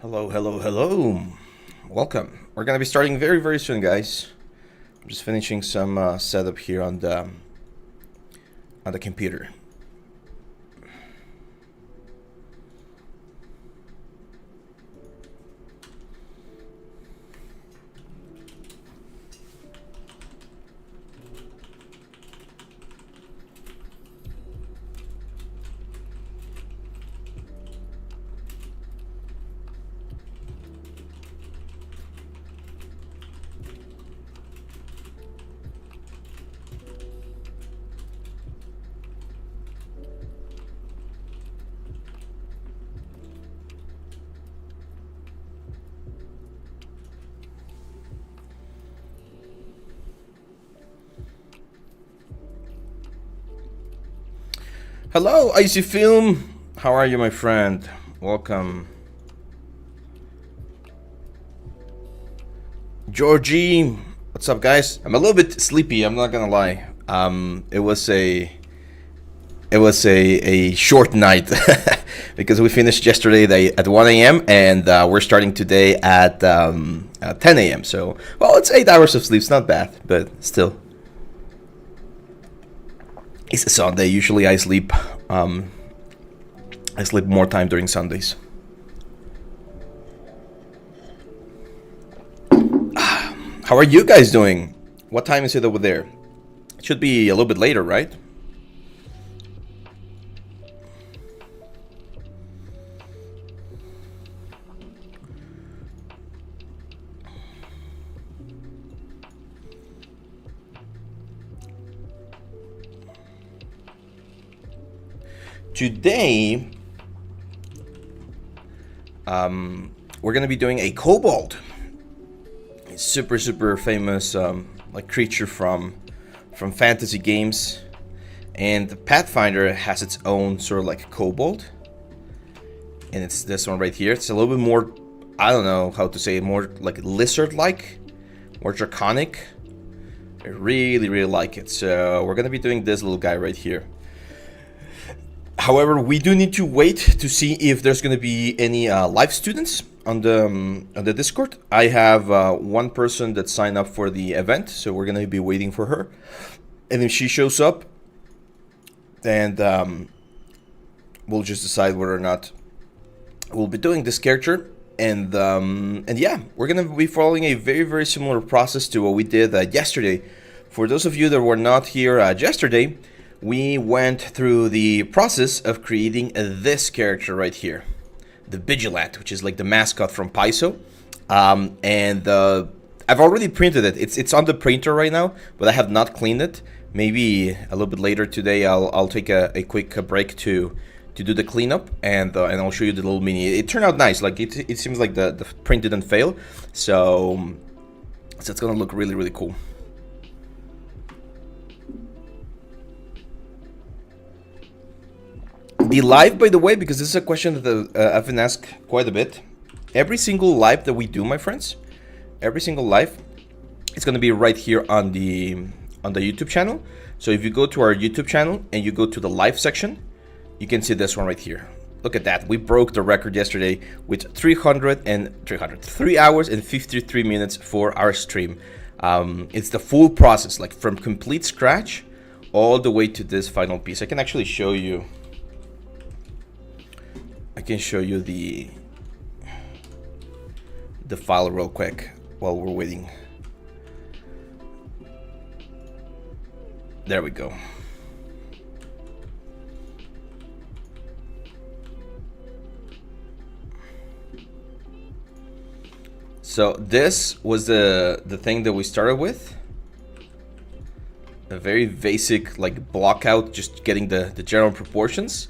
Hello, hello, hello. Welcome. We're gonna be starting very, very soon, guys. I'm just finishing some setup here on the computer. Hello, Icy Film. How are you, my friend? Welcome. Georgie, what's up, guys? I'm a little bit sleepy, I'm not gonna lie. It was a short night because we finished yesterday at 1 a.m. and we're starting today at 10 a.m. So, well, it's 8 hours of sleep. It's not bad, but still. It's a Sunday. Usually I sleep more time during Sundays. How are you guys doing? What time is it over there? It should be a little bit later, right? Today, we're gonna be doing a kobold. A super famous like creature from fantasy games, and Pathfinder has its own sort of like kobold, and it's this one right here. It's a little bit more, I don't know how to say it, more like lizard-like, more draconic. I really like it. So we're gonna be doing this little guy right here. However, we do need to wait to see if there's going to be any live students on the Discord. I have one person that signed up for the event, so we're going to be waiting for her. And if she shows up, and we'll just decide whether or not we'll be doing this character. And yeah, we're going to be following a very similar process to what we did yesterday. For those of you that were not here yesterday, we went through the process of creating this character right here, the Vigilant, which is like the mascot from Paizo. And I've already printed it. It's on the printer right now, but I have not cleaned it. Maybe a little bit later today, I'll take a quick break to do the cleanup, and I'll show you the little mini. It turned out nice. Like it seems like the print didn't fail, so it's gonna look really cool. The live, by the way, because this is a question that I've been asked quite a bit. Every single live that we do, my friends, every single live, it's going to be right here on the YouTube channel. So if you go to our YouTube channel and you go to the live section, you can see this one right here. Look at that. We broke the record yesterday with 3 hours and 53 minutes for our stream. It's the full process, like from complete scratch all the way to this final piece. I can actually show you. I can show you the file real quick while we're waiting. There we go. So this was the thing that we started with. A very basic like block out, just getting the general proportions.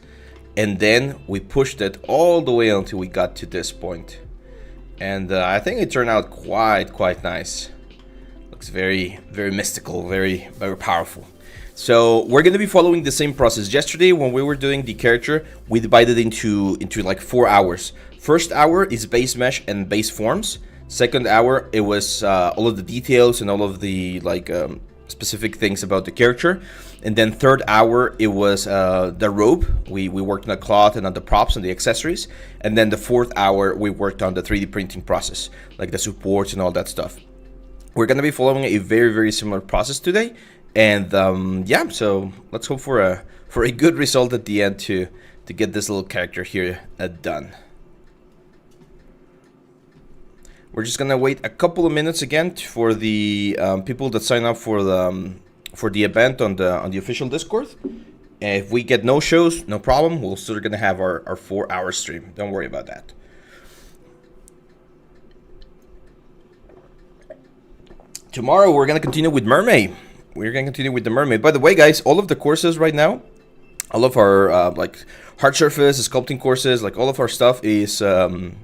And then we pushed it all the way until we got to this point. and I think it turned out quite nice. Looks very mystical, very powerful. So we're going to be following the same process. Yesterday when we were doing the character, we divided into like 4 hours. First hour is base mesh and base forms. Second hour, it was all of the details and all of the like specific things about the character. And then third hour, it was the robe. We worked on the cloth and on the props and the accessories. And then the fourth hour, we worked on the 3D printing process, like the supports and all that stuff. We're going to be following a very similar process today, and yeah, so let's hope for a good result at the end to get this little character here done. We're just gonna wait a couple of minutes again for the people that sign up for the event on the official Discord. And if we get no shows, no problem. We're still gonna have our 4-hour stream. Don't worry about that. Tomorrow we're gonna continue with Mermaid. We're gonna continue with the Mermaid. By the way, guys, all of the courses right now, all of our like hard surface, sculpting courses, like all of our stuff is on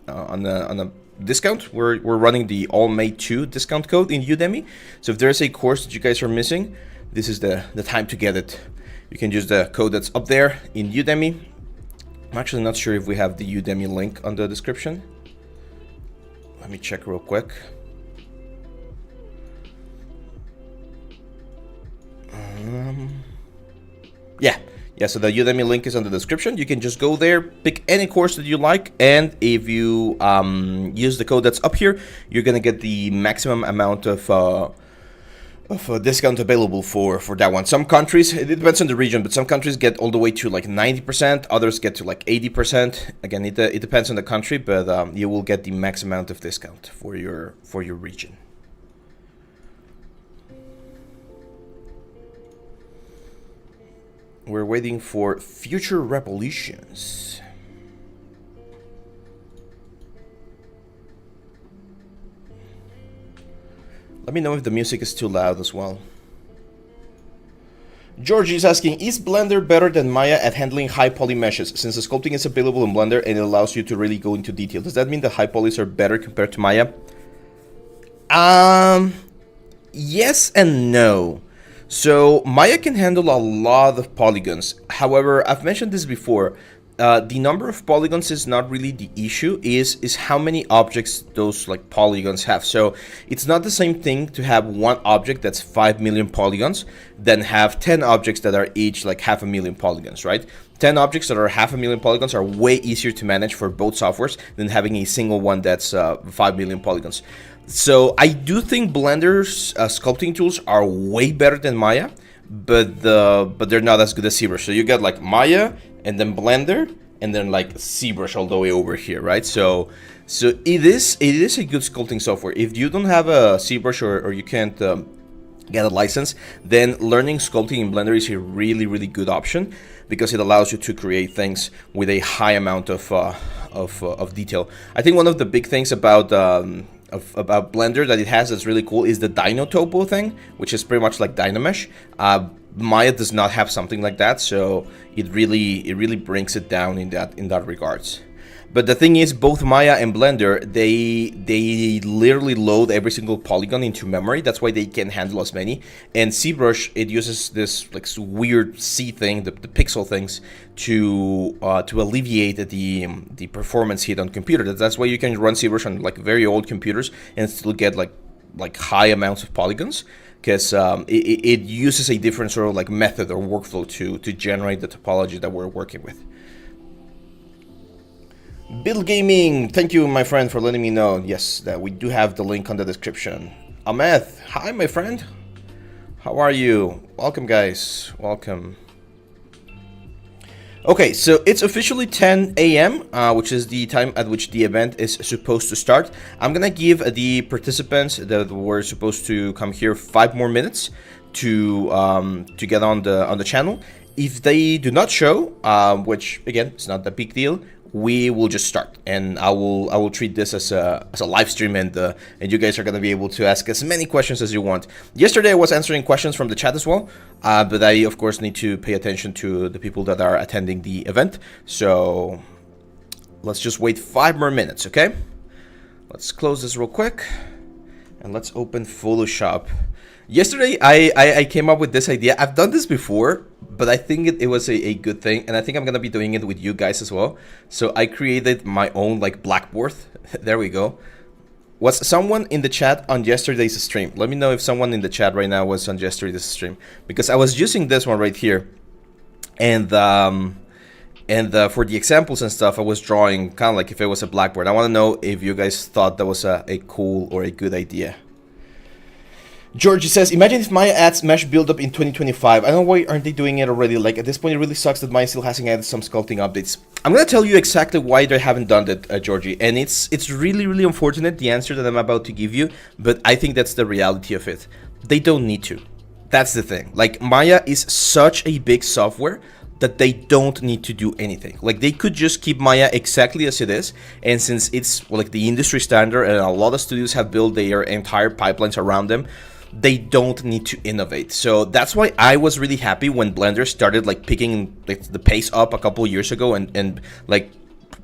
a discount. We're running the All Made 2 discount code in Udemy. So if there's a course that you guys are missing, this is the time to get it. You can use the code that's up there in Udemy. I'm actually not sure if we have the Udemy link on the description. Let me check real quick. Yeah, so the Udemy link is on the description. You can just go there, pick any course that you like, and if you use the code that's up here, you're gonna get the maximum amount of discount available for that one. Some countries, it depends on the region, but some countries get all the way to like 90%, others get to like 80%. Again, it depends on the country, but you will get the max amount of discount for your region. We're waiting for future revolutions. Let me know if the music is too loud as well. George is asking, is Blender better than Maya at handling high poly meshes? Since the sculpting is available in Blender and it allows you to really go into detail, does that mean the high polys are better compared to Maya? Yes and no. So Maya can handle a lot of polygons. However, I've mentioned this before. The number of polygons is not really the issue. Is how many objects those like polygons have. So it's not the same thing to have one object that's 5 million polygons than have 10 objects that are each like 500,000 polygons, right? 10 objects that are 500,000 polygons are way easier to manage for both softwares than having a single one that's 5 million polygons. So I do think Blender's sculpting tools are way better than Maya, but they're not as good as ZBrush. So you get like Maya and then Blender and then like ZBrush all the way over here, right? So it is a good sculpting software. If you don't have a ZBrush or you can't get a license, then learning sculpting in Blender is a really good option because it allows you to create things with a high amount of detail. I think one of the big things about Blender that it has that's really cool is the Dino Topo thing, which is pretty much like Dynamesh. Maya does not have something like that, so it really brings it down in that regards. But the thing is, both Maya and Blender, they literally load every single polygon into memory. That's why they can handle as many. And ZBrush, it uses this like weird C thing, the pixel things, to alleviate the performance hit on computer. That's why you can run ZBrush on like very old computers and still get like high amounts of polygons, because it uses a different sort of like method or workflow to generate the topology that we're working with. Bill Gaming, thank you, my friend, for letting me know. Yes, that we do have the link on the description. Ahmed, hi, my friend. How are you? Welcome, guys. Welcome. Okay, so it's officially 10 a.m., which is the time at which the event is supposed to start. I'm gonna give the participants that were supposed to come here 5 more minutes to get on the channel. If they do not show, which again, it's not a big deal, we will just start, and I will treat this as a live stream, and you guys are gonna be able to ask as many questions as you want. Yesterday I was answering questions from the chat as well, but I of course need to pay attention to the people that are attending the event. So let's just wait 5 more minutes, okay? Let's close this real quick and let's open Photoshop. Yesterday, I came up with this idea. I've done this before, but I think it was a good thing, and I think I'm gonna be doing it with you guys as well. So I created my own like blackboard. There we go. Was someone in the chat on yesterday's stream? Let me know if someone in the chat right now was on yesterday's stream, because I was using this one right here, and for the examples and stuff, I was drawing kind of like if it was a blackboard. I want to know if you guys thought that was a cool or a good idea. Georgie says, imagine if Maya adds mesh buildup in 2025. I don't know why aren't they doing it already. Like at this point, it really sucks that Maya still hasn't added some sculpting updates. I'm gonna tell you exactly why they haven't done that, Georgie, and it's really unfortunate, the answer that I'm about to give you, but I think that's the reality of it. They don't need to. That's the thing. Like Maya is such a big software that they don't need to do anything. Like they could just keep Maya exactly as it is, and since it's like the industry standard and a lot of studios have built their entire pipelines around them, they don't need to innovate. So that's why I was really happy when Blender started like picking like the pace up a couple years ago and like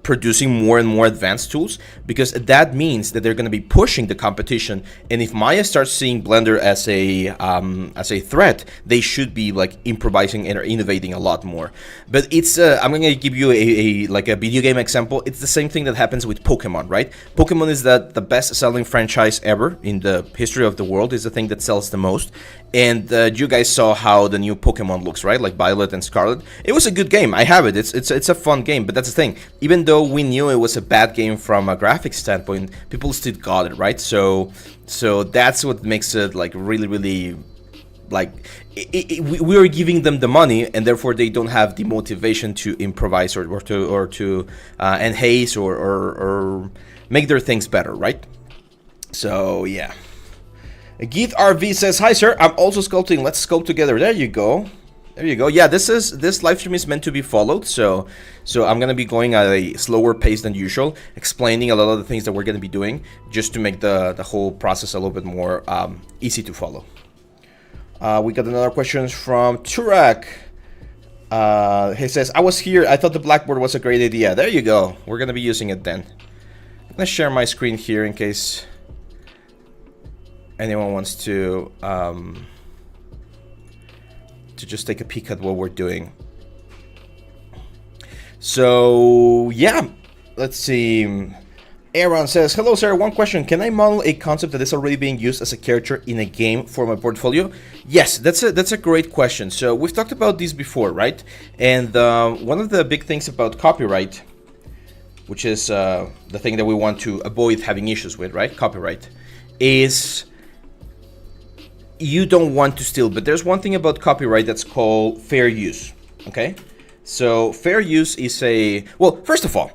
producing more and more advanced tools, because that means that they're going to be pushing the competition. And if Maya starts seeing Blender as a threat, they should be like improvising and innovating a lot more. But it's I'm going to give you a video game example. It's the same thing that happens with Pokemon, right? Pokemon is the best-selling franchise ever in the history of the world. Is the thing that sells the most. And you guys saw how the new Pokemon looks, right? Like Violet and Scarlet. It was a good game. I have it. It's a fun game. But that's the thing. Even though we knew it was a bad game from a graphics standpoint, people still got it, right? So that's what makes it like really like we are giving them the money, and therefore they don't have the motivation to improvise or to enhance or make their things better, right? So yeah. Geeth RV says, hi sir, I'm also sculpting, let's sculpt together. There you go. There you go. Yeah, this live stream is meant to be followed, so I'm gonna be going at a slower pace than usual, explaining a lot of the things that we're gonna be doing, just to make the whole process a little bit more easy to follow. We got another question from Turak. He says, I was here, I thought the blackboard was a great idea. There you go. We're gonna be using it then. I'm gonna share my screen here in case anyone wants to just take a peek at what we're doing. So yeah, let's see. Aaron says, hello sir, one question. Can I model a concept that is already being used as a character in a game for my portfolio? Yes, that's a great question. So we've talked about this before, right? And one of the big things about copyright, which is the thing that we want to avoid having issues with, right? Copyright, is you don't want to steal, but there's one thing about copyright that's called fair use, okay? So fair use is well, first of all,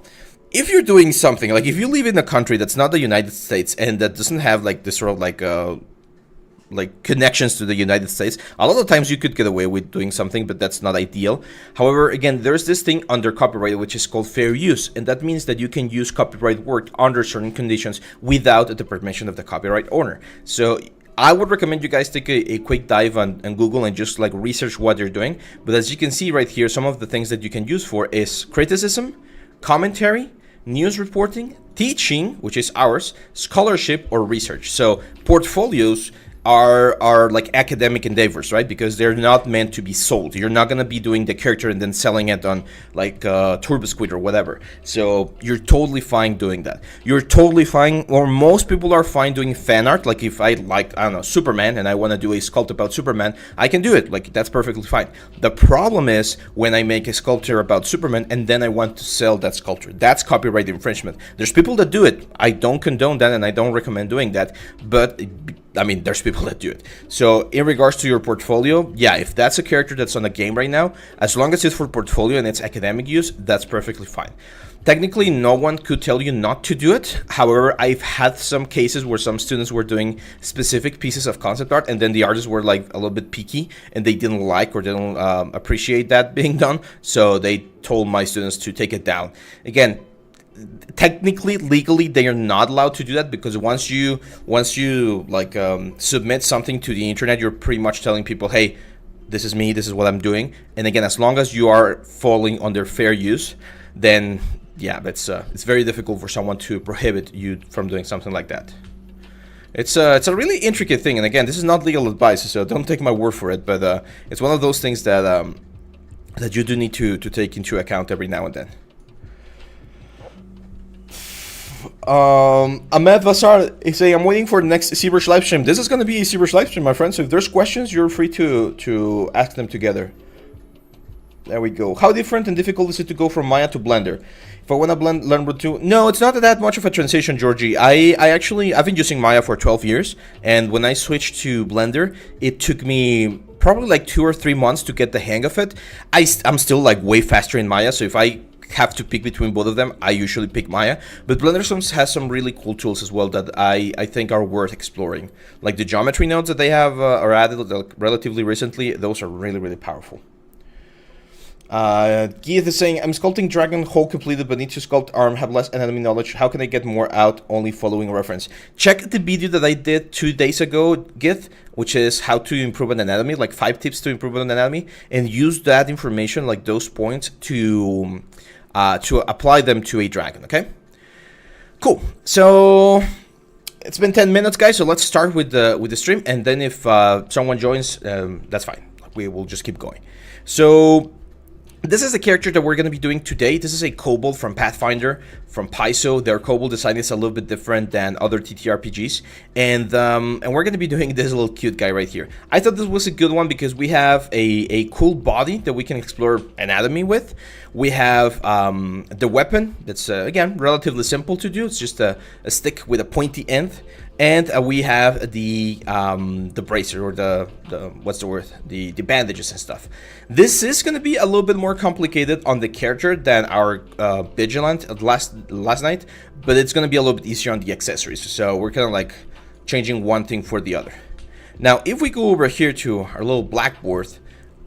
if you're doing something, like if you live in a country that's not the United States and that doesn't have like this sort of like connections to the United States, a lot of times you could get away with doing something, but that's not ideal. However, again, there's this thing under copyright which is called fair use, and that means that you can use copyright work under certain conditions without the permission of the copyright owner. So I would recommend you guys take a quick dive on Google and just like research what you're doing. But as you can see right here, some of the things that you can use for is criticism, commentary, news reporting, teaching, which is ours, scholarship, or research. So portfolios are like academic endeavors, right? Because they're not meant to be sold. You're not gonna be doing the character and then selling it on like TurboSquid or whatever. So you're totally fine doing that. You're totally fine, or most people are fine doing fan art. Like if I like, I don't know, Superman and I want to do a sculpt about Superman, I can do it. Like that's perfectly fine. The problem is when I make a sculpture about Superman and then I want to sell that sculpture. That's copyright infringement. There's people that do it. I don't condone that and I don't recommend doing that, but I mean, there's people that do it. So in regards to your portfolio, yeah, if that's a character that's on a game right now, as long as it's for portfolio and it's academic use, that's perfectly fine. Technically, no one could tell you not to do it. However, I've had some cases where some students were doing specific pieces of concept art and then the artists were like a little bit picky and they didn't like or didn't appreciate that being done. So they told my students to take it down. Again, technically, legally, they are not allowed to do that because once you like submit something to the internet, you're pretty much telling people, hey, this is me, this is what I'm doing. And again, as long as you are falling under fair use, then yeah, it's very difficult for someone to prohibit you from doing something like that. It's a really intricate thing, and again, this is not legal advice, so don't take my word for it. But it's one of those things that that you do need to take into account every now and then. Ahmed Vasar is saying, I'm waiting for the next ZBrush live stream. This is going to be a ZBrush live stream, my friends. So if there's questions, you're free to ask them together. There we go. How different and difficult is it to go from Maya to Blender? If I want to learn Blender 2, no, it's not that much of a transition, Georgie. I've been using Maya for 12 years, and when I switched to Blender, it took me probably like 2 or 3 months to get the hang of it. I'm still like way faster in Maya, so if I have to pick between both of them, I usually pick Maya. But Blender has some really cool tools as well that I think are worth exploring. Like the geometry nodes that they have are added relatively recently. Those are really, really powerful. Keith is saying, I'm sculpting dragon whole completed but need to sculpt arm, have less anatomy knowledge. How can I get more out only following reference? Check the video that I did 2 days ago, Gith, which is how to improve an anatomy, like 5 tips to improve an anatomy, and use that information, like those points, to apply them to a dragon, okay? Cool. So it's been 10 minutes, guys, so let's start with the stream, and then if someone joins, that's fine. We will just keep going. So this is the character that we're going to be doing today. This is a kobold from Pathfinder, from Paizo. Their kobold design is a little bit different than other TTRPGs. And we're going to be doing this little cute guy right here. I thought this was a good one because we have a cool body that we can explore anatomy with. We have the weapon that's, again, relatively simple to do. It's just a stick with a pointy end. And we have the bracer, or the what's the word? The bandages and stuff. This is going to be a little bit more complicated on the character than our Vigilant last night, but it's going to be a little bit easier on the accessories. So we're kind of like changing one thing for the other. Now, if we go over here to our little blackboard,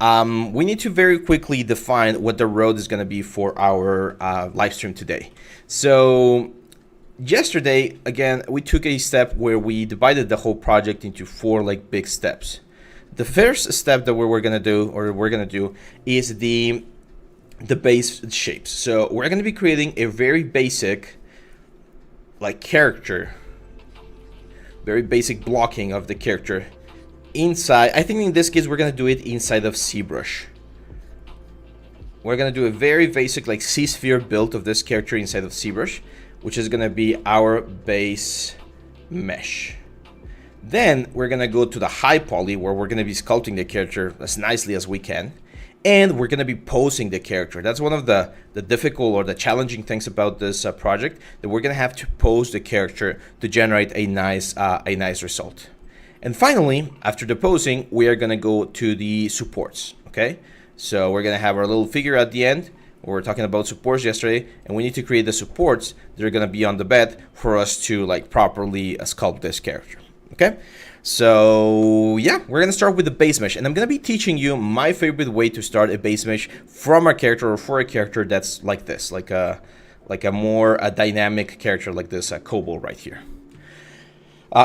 we need to very quickly define what the road is going to be for our live stream today. So yesterday, again, we took a step where we divided the whole project into 4 like big steps. The first step that we're gonna do is the base shapes. So we're gonna be creating a very basic like character, very basic blocking of the character inside. I think in this case we're gonna do it inside of ZBrush. We're gonna do a very basic like C-sphere build of this character inside of ZBrush, which is going to be our base mesh. Then we're going to go to the high poly, where we're going to be sculpting the character as nicely as we can, and we're going to be posing the character. That's one of the difficult or the challenging things about this project, that we're going to have to pose the character to generate a nice result. And finally, after the posing, we are going to go to the supports. Okay, so we're going to have our little figure at the end. We were talking about supports yesterday, and we need to create the supports that are going to be on the bed for us to like properly sculpt this character. Okay, so yeah, we're going to start with the base mesh, and I'm going to be teaching you my favorite way to start a base mesh from a character, or for a character that's like this, like a more dynamic character like this kobold right here.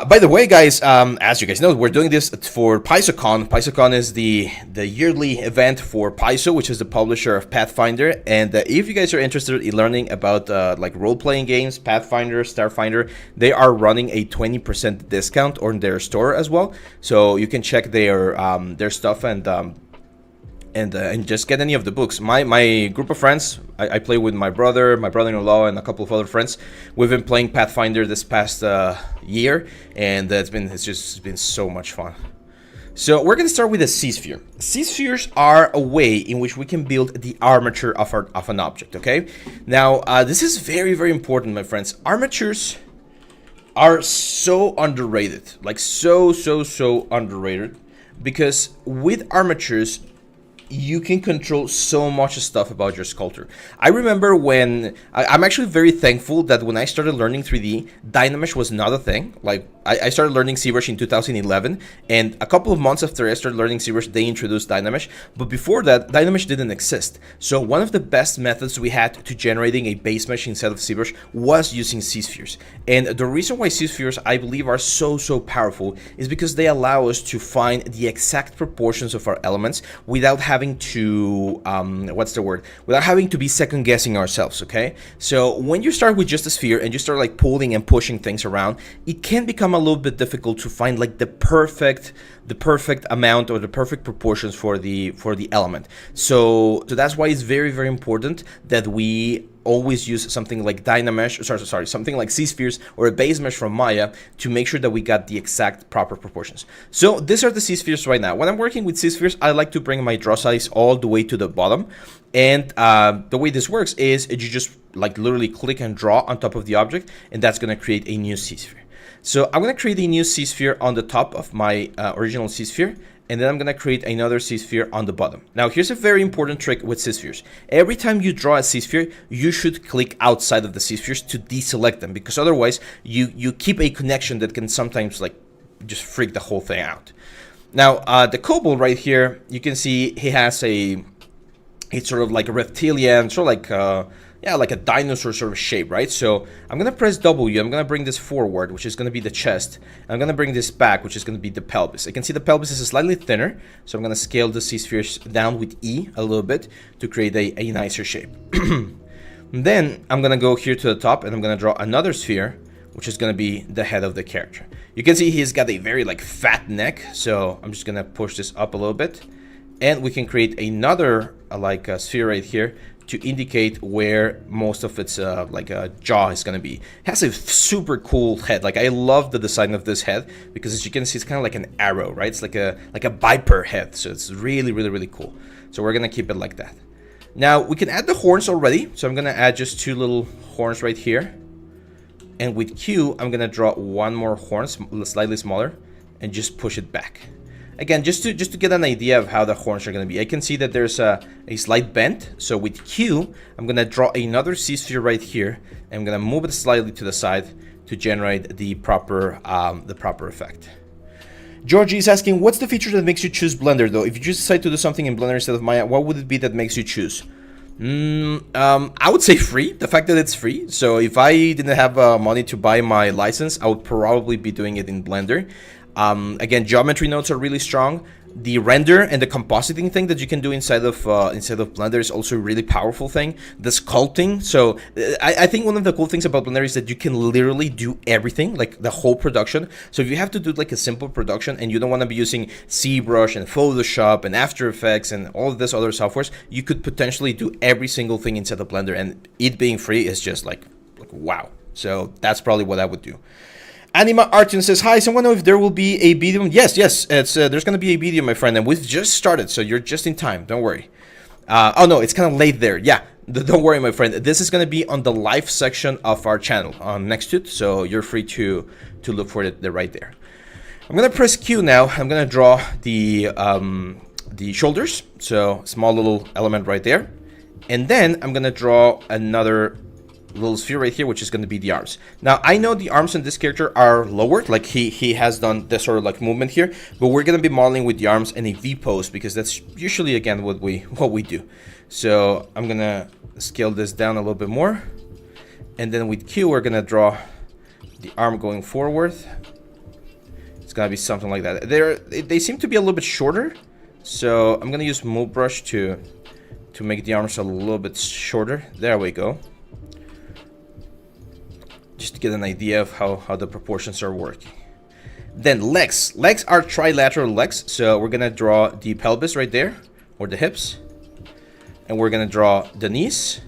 By the way, guys, as you guys know, we're doing this for PAIZOCON. PAIZOCON is the yearly event for Paizo, which is the publisher of Pathfinder. And if you guys are interested in learning about like role-playing games, Pathfinder, Starfinder, they are running a 20% discount on their store as well. So you can check their stuff and just get any of the books. My group of friends, I play with my brother-in-law, and a couple of other friends. We've been playing Pathfinder this past year, and it's just been so much fun. So we're going to start with a C-sphere. C-spheres are a way in which we can build the armature of an object, okay? Now, this is very, very important, my friends. Armatures are so underrated, like so underrated, because with armatures, you can control so much stuff about your sculptor. I remember when I'm actually very thankful that when I started learning 3D, Dynamesh was not a thing. Like I started learning ZBrush in 2011, and a couple of months after I started learning ZBrush, they introduced Dynamesh. But before that, Dynamesh didn't exist. So one of the best methods we had to generating a base mesh inside of ZBrush was using C-spheres. And the reason why C-spheres, I believe, are so powerful is because they allow us to find the exact proportions of our elements without having having to, what's the word? Without having to be second guessing ourselves, okay? So when you start with just a sphere and you start like pulling and pushing things around, it can become a little bit difficult to find like the perfect amount or the perfect proportions for the element. So that's why it's very, very important that we always use something like Dynamesh, something like C-spheres or a base mesh from Maya to make sure that we got the exact proper proportions. So these are the C-spheres right now. When I'm working with C-spheres, I like to bring my draw size all the way to the bottom. And the way this works is you just like literally click and draw on top of the object, and that's going to create a new C-sphere. So I'm going to create a new C-sphere on the top of my original C-sphere, and then I'm going to create another C-sphere on the bottom. Now, here's a very important trick with C-spheres. Every time you draw a C-sphere, you should click outside of the C-spheres to deselect them, because otherwise you keep a connection that can sometimes like just freak the whole thing out. Now, the kobold right here, you can see he has it's sort of like a reptilian, sort of like yeah, like a dinosaur sort of shape, right? So I'm gonna press W, I'm gonna bring this forward, which is gonna be the chest, and I'm gonna bring this back, which is gonna be the pelvis. I can see the pelvis is slightly thinner, so I'm gonna scale the C-spheres down with E a little bit to create a nicer shape. Then I'm gonna go here to the top, and I'm gonna draw another sphere, which is gonna be the head of the character. You can see he's got a very like fat neck, so I'm just gonna push this up a little bit, and we can create another like a sphere right here to indicate where most of its like jaw is going to be. It has a super cool head. Like I love the design of this head because as you can see, it's kind of like an arrow, right? It's like a viper head. So it's really, really, really cool. So we're going to keep it like that. Now we can add the horns already. So I'm going to add just 2 little horns right here. And with Q, I'm going to draw one more horn, slightly smaller, and just push it back. Again, just to get an idea of how the horns are going to be. I can see that there's a slight bend. So with Q, I'm going to draw another C-sphere right here. And I'm going to move it slightly to the side to generate the proper effect. Georgie is asking, what's the feature that makes you choose Blender though? If you just decide to do something in Blender instead of Maya, what would it be that makes you choose? I would say free, the fact that it's free. So if I didn't have money to buy my license, I would probably be doing it in Blender. Again, geometry nodes are really strong. The render and the compositing thing that you can do inside of Blender is also a really powerful thing. The sculpting. So I think one of the cool things about Blender is that you can literally do everything, like the whole production. So if you have to do like a simple production and you don't want to be using ZBrush and Photoshop and After Effects and all of this other softwares, you could potentially do every single thing inside of Blender, and it being free is just like wow. So that's probably what I would do. Anima Artin says, hi, so I want to know if there will be a video. Yes, it's there's going to be a video, my friend, and we've just started, so you're just in time. Don't worry. Oh, no, it's kind of late there. Yeah, don't worry, my friend. This is going to be on the live section of our channel next to it, so you're free to look for it right there. I'm going to press Q now. I'm going to draw the shoulders, so small little element right there. And then I'm going to draw another little sphere right here, which is going to be the arms. Now I know the arms in this character are lowered, like he has done this sort of like movement here, but we're going to be modeling with the arms in a V pose because that's usually again what we do. So I'm going to scale this down a little bit more, and then with Q we're going to draw the arm going forward. It's going to be something like that. They seem to be a little bit shorter, so I'm going to use move brush to make the arms a little bit shorter. There we go. Just to get an idea of how the proportions are working. Then legs. Legs are trilateral legs. So we're going to draw the pelvis right there, or the hips. And we're going to draw the knees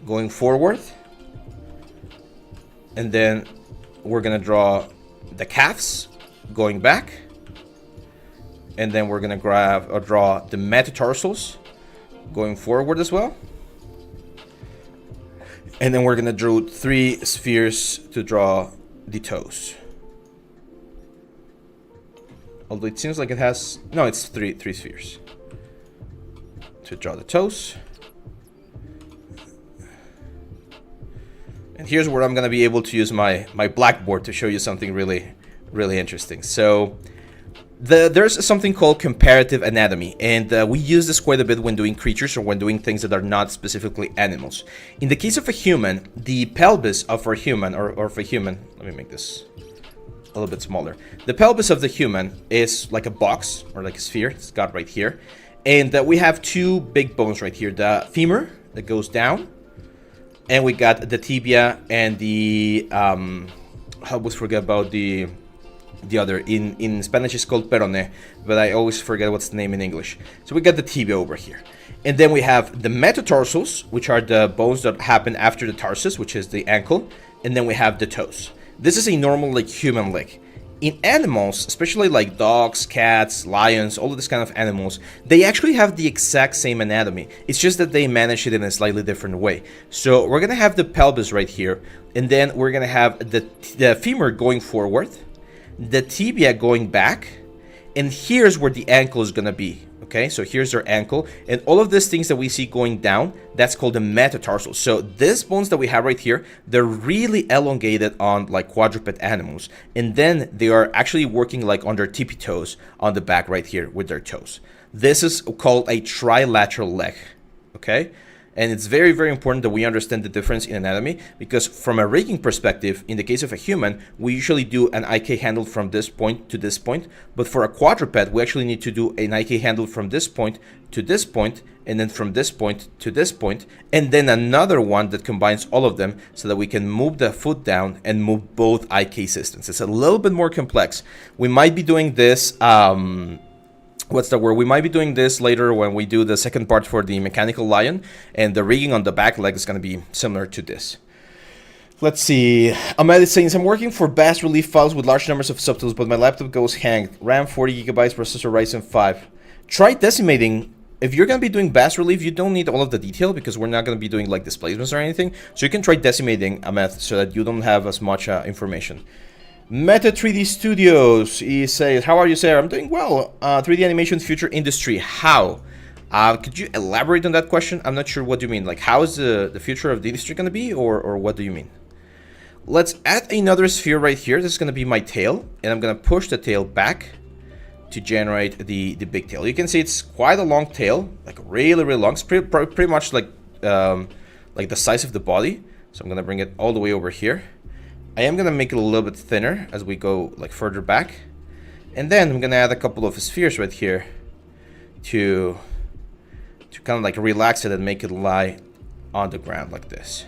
going forward. And then we're going to draw the calves going back. And then we're going to draw the metatarsals going forward as well. And then we're going to draw 3 spheres to draw the toes. Although it seems like it has... No, it's three spheres. To draw the toes. And here's where I'm going to be able to use my blackboard to show you something really, really interesting. So there's something called comparative anatomy, and we use this quite a bit when doing creatures or when doing things that are not specifically animals. In the case of a human, the pelvis of our human, or of a human, let me make this a little bit smaller. The pelvis of the human is like a box or like a sphere. It's got right here. And we have two big bones right here. The femur that goes down. And we got the tibia and the, I always forget about the other. In Spanish it's called peroné, but I always forget what's the name in English. So we got the tibia over here. And then we have the metatarsals, which are the bones that happen after the tarsus, which is the ankle. And then we have the toes. This is a normal like human leg. In animals, especially like dogs, cats, lions, all of this kind of animals, they actually have the exact same anatomy. It's just that they manage it in a slightly different way. So we're gonna have the pelvis right here, and then we're gonna have the femur going forward, the tibia going back, and here's where the ankle is gonna be. Okay, so here's their ankle, and all of these things that we see going down, that's called the metatarsals. So these bones that we have right here, they're really elongated on like quadruped animals, and then they are actually working like on their tippy toes on the back right here with their toes. This is called a trilateral leg. Okay, and it's very, very important that we understand the difference in anatomy, because from a rigging perspective, in the case of a human, we usually do an IK handle from this point to this point, but for a quadruped, we actually need to do an IK handle from this point to this point, and then from this point to this point, and then another one that combines all of them so that we can move the foot down and move both IK systems. It's a little bit more complex. We might be doing this, we might be doing this later when we do the second part for the mechanical lion, and the rigging on the back leg is going to be similar to this. Let's see. Ahmed is saying, I'm working for bas relief files with large numbers of subtools, but my laptop goes hanged. RAM 40 gigabytes, processor Ryzen 5. Try decimating. If you're going to be doing bas relief, you don't need all of the detail, because we're not going to be doing like displacements or anything. So you can try decimating, Ahmed, so that you don't have as much information. Meta 3D Studios, he says, how are you, sir? I'm doing well. 3D animation future industry, how? Could you elaborate on that question? I'm not sure what you mean. Like, how is the future of the industry going to be, or what do you mean? Let's add another sphere right here. This is going to be my tail, and I'm going to push the tail back to generate the big tail. You can see it's quite a long tail, like really, really long. It's pretty much like the size of the body. So I'm going to bring it all the way over here. I am going to make it a little bit thinner as we go like further back. And then I'm going to add a couple of spheres right here to kind of like relax it and make it lie on the ground like this.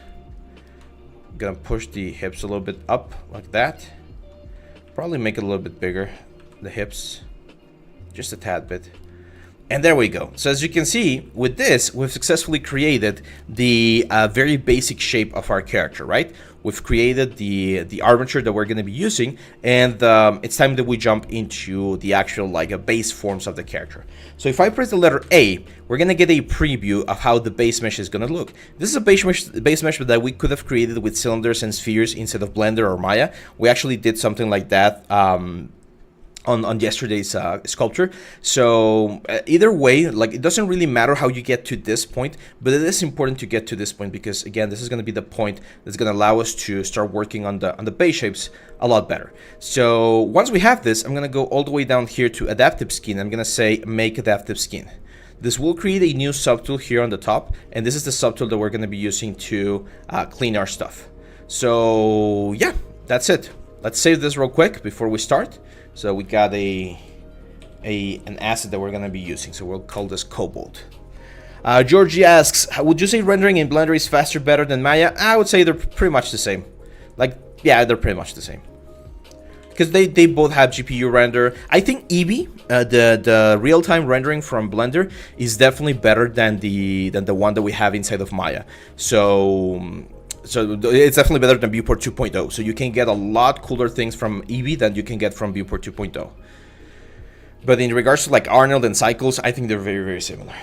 I'm going to push the hips a little bit up like that. Probably make it a little bit bigger, the hips, just a tad bit. And there we go. So as you can see, with this, we've successfully created the very basic shape of our character, right? We've created the armature that we're going to be using, and it's time that we jump into the actual like base forms of the character. So if I press the letter A, we're going to get a preview of how the base mesh is going to look. This is a base mesh that we could have created with cylinders and spheres instead of Blender or Maya. We actually did something like that on yesterday's sculpture. So either way, like, it doesn't really matter how you get to this point, but it is important to get to this point, because again, this is going to be the point that's going to allow us to start working on the base shapes a lot better. So once we have this, I'm going to go all the way down here to adaptive skin. I'm going to say make adaptive skin. This will create a new subtool here on the top, and this is the subtool that we're going to be using to clean our stuff. So yeah, that's it. Let's save this real quick before we start. So we got an asset that we're going to be using. So we'll call this Cobalt. Georgie asks, would you say rendering in Blender is faster, better than Maya? I would say they're pretty much the same. Like, yeah, they're pretty much the same. Because they both have GPU render. I think Eevee, the real-time rendering from Blender, is definitely better than the one that we have inside of Maya. So it's definitely better than Viewport 2.0. So you can get a lot cooler things from Eevee than you can get from Viewport 2.0. But in regards to like Arnold and Cycles, I think they're very, very similar.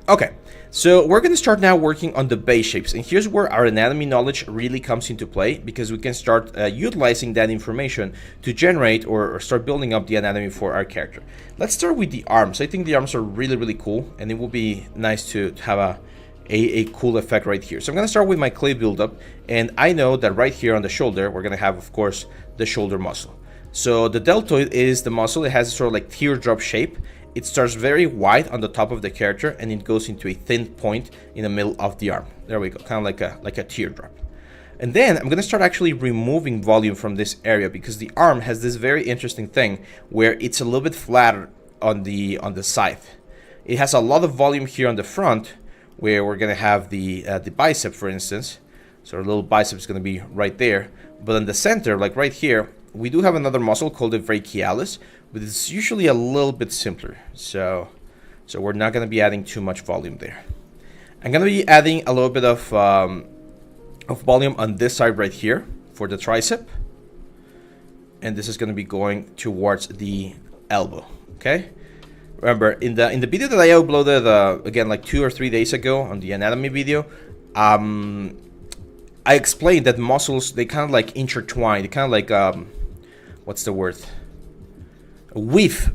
Okay, so we're going to start now working on the base shapes. And here's where our anatomy knowledge really comes into play, because we can start utilizing that information to generate or start building up the anatomy for our character. Let's start with the arms. I think the arms are really, really cool, and it will be nice to have a cool effect right here. So I'm going to start with my clay buildup, and I know that right here on the shoulder, we're going to have, of course, the shoulder muscle. So the deltoid is the muscle. It has a sort of like teardrop shape. It starts very wide on the top of the character, and it goes into a thin point in the middle of the arm. There we go, kind of like a teardrop. And then I'm going to start actually removing volume from this area, because the arm has this very interesting thing where it's a little bit flatter on the side. It has a lot of volume here on the front, where we're gonna have the bicep, for instance. So our little bicep is gonna be right there. But in the center, like right here, we do have another muscle called the brachialis, but it's usually a little bit simpler. So we're not gonna be adding too much volume there. I'm gonna be adding a little bit of volume on this side right here for the tricep, and this is gonna be going towards the elbow. Okay. Remember, in the video that I uploaded again like 2 or 3 days ago on the anatomy video, I explained that muscles, they kind of like intertwine. They kind of like what's the word? Weave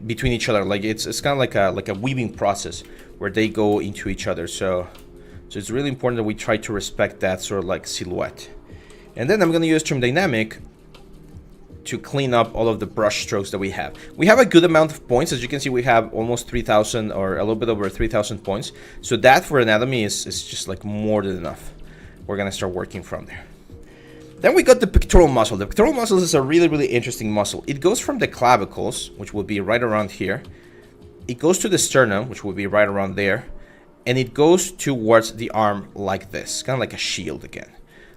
between each other. Like it's kind of like a weaving process where they go into each other. So it's really important that we try to respect that sort of like silhouette. And then I'm gonna use trim dynamic to clean up all of the brush strokes that we have. We have a good amount of points. As you can see, we have almost 3,000 or a little bit over 3,000 points. So that for anatomy is just like more than enough. We're gonna start working from there. Then we got the pectoral muscle. The pectoral muscle is a really, really interesting muscle. It goes from the clavicles, which will be right around here. It goes to the sternum, which will be right around there. And it goes towards the arm like this, kind of like a shield again.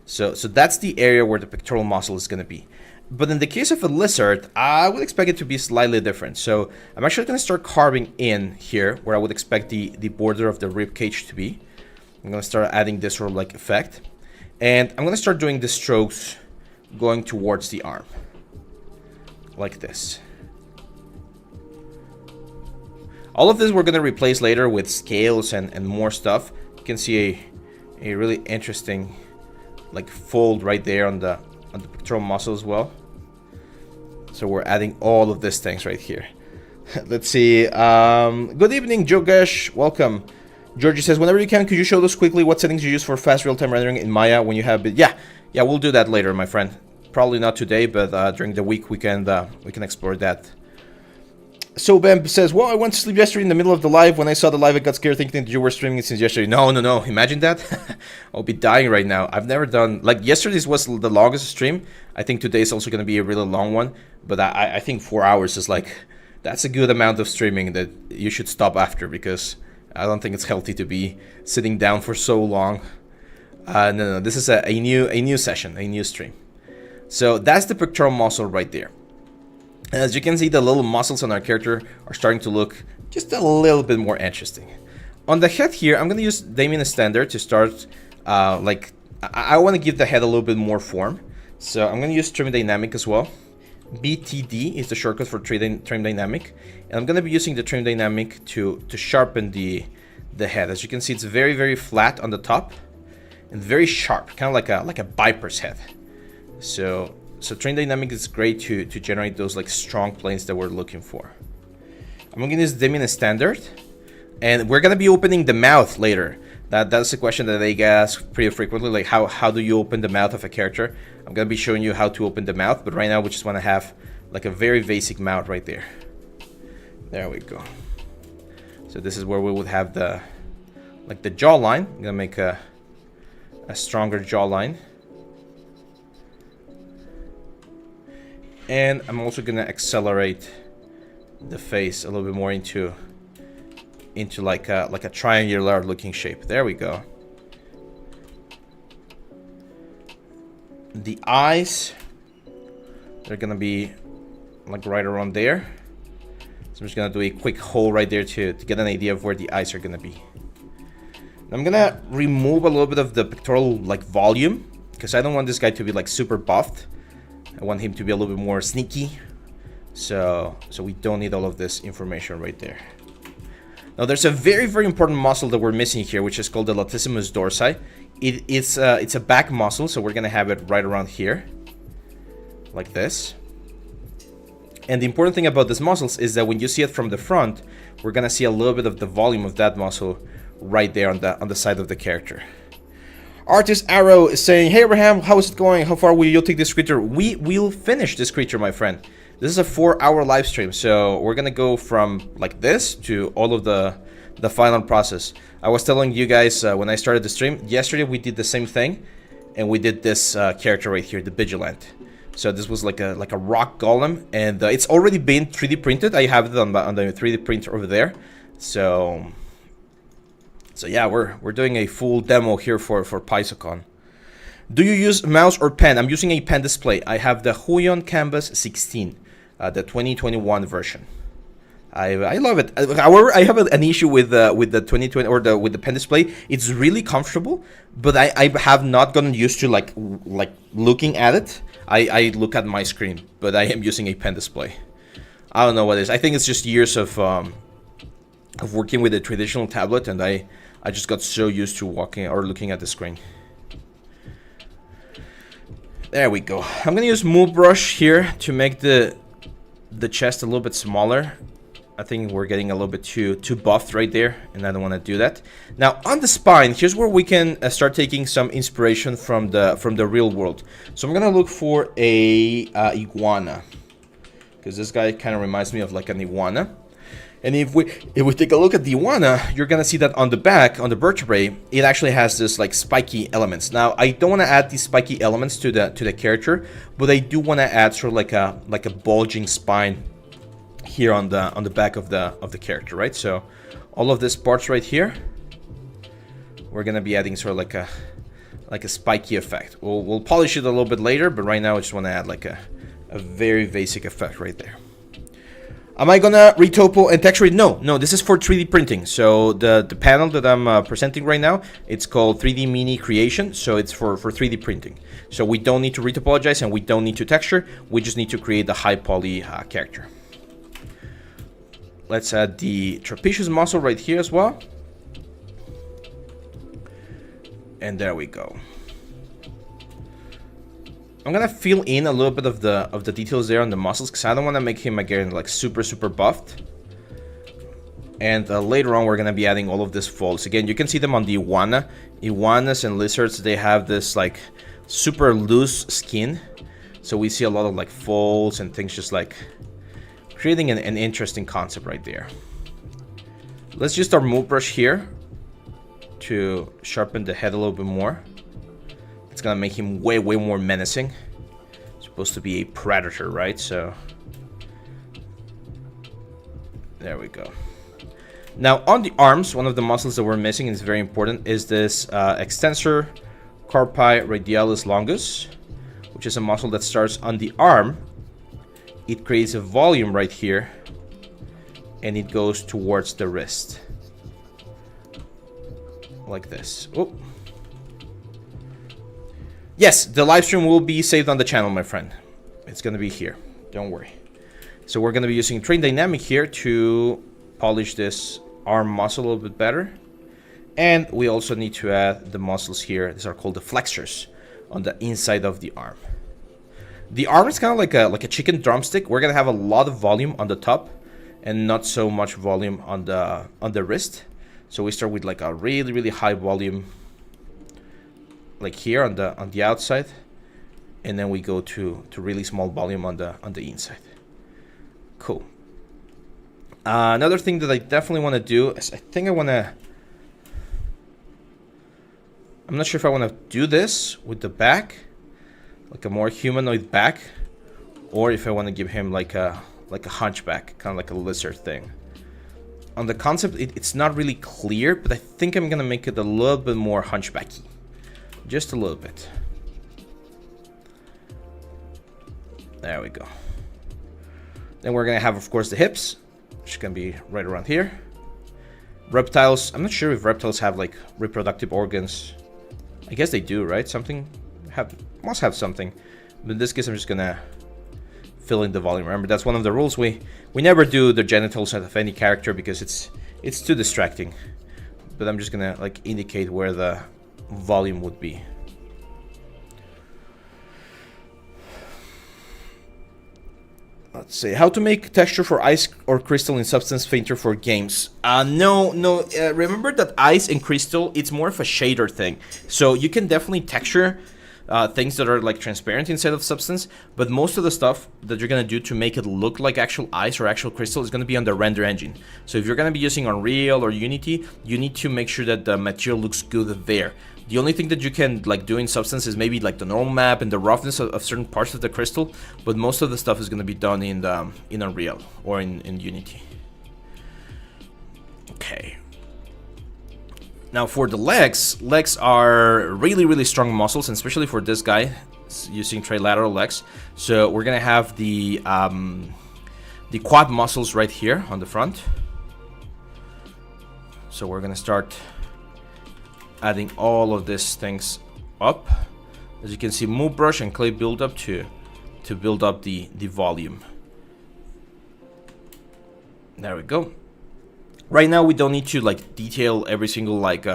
So that's the area where the pectoral muscle is gonna be. But in the case of a lizard, I would expect it to be slightly different. So I'm actually going to start carving in here where I would expect the border of the rib cage to be. I'm going to start adding this sort of like effect. And I'm going to start doing the strokes going towards the arm. Like this. All of this we're going to replace later with scales and more stuff. You can see a really interesting like fold right there on the pectoral muscle as well. So we're adding all of these things right here. Let's see. Good evening, Jogesh. Welcome. Georgie says, whenever you can, could you show us quickly what settings you use for fast real-time rendering in Maya when you have it? Yeah, we'll do that later, my friend. Probably not today, but during the week we can explore that. So Bam says, well, I went to sleep yesterday in the middle of the live. When I saw the live, I got scared thinking that you were streaming it since yesterday. No. Imagine that. I'll be dying right now. I've never done... Like, yesterday's was the longest stream. I think today's also going to be a really long one. But I think 4 hours is like... That's a good amount of streaming that you should stop after. Because I don't think it's healthy to be sitting down for so long. No. This is a new session. A new stream. So that's the pectoral muscle right there. As you can see, the little muscles on our character are starting to look just a little bit more interesting. On the head here, I'm going to use Damien Standard to start, I want to give the head a little bit more form. So I'm going to use Trim Dynamic as well. BTD is the shortcut for Trim Dynamic. And I'm going to be using the Trim Dynamic to sharpen the head. As you can see, it's very, very flat on the top and very sharp, kind of like a viper's head. So Trim Dynamic is great to generate those like strong planes that we're looking for. I'm going to use Damien Standard, and we're going to be opening the mouth later. That's a question that they get asked pretty frequently, like how do you open the mouth of a character? I'm going to be showing you how to open the mouth, but right now we just want to have like a very basic mouth right there. There we go. So this is where we would have the jawline. I'm going to make a stronger jawline. And I'm also gonna accelerate the face a little bit more into like a triangular looking shape. There we go. The eyes, they're gonna be like right around there. So I'm just gonna do a quick hole right there to get an idea of where the eyes are gonna be. I'm gonna remove a little bit of the pectoral like volume because I don't want this guy to be like super buffed. I want him to be a little bit more sneaky. So we don't need all of this information right there. Now there's a very, very important muscle that we're missing here, which is called the latissimus dorsi. It's a back muscle, so we're gonna have it right around here, like this. And the important thing about these muscles is that when you see it from the front, we're gonna see a little bit of the volume of that muscle right there on the side of the character. Artist Arrow is saying, hey Abraham, how is it going? How far will you take this creature? We will finish this creature, my friend. This is a 4-hour live stream, so we're gonna go from like this to all of the final process. I was telling you guys when I started the stream, yesterday we did the same thing, and we did this character right here, the Vigilant. So this was like a rock golem, and it's already been 3D printed. I have it on the 3D printer over there. So yeah, we're doing a full demo here for PAIZOCON. Do you use mouse or pen? I'm using a pen display. I have the Huion Canvas 16, the 2021 version. I love it. However, I have an issue with the 2020 or with the pen display. It's really comfortable, but I have not gotten used to like looking at it. I look at my screen, but I am using a pen display. I don't know what it is. I think it's just years of working with a traditional tablet, and I just got so used to walking or looking at the screen. There we go. I'm gonna use Move Brush here to make the chest a little bit smaller. I think we're getting a little bit too buffed right there, and I don't want to do that. Now on the spine, here's where we can start taking some inspiration from the real world. So I'm gonna look for a iguana, because this guy kind of reminds me of like an iguana. And if we take a look at the iguana, you're gonna see that on the back, on the vertebrae, it actually has this like spiky elements. Now I don't want to add these spiky elements to the character, but I do want to add sort of like a bulging spine here on the back of the character, right? So all of these parts right here, we're gonna be adding sort of like a spiky effect. We'll polish it a little bit later, but right now I just want to add like a very basic effect right there. Am I gonna retopo and texture it? No, this is for 3D printing. So the panel that I'm presenting right now, it's called 3D Mini Creation. So it's for 3D printing. So we don't need to retopologize and we don't need to texture. We just need to create the high poly character. Let's add the trapezius muscle right here as well. And there we go. I'm gonna fill in a little bit of the details there on the muscles, because I don't want to make him again like super buffed. And later on we're gonna be adding all of these folds. Again, you can see them on the iguana. Iguanas and lizards, they have this like super loose skin, so we see a lot of like folds and things, just like creating an interesting concept right there. Let's use our Move Brush here to sharpen the head a little bit more. It's gonna make him way more menacing. It's supposed to be a predator, right? So there we go. Now on the arms, one of the muscles that we're missing, and is very important, is this extensor carpi radialis longus, which is a muscle that starts on the arm. It creates a volume right here, and it goes towards the wrist like this. Oh. Yes, the live stream will be saved on the channel, my friend. It's gonna be here, don't worry. So we're gonna be using Train Dynamic here to polish this arm muscle a little bit better. And we also need to add the muscles here. These are called the flexors on the inside of the arm. The arm is kind of like a chicken drumstick. We're gonna have a lot of volume on the top and not so much volume on the wrist. So we start with like a really high volume, like here on the outside, and then we go to really small volume on the inside. Cool. Another thing that I definitely want to do is I'm not sure if I want to do this with the back, like a more humanoid back, or if I want to give him like a hunchback, kind of like a lizard thing. On the concept, it's not really clear, but I think I'm gonna make it a little bit more hunchbacky. Just a little bit. There we go. Then we're gonna have, of course, the hips, which is gonna be right around here. Reptiles, I'm not sure if reptiles have like reproductive organs. I guess they do, right? Must have something. But in this case, I'm just gonna fill in the volume. Remember, that's one of the rules. We never do the genitals of any character because it's too distracting. But I'm just gonna like indicate where the volume would be. Let's see, how to make texture for ice or crystal in Substance Painter for games. Remember that ice and crystal, it's more of a shader thing. So you can definitely texture things that are like transparent inside of Substance, but most of the stuff that you're gonna do to make it look like actual ice or actual crystal is gonna be on the render engine. So if you're gonna be using Unreal or Unity, you need to make sure that the material looks good there. The only thing that you can like do in Substance is maybe like the normal map and the roughness of certain parts of the crystal, but most of the stuff is gonna be done in Unreal or in Unity. Okay. Now for the legs, legs are really strong muscles, and especially for this guy using trilateral legs. So we're gonna have the quad muscles right here on the front. So we're gonna start adding all of these things up. As you can see, move brush and clay buildup to build up the volume. There we go. Right now we don't need to like detail every single like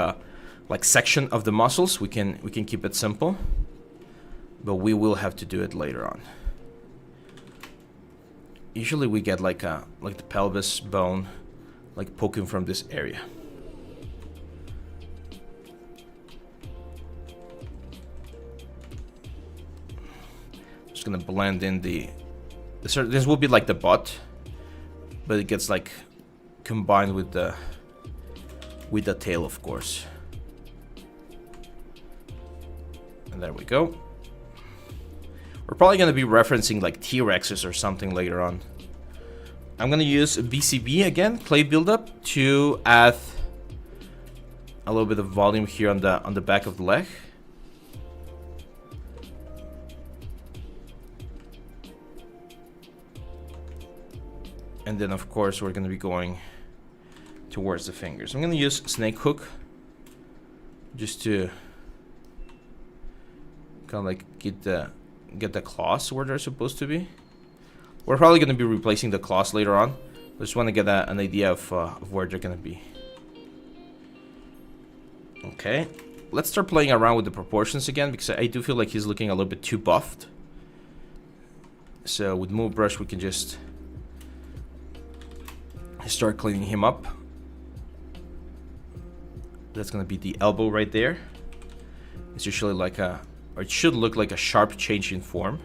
section of the muscles. We can keep it simple, but we will have to do it later on. Usually we get like the pelvis bone like poking from this area. Just gonna blend in this will be like the butt, but it gets like combined with the tail, of course. And there we go. We're probably gonna be referencing like T-Rexes or something later on. I'm gonna use BCB again, clay buildup, to add a little bit of volume here on the back of the leg. And then of course we're gonna be going towards the fingers. I'm gonna use snake hook just to kind of like get the claws where they're supposed to be. We're probably gonna be replacing the claws later on. I just want to get an idea of where they're gonna be. Okay, let's start playing around with the proportions again, because I do feel like he's looking a little bit too buffed. So with move brush we can just start cleaning him up. That's gonna be the elbow right there. It's usually like or it should look like a sharp change in form.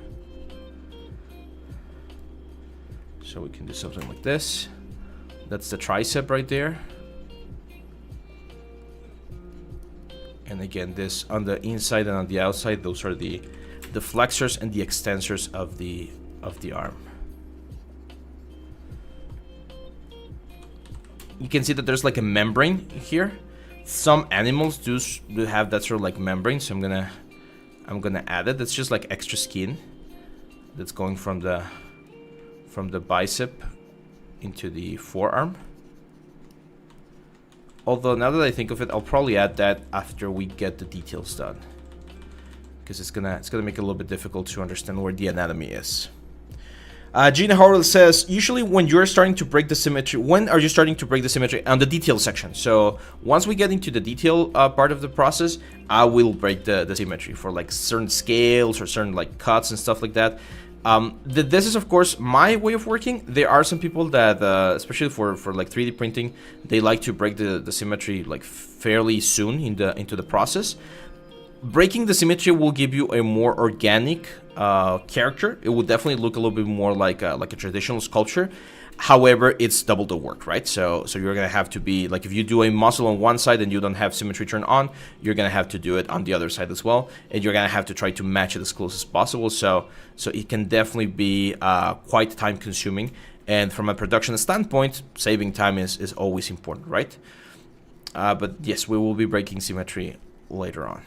So we can do something like this. That's the tricep right there. And again, this on the inside and on the outside, those are the flexors and the extensors of the arm. You can see that there's like a membrane here. Some animals do have that sort of like membrane, so I'm gonna add it. That's just like extra skin that's going from the bicep into the forearm. Although now that I think of it, I'll probably add that after we get the details done, because it's gonna make it a little bit difficult to understand where the anatomy is. Gina Howell says, usually when you're starting to break the symmetry, when are you starting to break the symmetry? On the detail section. So once we get into the detail part of the process, I will break the symmetry for like certain scales or certain like cuts and stuff like that. This is of course my way of working. There are some people that, especially for like 3D printing, they like to break the symmetry like fairly soon into the process. Breaking the symmetry will give you a more organic character. It will definitely look a little bit more like a traditional sculpture. However, it's double the work, right? So you're gonna have to be like, if you do a muscle on one side and you don't have symmetry turned on, you're gonna have to do it on the other side as well, and you're gonna have to try to match it as close as possible. So it can definitely be quite time consuming, and from a production standpoint, saving time is always important, right? But yes, we will be breaking symmetry later on.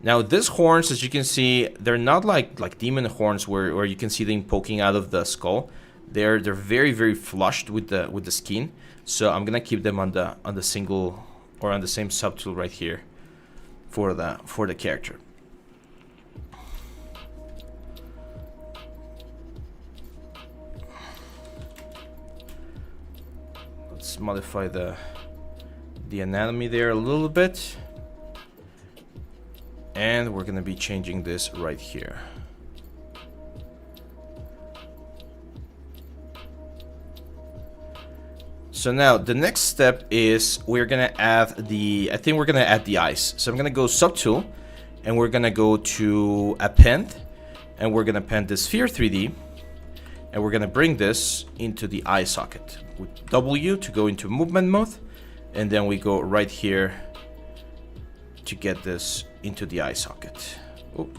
Now these horns, as you can see, they're not like demon horns where you can see them poking out of the skull. They're very flushed with the skin. So I'm gonna keep them on the single or on the same subtool right here for the character. Let's modify the anatomy there a little bit. And we're gonna be changing this right here. So now the next step is we're gonna add the eyes. So I'm gonna go subtool, and we're gonna go to append, and we're gonna append this sphere 3D, and we're gonna bring this into the eye socket with W to go into movement mode, and then we go right here to get this into the eye socket. Oh.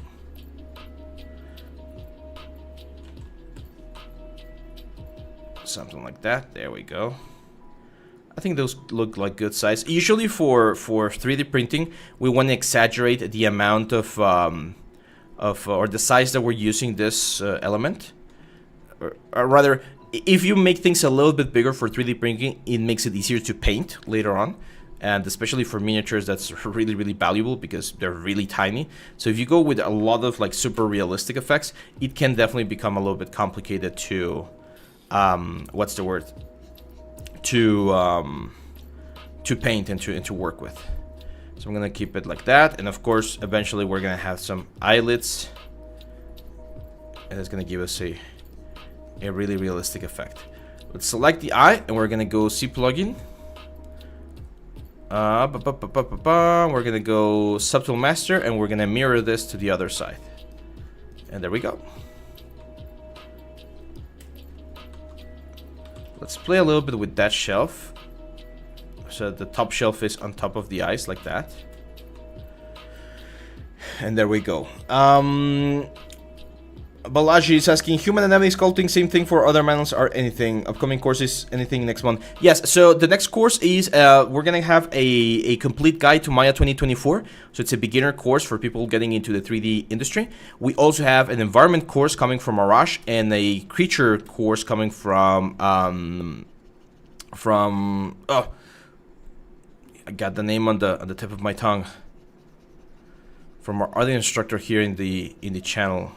Something like that. There we go. I think those look like good size. Usually for 3D printing, we want to exaggerate the amount of or the size that we're using this element. Or rather, if you make things a little bit bigger for 3D printing, it makes it easier to paint later on. And especially for miniatures, that's really, really valuable because they're really tiny. So if you go with a lot of like super realistic effects, it can definitely become a little bit complicated to, what's the word? To paint and to work with. So I'm gonna keep it like that, and of course eventually we're gonna have some eyelids, and it's gonna give us a really realistic effect. Let's select the eye, and we're gonna go C plugin. We're gonna go subtool master, and we're gonna mirror this to the other side, and there we go. Let's play a little bit with that shelf. So the top shelf is on top of the eyes like that. And there we go. Balaji is asking, human anatomy sculpting, same thing for other manuals or anything? Upcoming courses, anything next month? Yes, so the next course is, we're going to have a complete guide to Maya 2024. So it's a beginner course for people getting into the 3D industry. We also have an environment course coming from Arash and a creature course coming from oh, I got the name on the tip of my tongue. From our other instructor here in the channel.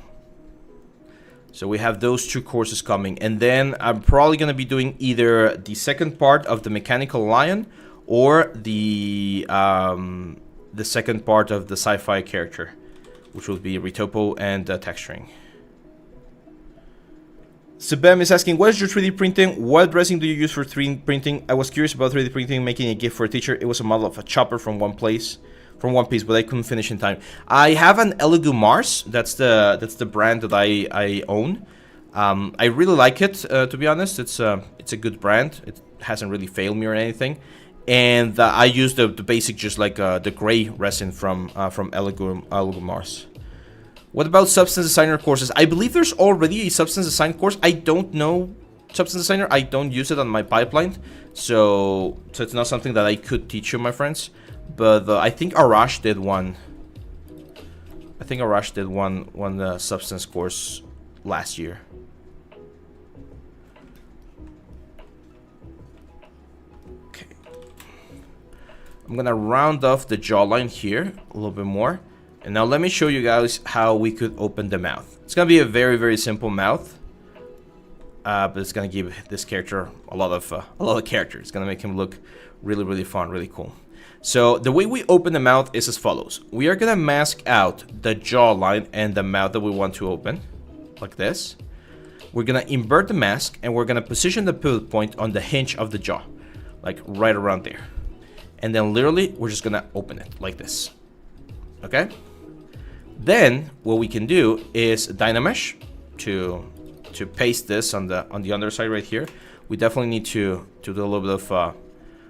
So we have those two courses coming, and then I'm probably going to be doing either the second part of the Mechanical Lion or the second part of the sci-fi character, which will be retopo and texturing. Sebem is asking, what is your 3D printing? What dressing do you use for 3D printing? I was curious about 3D printing, making a gift for a teacher. It was a model of a chopper from one piece, but I couldn't finish in time. I have an Elegoo Mars. That's the brand that I own. I really like it, to be honest. It's a good brand. It hasn't really failed me or anything. And I use the basic, just like the gray resin from Elegoo Mars. What about Substance Designer courses? I believe there's already a Substance Design course. I don't know Substance Designer. I don't use it on my pipeline, so it's not something that I could teach you, my friends. But I think Arash did one. I think Arash did one Substance course last year. Okay. I'm gonna round off the jawline here a little bit more. And now let me show you guys how we could open the mouth. It's gonna be a very, very simple mouth, but it's gonna give this character a lot of character. It's gonna make him look really, really fun, really cool. So the way we open the mouth is as follows. We are gonna mask out the jawline and the mouth that we want to open, like this. We're gonna invert the mask, and we're gonna position the pivot point on the hinge of the jaw, like right around there. And then literally, we're just gonna open it like this. Okay? Then what we can do is Dynamesh to paste this on the underside right here. We definitely need to do a little bit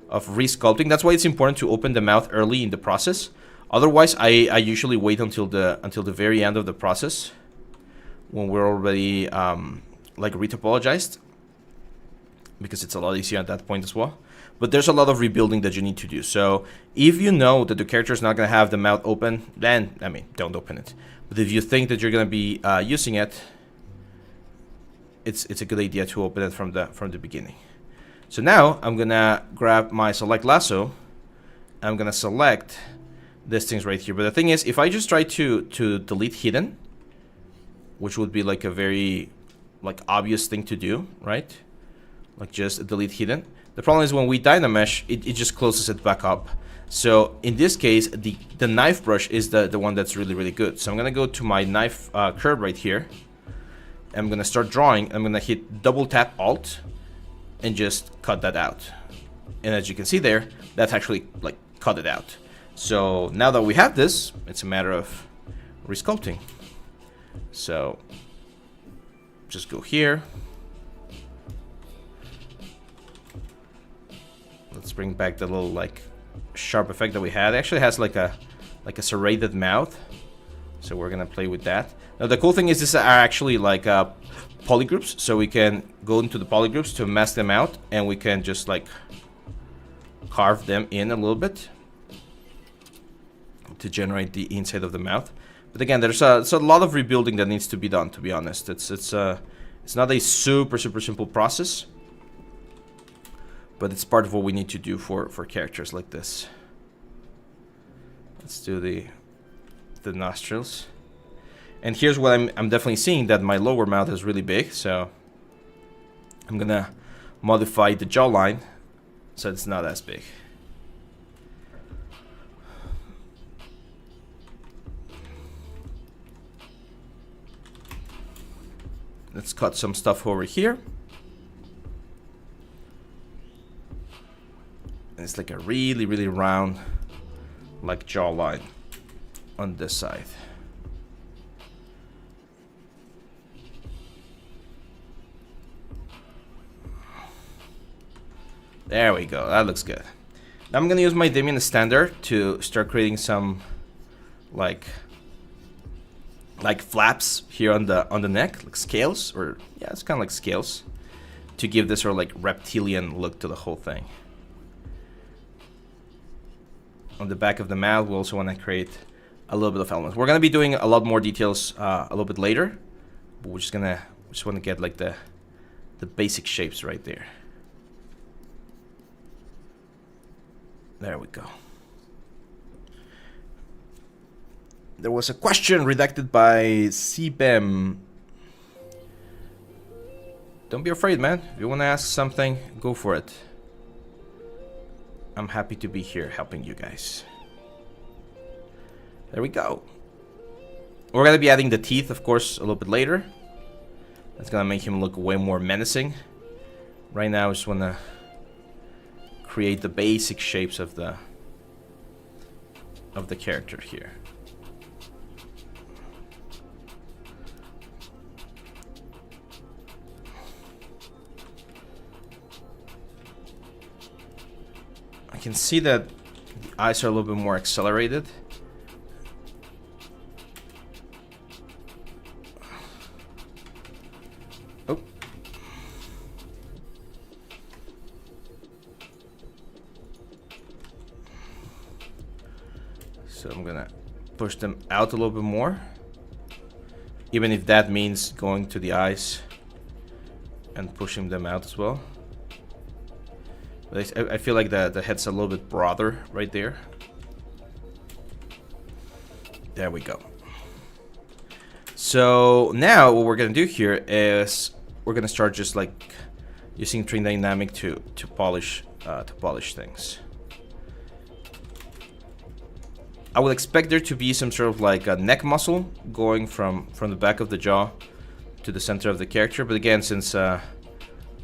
of resculpting. That's why it's important to open the mouth early in the process. Otherwise, I usually wait until the very end of the process when we're already like retopologized, because it's a lot easier at that point as well. But there's a lot of rebuilding that you need to do. So if you know that the character is not going to have the mouth open, then, I mean, don't open it. But if you think that you're going to be using it, it's a good idea to open it from the beginning. So now I'm going to grab my select lasso. I'm going to select these things right here. But the thing is, if I just try to delete hidden, which would be like a very obvious thing to do, right? Like just delete hidden. The problem is when we Dynamesh, it just closes it back up. So in this case, the knife brush is the one that's really, really good. So I'm going to go to my knife curve right here. I'm going to start drawing. I'm going to hit double tap Alt and just cut that out. And as you can see there, that's actually like cut it out. So now that we have this, it's a matter of resculpting. So just go here. Let's bring back the little like sharp effect that we had. It actually has like a serrated mouth, so we're gonna play with that. Now the cool thing is these are actually like polygroups, so we can go into the polygroups to mask them out, and we can just like carve them in a little bit to generate the inside of the mouth. But again, there's a lot of rebuilding that needs to be done, to be honest. It's not a super simple process, but it's part of what we need to do for characters like this. Let's do the nostrils. And here's what I'm definitely seeing, that my lower mouth is really big, so I'm gonna modify the jawline so it's not as big. Let's cut some stuff over here. And it's like a really round, like, jawline on this side. There we go, that looks good. Now I'm gonna use my Damien standard to start creating some like flaps here on the neck, like scales, or yeah, it's kind of like scales, to give this sort of like reptilian look to the whole thing. On the back of the mouth, we also want to create a little bit of elements. We're gonna be doing a lot more details a little bit later, but we just want to get like the basic shapes right there. There we go. There was a question redacted by CBEM. Don't be afraid, man. If you want to ask something, go for it. I'm happy to be here helping you guys. There we go. We're going to be adding the teeth, of course, a little bit later. That's going to make him look way more menacing. Right now, I just want to create the basic shapes of the character here. I can see that the eyes are a little bit more accelerated. Oh. So I'm gonna push them out a little bit more, even if that means going to the eyes and pushing them out as well. But I feel like the head's a little bit broader right there. There we go. So now what we're gonna do here is we're gonna start just like using Train Dynamic to polish things. I would expect there to be some sort of like a neck muscle going from the back of the jaw to the center of the character. But again, since got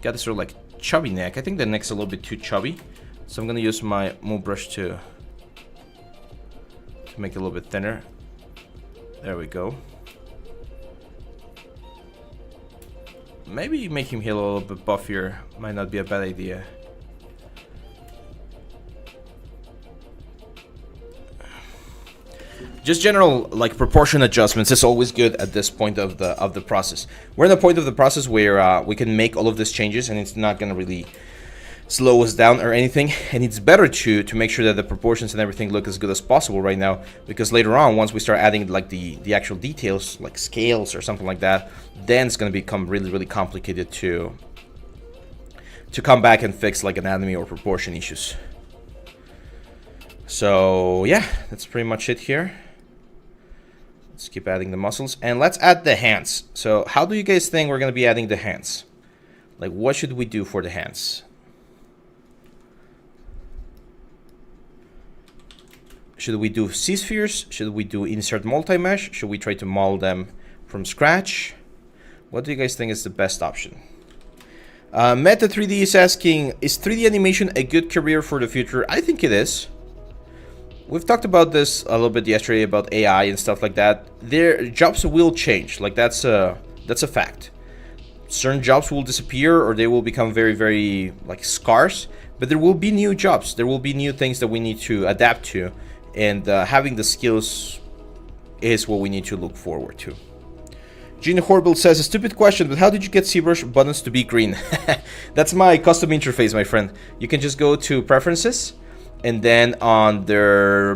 this sort of like chubby neck, I think the neck's a little bit too chubby, so I'm gonna use my move brush to make it a little bit thinner. There we go. Maybe make him here a little bit buffier might not be a bad idea. Just general like proportion adjustments is always good at this point of the process. We're in the point of the process where we can make all of these changes and it's not gonna really slow us down or anything. And it's better to make sure that the proportions and everything look as good as possible right now, because later on, once we start adding like the actual details, like scales or something like that, then it's gonna become really complicated to come back and fix like anatomy or proportion issues. So yeah, that's pretty much it here. Let's keep adding the muscles, and let's add the hands. So how do you guys think we're going to be adding the hands? Like, what should we do for the hands? Should we do C-spheres? Should we do insert multi-mesh? Should we try to model them from scratch? What do you guys think is the best option? Meta 3D is asking, is 3D animation a good career for the future? I think it is. We've talked about this a little bit yesterday about AI and stuff like that. Their jobs will change, like that's a fact. Certain jobs will disappear or they will become very like scarce, but there will be new jobs. There will be new things that we need to adapt to, and having the skills is what we need to look forward to. Gene Horbill says, a stupid question, but how did you get ZBrush buttons to be green? That's my custom interface, my friend. You can just go to preferences, and then on their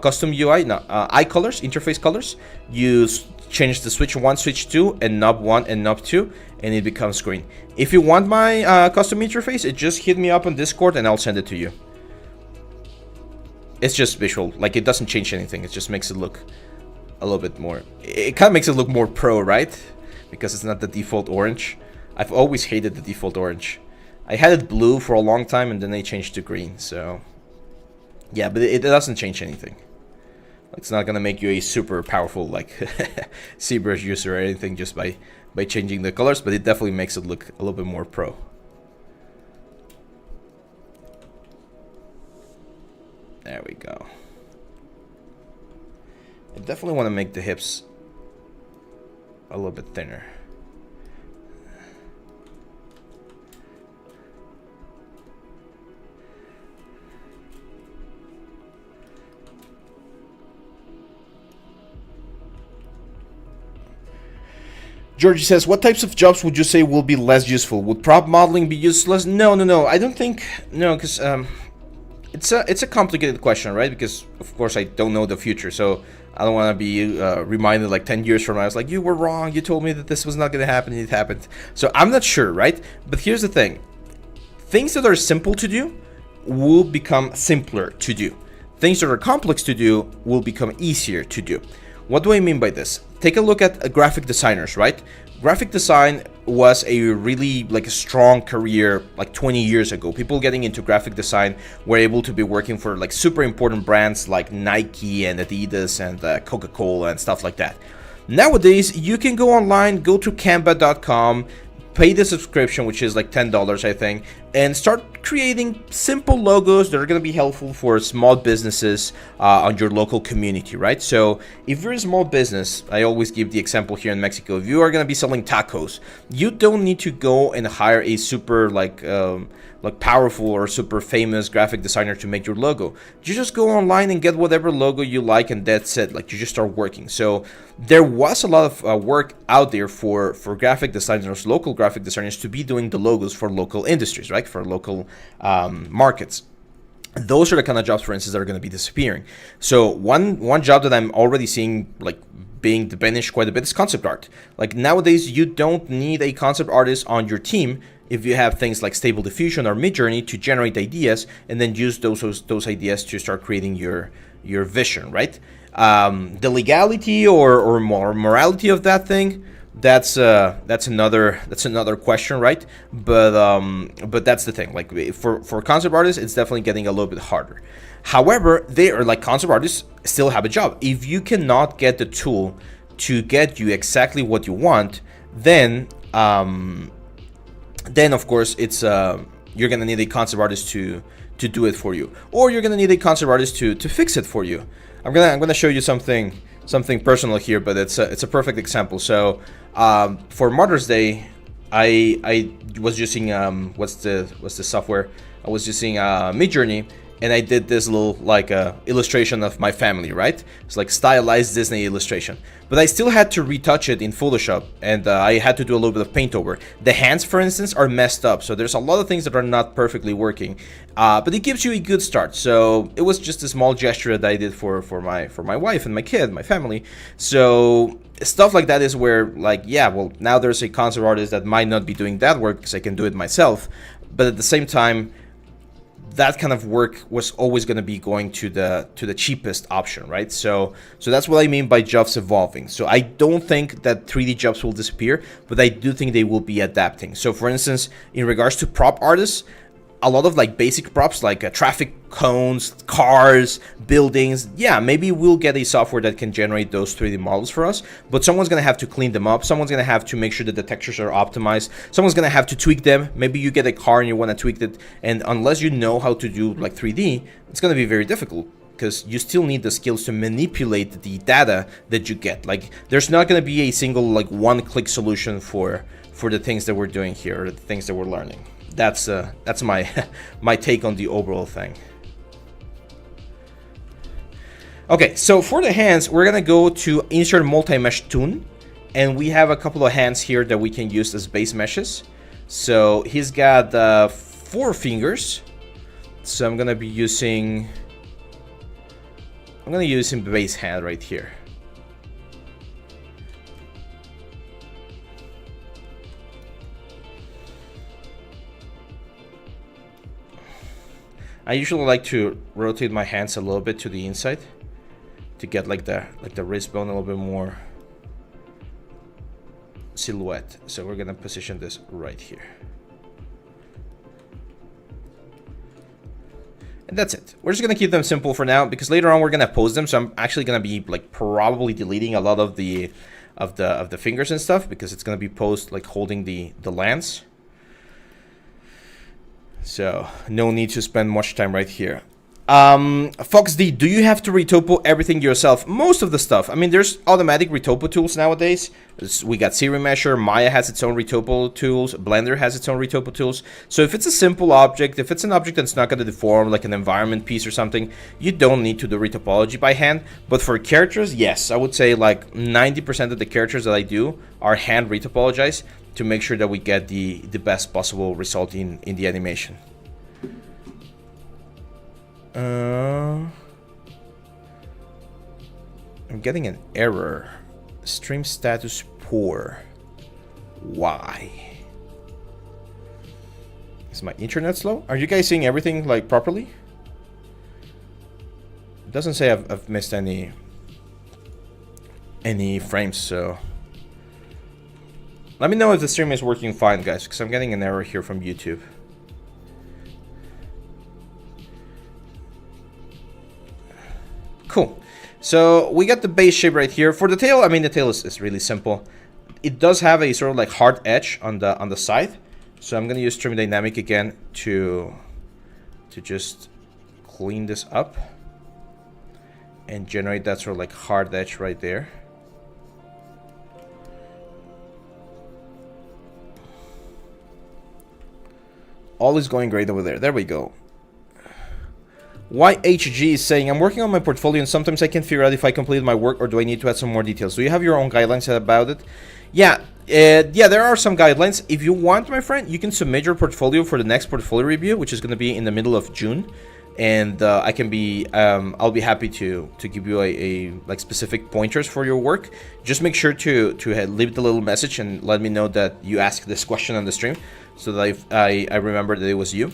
custom UI, eye colors, interface colors, you change the switch 1, switch 2, and knob 1 and knob 2, and it becomes green. If you want my custom interface, just hit me up on Discord and I'll send it to you. It's just visual, like it doesn't change anything, it just makes it look a little bit more, it kind of makes it look more pro, right? Because it's not the default orange. I've always hated the default orange. I had it blue for a long time and then they changed to green, so yeah, but it doesn't change anything. It's not gonna make you a super powerful like ZBrush user or anything just by changing the colors, but it definitely makes it look a little bit more pro. There we go. I definitely want to make the hips a little bit thinner. Georgie says, what types of jobs would you say will be less useful? Would prop modeling be useless? No. I don't think, no, because it's a complicated question, right? Because of course I don't know the future, so I don't want to be reminded like 10 years from now. I was like, you were wrong. You told me that this was not going to happen, and it happened. So I'm not sure, right? But here's the thing. Things that are simple to do will become simpler to do. Things that are complex to do will become easier to do. What do I mean by this? Take a look at graphic designers, right? Graphic design was a really like a strong career like 20 years ago. People getting into graphic design were able to be working for like super important brands like Nike and Adidas and Coca-Cola and stuff like that. Nowadays, you can go online, go to canva.com, pay the subscription, which is like $10, I think, and start creating simple logos that are going to be helpful for small businesses on your local community, right? So if you're a small business, I always give the example here in Mexico, if you are going to be selling tacos, you don't need to go and hire a super like powerful or super famous graphic designer to make your logo. You just go online and get whatever logo you like, and that's it. Like, you just start working. So there was a lot of work out there for graphic designers, local graphic designers, to be doing the logos for local industries, right? For local markets. Those are the kind of jobs, for instance, that are going to be disappearing. So one job that I'm already seeing like being diminished quite a bit is concept art. Like, nowadays, you don't need a concept artist on your team if you have things like Stable Diffusion or Midjourney to generate ideas and then use those ideas to start creating your vision, right? The legality or morality of that thing, that's another question, right? But that's the thing. Like, for concept artists, it's definitely getting a little bit harder. However, they are like, concept artists still have a job. If you cannot get the tool to get you exactly what you want, then of course it's you're gonna need a concept artist to do it for you, or you're gonna need a concept artist to fix it for you. I'm gonna show you something personal here, but it's a perfect example. So for Mother's Day, I was using what's the software? I was using Midjourney, and I did this little like illustration of my family, right? It's like stylized Disney illustration, but I still had to retouch it in Photoshop, and I had to do a little bit of paint over. The hands, for instance, are messed up, so there's a lot of things that are not perfectly working, but it gives you a good start. So it was just a small gesture that I did for my wife and my kid, my family. So stuff like that is where, like, yeah, well, now there's a concept artist that might not be doing that work because I can do it myself, but at the same time, that kind of work was always going to be going to the cheapest option, right? So that's what I mean by jobs evolving. So I don't think that 3D jobs will disappear, but I do think they will be adapting. So for instance, in regards to prop artists, a lot of like basic props like traffic cones, cars, buildings, yeah, maybe we'll get a software that can generate those 3D models for us, but someone's going to have to clean them up. Someone's going to have to make sure that the textures are optimized. Someone's going to have to tweak them. Maybe you get a car and you want to tweak it, and unless you know how to do like 3D, it's going to be very difficult, because you still need the skills to manipulate the data that you get. Like, there's not going to be a single like one-click solution for the things that we're doing here, or the things that we're learning. That's my my take on the overall thing. Okay, so for the hands, we're gonna go to insert multi-mesh toon, And we have a couple of hands here that we can use as base meshes. So he's got 4 fingers. So I'm gonna use him base hand right here. I usually like to rotate my hands a little bit to the inside to get like the wrist bone a little bit more silhouette. So we're gonna position this right here. And that's it. We're just gonna keep them simple for now because later on we're gonna pose them. So I'm actually gonna be like probably deleting a lot of the fingers and stuff because it's gonna be posed like holding the lance. So no need to spend much time right here. Fox D, do you have to retopo everything yourself? Most of the stuff. I mean, there's automatic retopo tools nowadays. We got Series Mesher, Maya has its own retopo tools, Blender has its own retopo tools. So if it's a simple object, if it's an object that's not going to deform, like an environment piece or something, you don't need to do retopology by hand. But for characters, yes, I would say like 90% of the characters that I do are hand retopologized to make sure that we get the best possible result in the animation. I'm getting an error. Stream status poor. Why? Is my internet slow? Are you guys seeing everything like properly? It doesn't say I've missed any frames, so let me know if the stream is working fine, guys, because I'm getting an error here from YouTube. Cool. So we got the base shape right here. For the tail, I mean, the tail is really simple. It does have a sort of like hard edge on the side. So I'm gonna use Trim Dynamic again to just clean this up and generate that sort of like hard edge right there. All is going great over there. There we go. YHG is saying, I'm working on my portfolio and sometimes I can't figure out if I completed my work or do I need to add some more details. Do you have your own guidelines about it? Yeah, there are some guidelines. If you want, my friend, you can submit your portfolio for the next portfolio review, which is going to be in the middle of June. And I can be, I'll be happy to give you a like specific pointers for your work. Just make sure to leave the little message and let me know that you asked this question on the stream, so that I remember that it was you.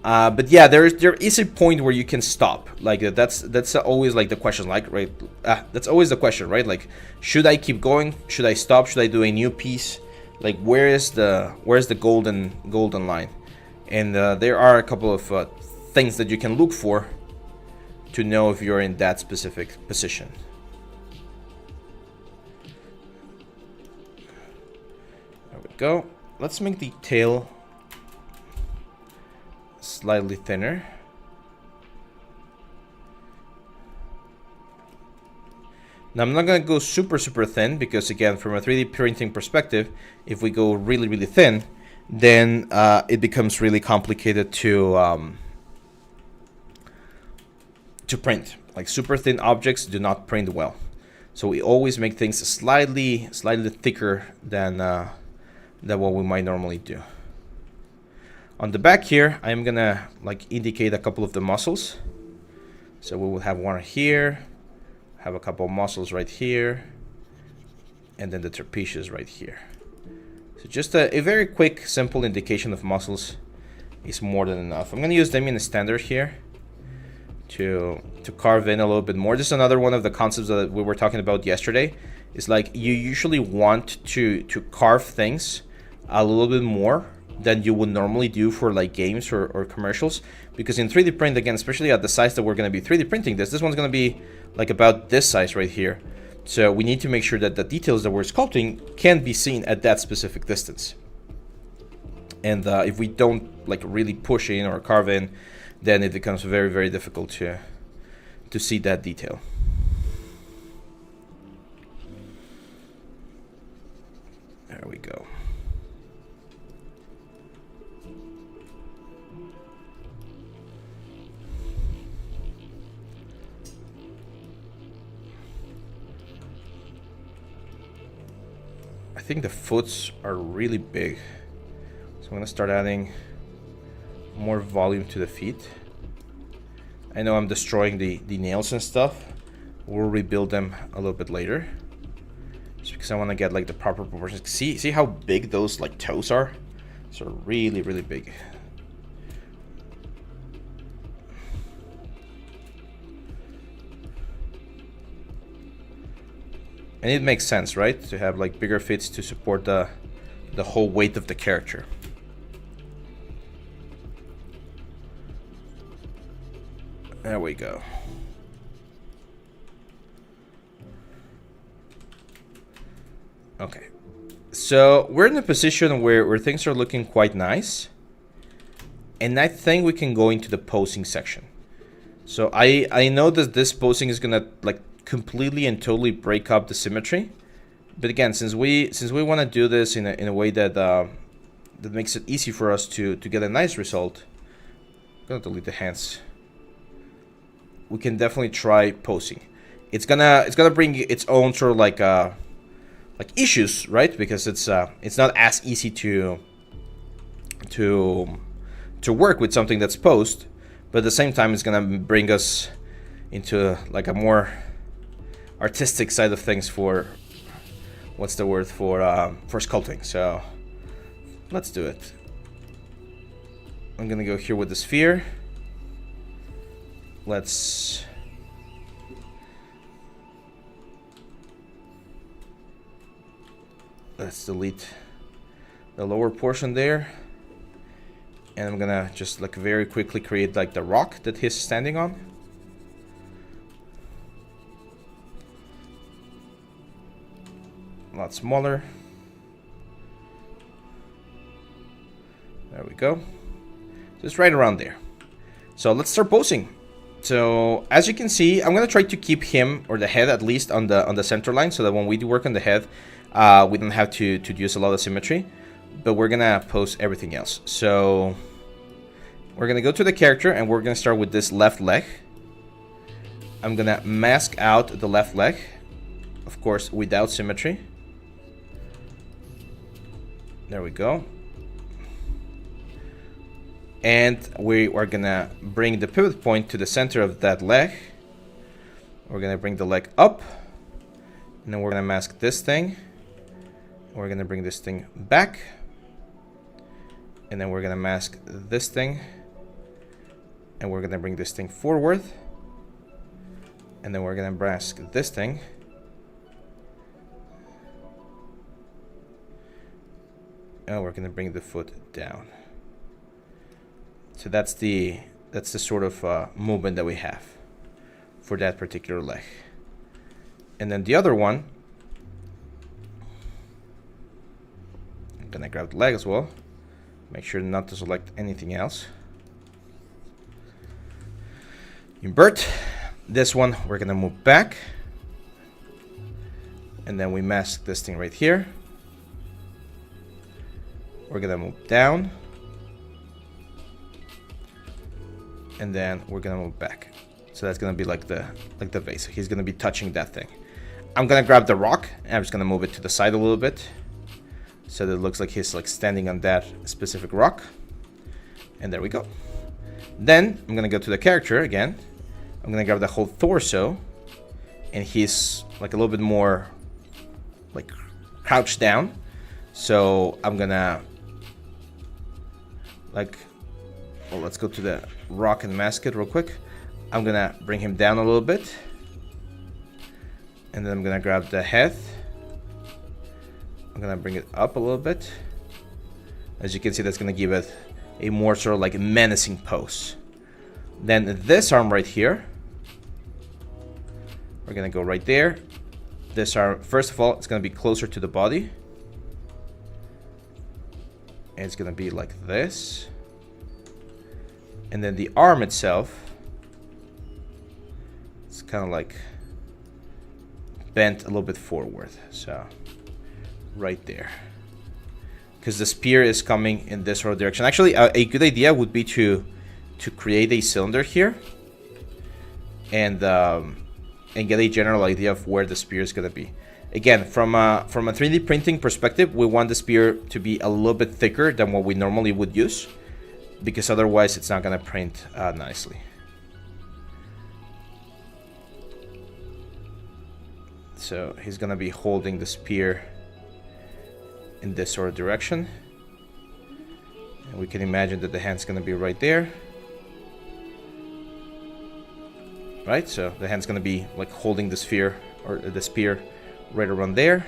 But yeah, there is a point where you can stop. Like that's always like the question, like right? That's always the question, right? Like, should I keep going? Should I stop? Should I do a new piece? Like, where's the golden line? And there are a couple of things that you can look for to know if you're in that specific position. There we go. Let's make the tail slightly thinner. Now I'm not going to go super thin because, again, from a 3D printing perspective, if we go really thin, then it becomes really complicated to print. Like, super thin objects do not print well. So we always make things slightly thicker than what we might normally do. On the back here, I'm gonna like indicate a couple of the muscles. So we will have one here, have a couple of muscles right here, and then the trapezius right here. So just a very quick, simple indication of muscles is more than enough. I'm gonna use them in a standard here to carve in a little bit more. This is another one of the concepts that we were talking about yesterday. It's like you usually want to carve things a little bit more than you would normally do for like games or commercials, because in 3D print, again, especially at the size that we're going to be 3D printing this one's going to be like about this size right here. So we need to make sure that the details that we're sculpting can be seen at that specific distance. And if we don't like really push in or carve in, then it becomes very difficult to see that detail. There we go. think the foots are really big. So I'm gonna start adding more volume to the feet. I know I'm destroying the nails and stuff. We'll rebuild them a little bit later. Just because I want to get like the proper proportions. See how big those like toes are? So really, really big. And it makes sense, right? To have like bigger feet to support the whole weight of the character. There we go. Okay. So we're in a position where things are looking quite nice. And I think we can go into the posing section. So I know that this posing is gonna like completely and totally break up the symmetry. But again, since we want to do this in a way that that makes it easy for us to get a nice result, I'm gonna delete the hands. We can definitely try posing. It's gonna bring its own sort of like issues, right? Because it's not as easy to work with something that's posed, but at the same time it's gonna bring us into like a more artistic side of things for what's the word for sculpting. So let's do it. I'm gonna go here with the sphere. Let's delete the lower portion there, and I'm gonna just like very quickly create like the rock that he's standing on. A lot smaller. There we go. Just right around there. So let's start posing. So as you can see, I'm gonna try to keep him, or the head at least, on the center line, so that when we do work on the head, we don't have to use a lot of symmetry. But we're gonna pose everything else. So we're gonna go to the character, and we're gonna start with this left leg. I'm gonna mask out the left leg, of course, without symmetry. There we go. And we are gonna bring the pivot point to the center of that leg. We're gonna bring the leg up, and then we're gonna mask this thing. We're gonna bring this thing back, and then we're gonna mask this thing, and we're gonna bring this thing forward, and then we're gonna mask this thing, and we're gonna bring the foot down. So that's the sort of movement that we have for that particular leg. And then the other one, I'm gonna grab the leg as well. Make sure not to select anything else. Invert. This one we're gonna move back, and then we mask this thing right here. We're gonna move down, and then we're gonna move back. So that's gonna be like the base. He's gonna be touching that thing. I'm gonna grab the rock, and I'm just gonna move it to the side a little bit, so that it looks like he's like standing on that specific rock. And there we go. Then I'm gonna go to the character again. I'm gonna grab the whole torso, and he's like a little bit more like crouched down. So I'm gonna well, let's go to the rock and mask it real quick. I'm gonna bring him down a little bit, and then I'm gonna grab the head. I'm gonna bring it up a little bit. As you can see, that's gonna give it a more sort of like menacing pose. Then this arm right here, we're gonna go right there. This arm, first of all, it's gonna be closer to the body, and it's gonna be like this. And then the arm itself, it's kind of like bent a little bit forward, so right there, because the spear is coming in this sort of direction. Actually, a good idea would be to create a cylinder here, and get a general idea of where the spear is gonna be. Again, from a 3D printing perspective, we want the spear to be a little bit thicker than what we normally would use, because otherwise it's not gonna print nicely. So he's gonna be holding the spear in this sort of direction. And we can imagine that the hand's gonna be right there. Right, so the hand's gonna be like holding the sphere or the spear right around there.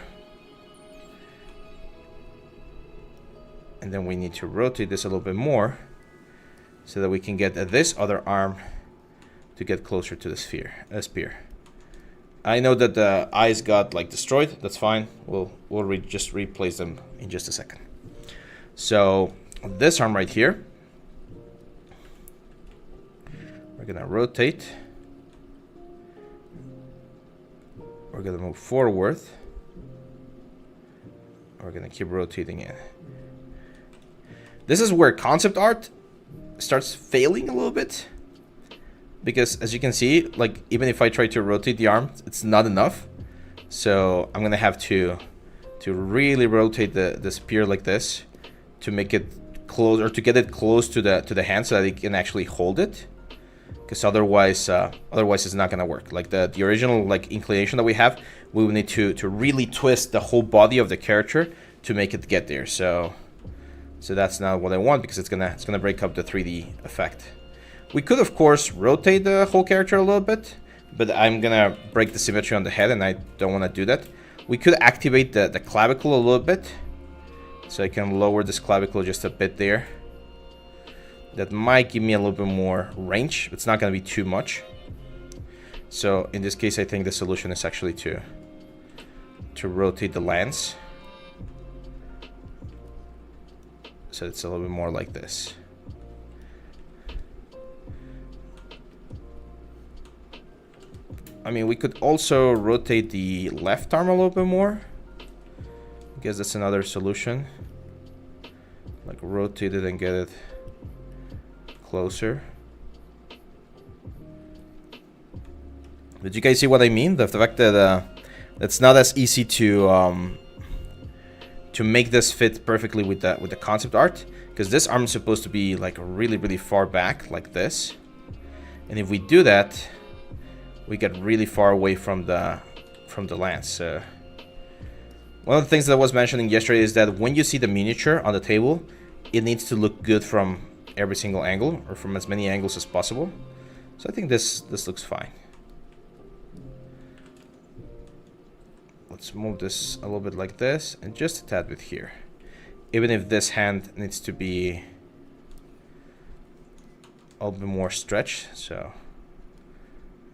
And then we need to rotate this a little bit more so that we can get this other arm to get closer to the spear. I know that the eyes got like destroyed. That's fine. We'll just replace them in just a second. So this arm right here, we're gonna rotate. We're gonna move forward. We're gonna keep rotating it. This is where concept art starts failing a little bit, because as you can see, like even if I try to rotate the arm, it's not enough. So I'm gonna have to really rotate the spear like this to make it close, or to get it close to the hand so that it can actually hold it. Because otherwise it's not gonna work. Like the original like inclination that we have, we will need to really twist the whole body of the character to make it get there. So that's not what I want, because it's gonna break up the 3D effect. We could of course rotate the whole character a little bit, but I'm gonna break the symmetry on the head, and I don't want to do that. We could activate the clavicle a little bit, so I can lower this clavicle just a bit there. That might give me a little bit more range. It's not going to be too much. So in this case, I think the solution is actually to rotate the lens, so it's a little bit more like this. I mean, we could also rotate the left arm a little bit more. I guess that's another solution. Like rotate it and get it closer. Did you guys see what I mean? The fact that it's not as easy to make this fit perfectly with the concept art, because this arm is supposed to be like really far back like this, and if we do that, we get really far away from the lens. One of the things that I was mentioning yesterday is that when you see the miniature on the table, it needs to look good from every single angle, or from as many angles as possible. So I think this looks fine. Let's move this a little bit like this, and just a tad bit here. Even if this hand needs to be a little bit more stretched, so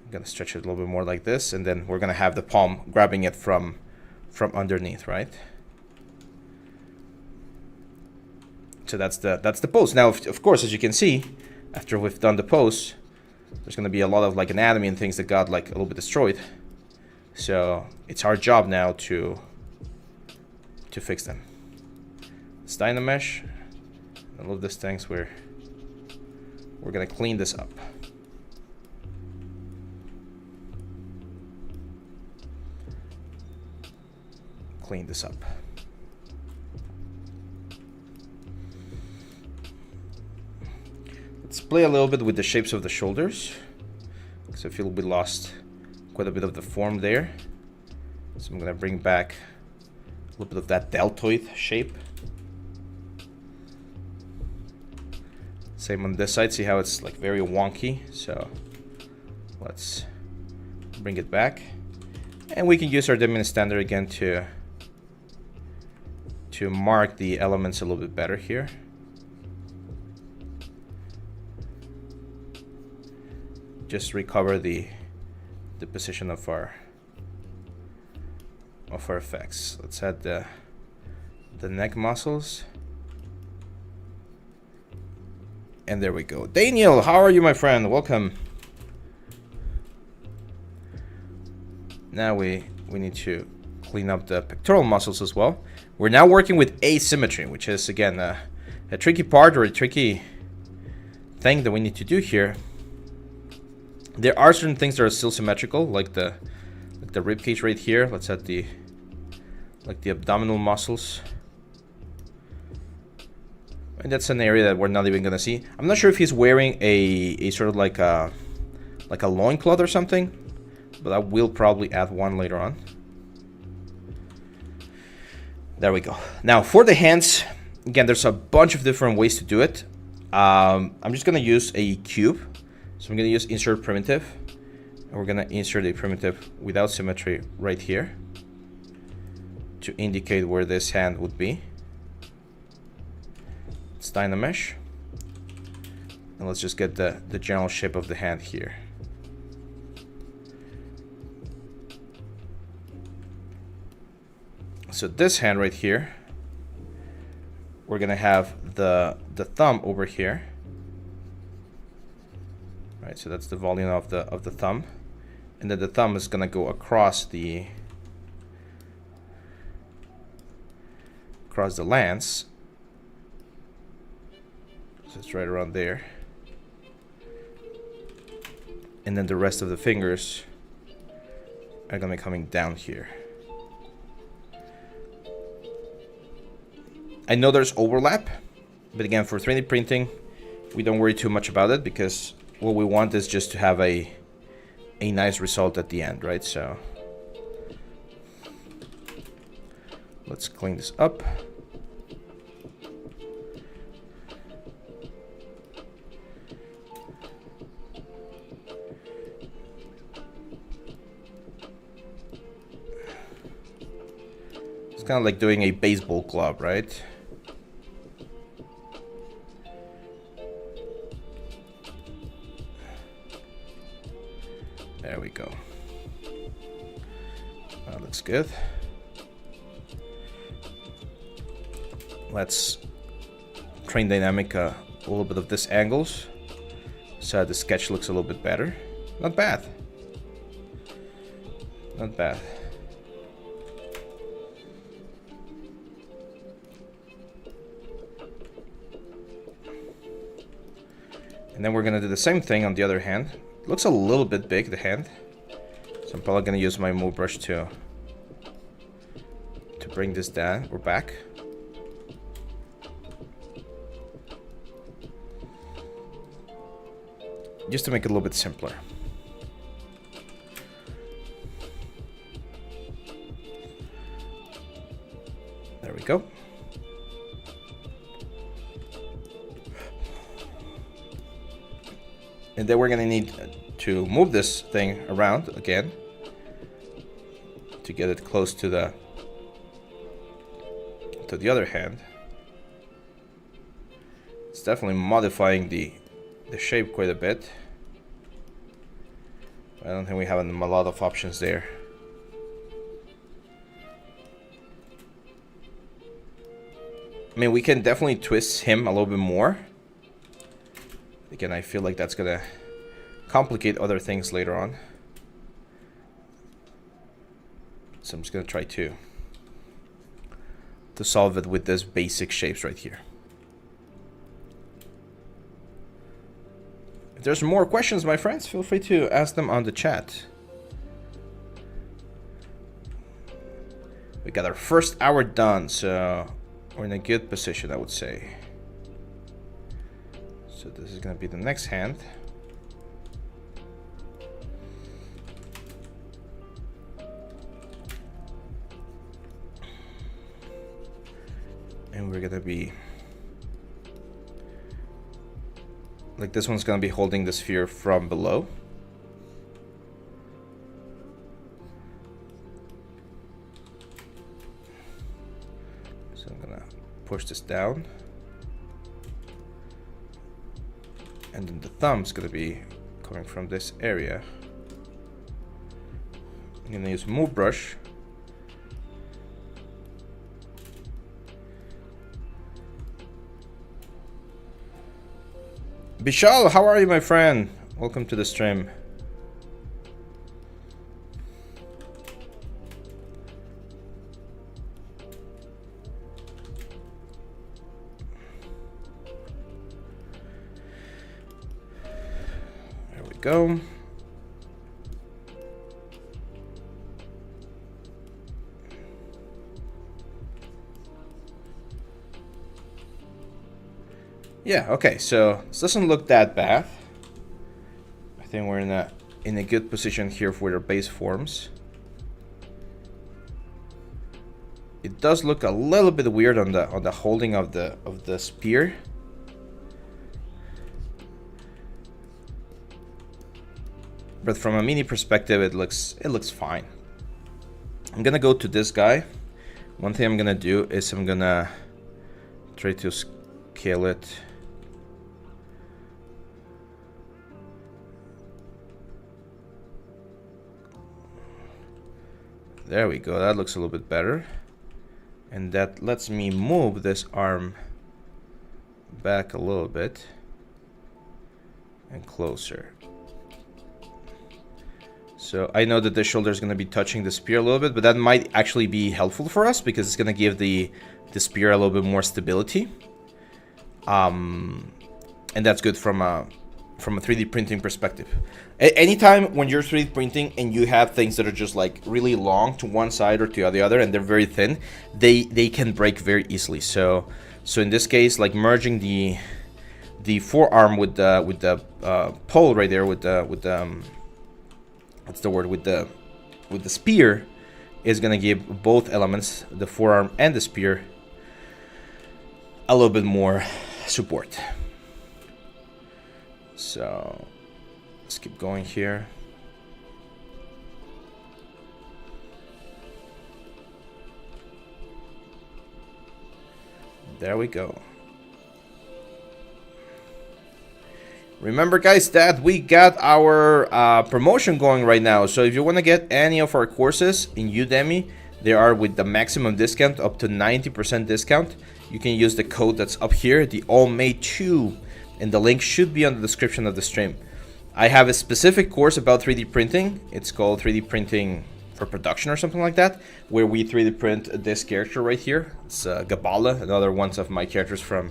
I'm gonna stretch it a little bit more like this, and then we're gonna have the palm grabbing it from underneath, right? So that's the pose. Now, of course, as you can see, after we've done the pose, there's gonna be a lot of like anatomy and things that got like a little bit destroyed. So it's our job now to fix them. It's Dynamesh. I love these things where we're gonna clean this up. Clean this up. Let's play a little bit with the shapes of the shoulders, because I feel we lost quite a bit of the form there. So I'm gonna bring back a little bit of that deltoid shape. Same on this side. See how it's like very wonky? So let's bring it back, and we can use our Diamond Standard again to mark the elements a little bit better here. Just recover the position of our effects. Let's add the neck muscles. And there we go. Daniel, how are you, my friend? Welcome. Now we need to clean up the pectoral muscles as well. We're now working with asymmetry, which is again a tricky part, or a tricky thing that we need to do here. There are certain things that are still symmetrical, like the rib cage right here. Let's add the like the abdominal muscles. And that's an area that we're not even gonna see. I'm not sure if he's wearing a sort of like a loincloth or something, but I will probably add one later on. There we go. Now for the hands, again, there's a bunch of different ways to do it. I'm just gonna use a cube. So I'm gonna use insert primitive, and we're gonna insert a primitive without symmetry right here to indicate where this hand would be. Let's Dynamesh, and let's just get the general shape of the hand here. So this hand right here, we're gonna have the thumb over here. Right, so that's the volume of the thumb, and then the thumb is gonna go across the lance. So it's right around there, and then the rest of the fingers are gonna be coming down here. I know there's overlap, but again, for 3D printing, we don't worry too much about it because what we want is just to have a nice result at the end, right? So let's clean this up. It's kind of like doing a baseball glove, right? There we go. That looks good. Let's train dynamic a little bit of this angles so the sketch looks a little bit better. Not bad. Not bad. And then we're gonna do the same thing on the other hand. Looks a little bit big, the hand. So I'm probably gonna use my move brush to bring this down or back. Just to make it a little bit simpler. There we go. And then we're gonna need to move this thing around again to get it close to the other hand. It's definitely modifying the shape quite a bit. I don't think we have a lot of options there. I mean, we can definitely twist him a little bit more. Again, I feel like that's gonna complicate other things later on. So I'm just gonna try to solve it with this basic shapes right here. If there's more questions, my friends, feel free to ask them on the chat. We got our first hour done, so we're in a good position, I would say. So this is gonna be the next hand. And we're gonna be like, this one's gonna be holding the sphere from below. So I'm gonna push this down. And then the thumb's gonna be coming from this area. I'm gonna use move brush. Bishal, how are you, my friend? Welcome to the stream. There we go. Yeah, okay, so this doesn't look that bad. I think we're in a good position here for the base forms. It does look a little bit weird on the holding of the spear. But from a mini perspective, it looks fine. I'm gonna go to this guy. One thing I'm gonna do is I'm gonna try to scale it. There we go, that looks a little bit better. And that lets me move this arm back a little bit and closer. So I know that the shoulder is going to be touching the spear a little bit, but that might actually be helpful for us because it's going to give the spear a little bit more stability. And that's good from a 3D printing perspective. Anytime when you're 3D printing and you have things that are just like really long to one side or to the other and they're very thin, they can break very easily. So in this case, like merging the forearm with the pole right there with the what's the word, with the spear is gonna give both elements, the forearm and the spear, a little bit more support. So let's keep going here. There we go. Remember guys that we got our promotion going right now, so if you want to get any of our courses in Udemy, they are with the maximum discount up to 90% discount. You can use the code that's up here, the AllMade2, and the link should be on the description of the stream. I have a specific course about 3D printing. It's called 3D printing for production or something like that, where we 3D print this character right here. It's Gabala, another one of my characters from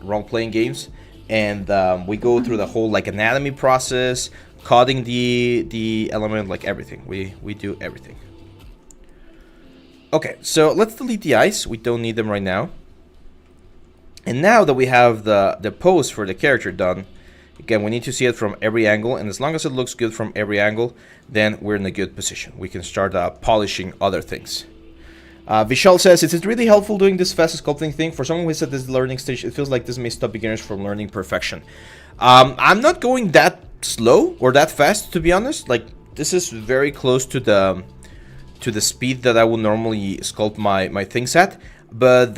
role-playing games. And we go through the whole like anatomy process, coding the element, like everything. We do everything. Okay, so let's delete the eyes. We don't need them right now. And now that we have the pose for the character done, again, we need to see it from every angle. And as long as it looks good from every angle, then we're in a good position. We can start polishing other things. Vishal says, is it really helpful doing this fast sculpting thing? For someone who is at this learning stage, it feels like this may stop beginners from learning perfection. I'm not going that slow or that fast, to be honest. Like, this is very close to the speed that I would normally sculpt my things at. But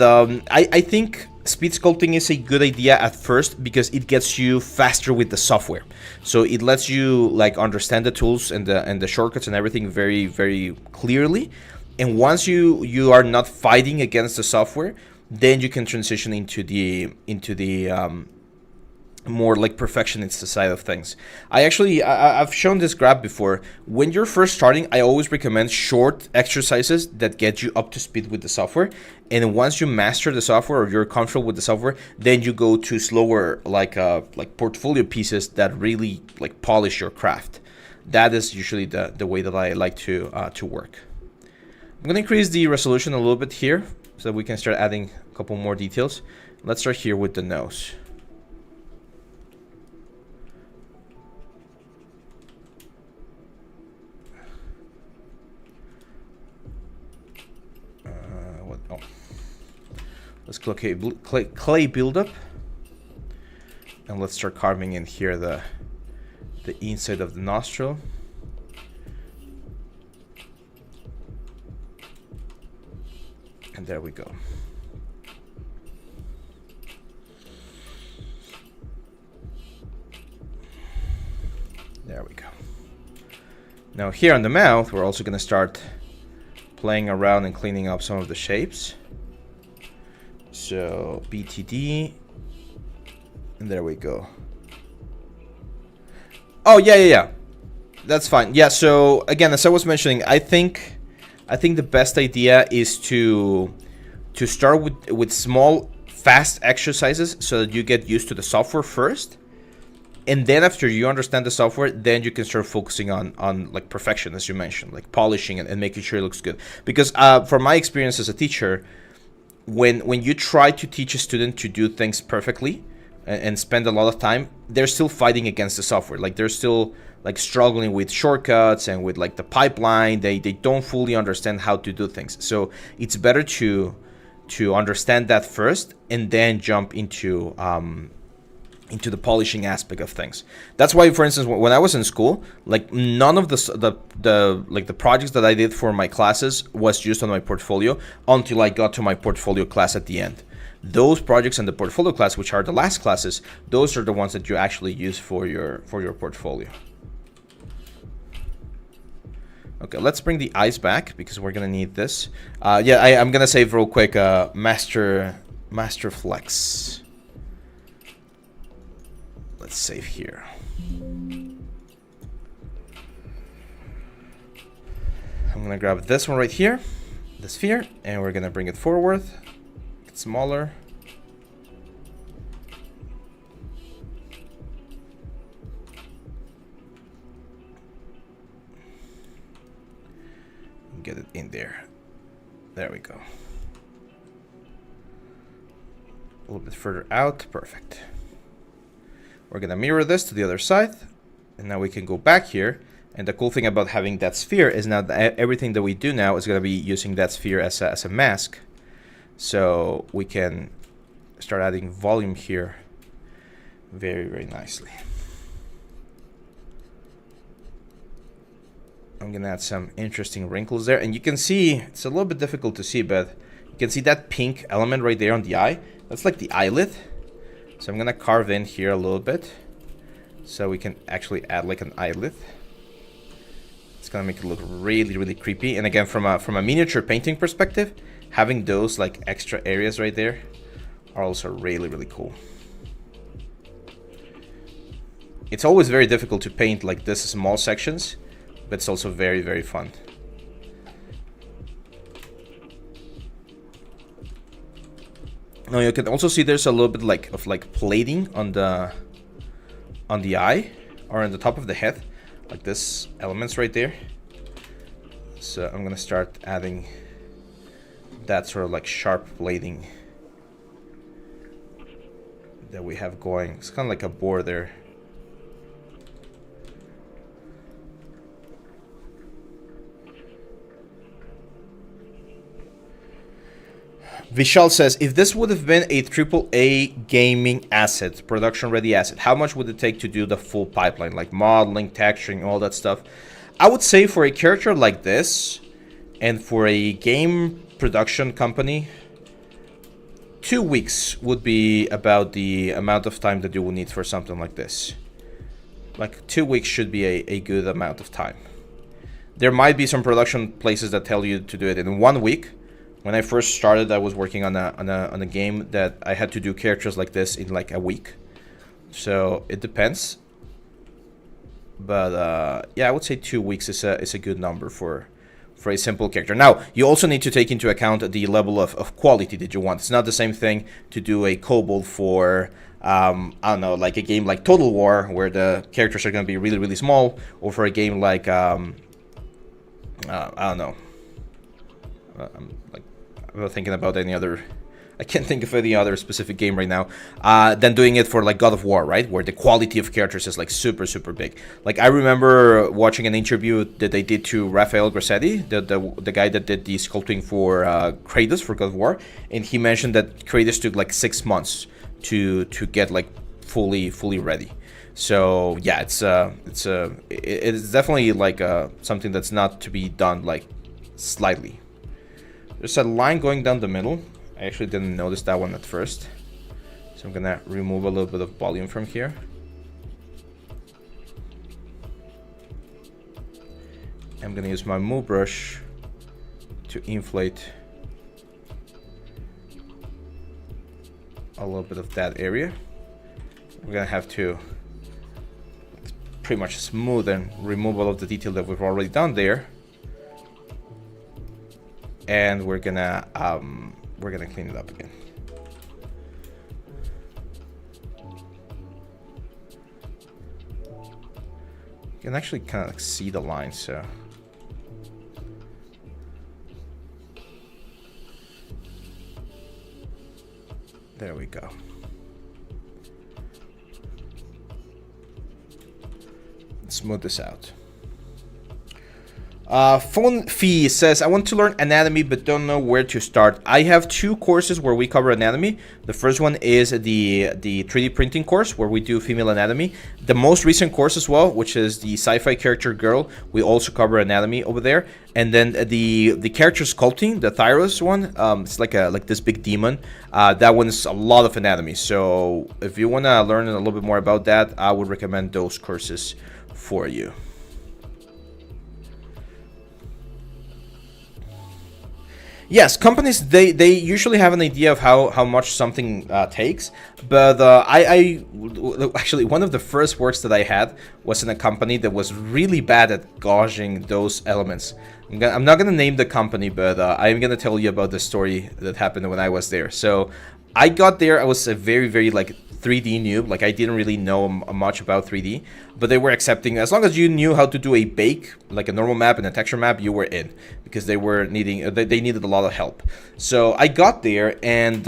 I think speed sculpting is a good idea at first because it gets you faster with the software. So it lets you like understand the tools and the shortcuts and everything very, very clearly. And once you are not fighting against the software, then you can transition into the more like perfectionist side of things. I've shown this graph before. When you're first starting, I always recommend short exercises that get you up to speed with the software. And once you master the software or you're comfortable with the software, then you go to slower like portfolio pieces that really like polish your craft. That is usually the way that I like to work. I'm going to increase the resolution a little bit here so that we can start adding a couple more details. Let's start here with the nose. Let's click clay buildup. And let's start carving in here the inside of the nostril. And there we go. There we go. Now here on the mouth, we're also going to start playing around and cleaning up some of the shapes. So BTD, and there we go. Oh yeah. That's fine. Yeah. So again, as I was mentioning, I think the best idea is to start with small, fast exercises so that you get used to the software first. And then after you understand the software, then you can start focusing on like perfection, as you mentioned, like polishing and making sure it looks good. Because from my experience as a teacher, when you try to teach a student to do things perfectly and spend a lot of time, they're still fighting against the software. Like they're still like struggling with shortcuts and with like the pipeline. They don't fully understand how to do things. So it's better to understand that first and then jump into the polishing aspect of things. That's why, for instance, when I was in school, like none of the projects that I did for my classes was used on my portfolio until I got to my portfolio class at the end. Those projects in the portfolio class, which are the last classes, those are the ones that you actually use for your portfolio. Okay, let's bring the eyes back because we're gonna need this. Yeah, I'm gonna save real quick. Master Flex. Let's save here. I'm gonna grab this one right here, the sphere, and we're gonna bring it forward. Get smaller. Get it in there. There we go. A little bit further out. Perfect. We're gonna mirror this to the other side, and now we can go back here. And the cool thing about having that sphere is now that everything that we do now is gonna be using that sphere as a mask. So we can start adding volume here very, very nicely. I'm gonna add some interesting wrinkles there, and you can see it's a little bit difficult to see, but you can see that pink element right there on the eye. That's like the eyelid. So I'm gonna carve in here a little bit so we can actually add like an eyelid. It's gonna make it look really, really creepy. And again, from a miniature painting perspective, having those like extra areas right there are also really, really cool. It's always very difficult to paint like this small sections, but it's also very, very fun. Now you can also see there's a little bit of plating on the eye or on the top of the head, like this elements right there. So I'm gonna start adding that sort of like sharp plating that we have going. It's kind of like a bore there. Vishal says, if this would have been a AAA gaming asset, production ready asset, how much would it take to do the full pipeline, like modeling, texturing, all that stuff? I would say for a character like this and for a game production company, 2 weeks would be about the amount of time that you will need for something like this. Like 2 weeks should be a good amount of time. There might be some production places that tell you to do it in 1 week. When I first started, I was working on a game that I had to do characters like this in like a week. So it depends. But yeah, I would say 2 weeks is a good number for a simple character. Now, you also need to take into account the level of quality that you want. It's not the same thing to do a kobold for, I don't know, like a game like Total War, where the characters are going to be really, really small, or for a game like, I don't know. I'm not thinking about any other. I can't think of any other specific game right now. Than doing it for like God of War, right? Where the quality of characters is like super, super big. Like I remember watching an interview that they did to Rafael Grassetti, the guy that did the sculpting for Kratos for God of War, and he mentioned that Kratos took like 6 months to get like fully ready. So yeah, it's definitely like something that's not to be done like slightly. There's a line going down the middle. I actually didn't notice that one at first. So I'm gonna remove a little bit of volume from here. I'm gonna use my move brush to inflate a little bit of that area. We're gonna have to pretty much smooth and remove all of the detail that we've already done there. And we're gonna clean it up again. You can actually kind of like see the line, so There we go. Let's smooth this out. Phone Fee says, I want to learn anatomy but don't know where to start. I have 2 courses where we cover anatomy. The first one is the 3D printing course where we do female anatomy. The most recent course as well, which is the sci-fi character girl, we also cover anatomy over there. And then the character sculpting, the Thyros one, it's like this big demon. That one is a lot of anatomy. So if you want to learn a little bit more about that, I would recommend those courses for you. Yes, companies, they usually have an idea of how much something takes, but actually one of the first works that I had was in a company that was really bad at gauging those elements. I'm not gonna name the company, but I'm gonna tell you about the story that happened when I was there. So I got there, I was a very like 3D noob, like I didn't really know much about 3D, but they were accepting, as long as you knew how to do a bake, like a normal map and a texture map, you were in, because they were needing, they needed a lot of help. So I got there, and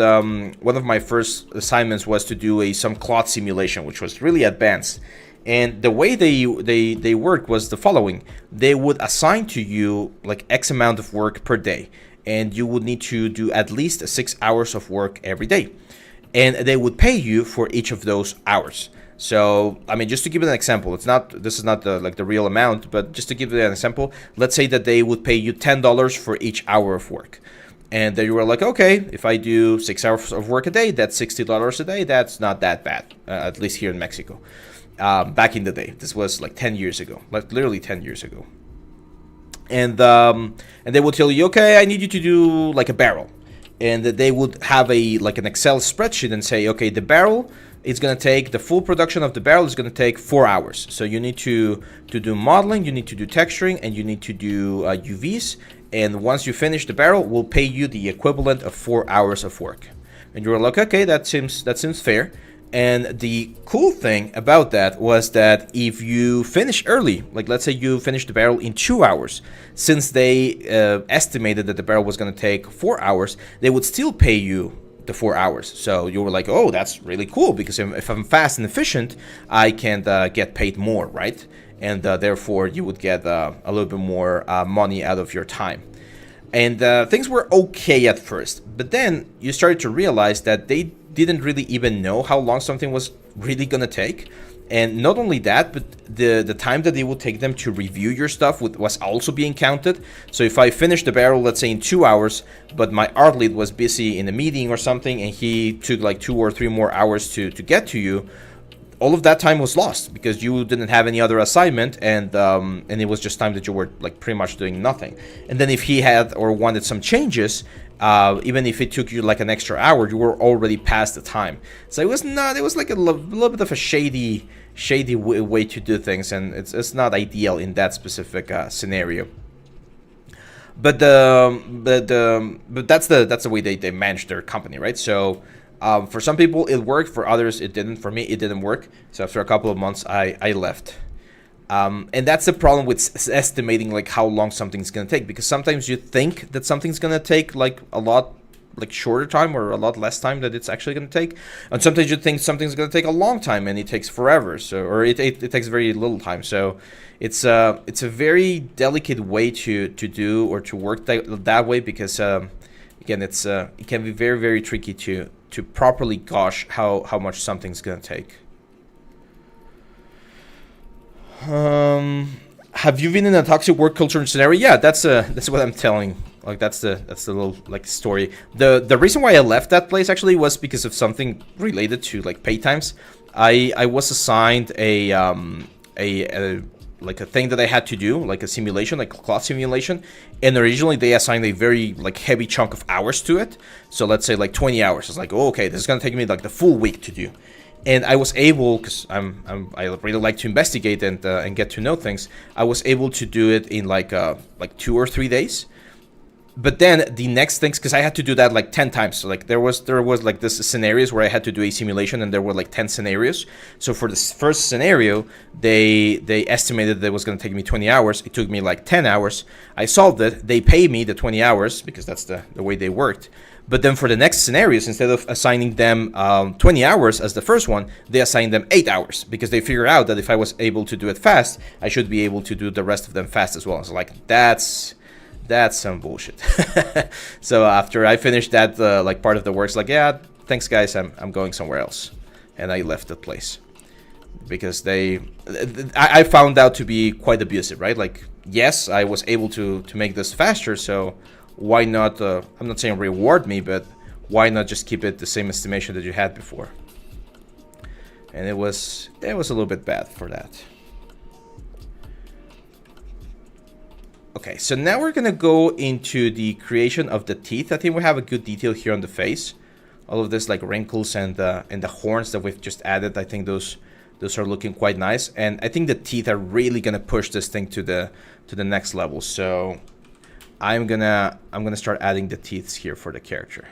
one of my first assignments was to do some cloth simulation, which was really advanced. And the way they worked was the following: they would assign to you like X amount of work per day, and you would need to do at least 6 hours of work every day. And they would pay you for each of those hours. So, I mean, just to give you an example, this is not the real amount, but just to give you an example, let's say that they would pay you $10 for each hour of work. And then you were like, okay, if I do 6 hours of work a day, that's $60 a day. That's not that bad, at least here in Mexico. Back in the day, this was like 10 years ago, like literally 10 years ago. And they would tell you, okay, I need you to do like a barrel. And they would have an Excel spreadsheet and say, okay, the barrel is going to take, the full production of the barrel is going to take 4 hours. So you need to do modeling, you need to do texturing, and you need to do UVs. And once you finish the barrel, we'll pay you the equivalent of 4 hours of work. And you were like, okay, that seems fair. And the cool thing about that was that if you finish early, like let's say you finish the barrel in 2 hours, since they estimated that the barrel was going to take 4 hours, they would still pay you the 4 hours. So you were like, oh, that's really cool, because if I'm fast and efficient, I can get paid more, right? And therefore you would get a little bit more money out of your time. And things were okay at first, but then you started to realize that they didn't really even know how long something was really gonna take. And not only that, but the time that it would take them to review your stuff was also being counted. So if I finished the barrel, let's say in 2 hours, but my art lead was busy in a meeting or something, and he took like 2 or 3 more hours to get to you, all of that time was lost because you didn't have any other assignment, and it was just time that you were like pretty much doing nothing. And then if he had or wanted some changes, even if it took you like an extra hour, you were already past the time. So it was like a little bit of a shady way to do things, and it's not ideal in that specific scenario. But that's the way they manage their company, right? So for some people it worked, for others it didn't. For me, it didn't work. So after a couple of months, I left. And that's the problem with estimating like how long something's gonna take, because sometimes you think that something's gonna take like a lot like shorter time or a lot less time that it's actually gonna take, and sometimes you think something's gonna take a long time and it takes forever. So it takes very little time. So it's a very delicate way to do or to work that way, because again, it can be very tricky to properly gauge how much something's gonna take. Have you been in a toxic work culture scenario? Yeah, that's what I'm telling. Like that's the little like story. The reason why I left that place actually was because of something related to like pay times. I was assigned a like a thing that I had to do, like a simulation, like cloth simulation, and originally they assigned a very like heavy chunk of hours to it. So let's say like 20 hours. It's like, oh, okay, this is gonna take me like the full week to do. And I was able, because I really like to investigate and get to know things, I was able to do it in like 2 or 3 days. But then the next things, because I had to do that like 10 times. So like there was like this scenarios where I had to do a simulation, and there were like 10 scenarios. So for this first scenario, they estimated that it was going to take me 20 hours. It took me like 10 hours. I solved it. They paid me the 20 hours because that's the way they worked. But then for the next scenarios, instead of assigning them 20 hours as the first one, they assign them 8 hours because they figure out that if I was able to do it fast, I should be able to do the rest of them fast as well. So like that's some bullshit. So after I finished that like part of the works, like, yeah, thanks guys, I'm going somewhere else, and I left the place because I found out to be quite abusive, right? Like, yes, I was able to make this faster, so why not, I'm not saying reward me, but why not just keep it the same estimation that you had before? And it was a little bit bad for that. Okay, so now we're gonna go into the creation of the teeth. I think we have a good detail here on the face. All of this like wrinkles and the horns that we've just added, I think those are looking quite nice. And I think the teeth are really gonna push this thing to the next level. So I'm gonna start adding the teeth here for the character.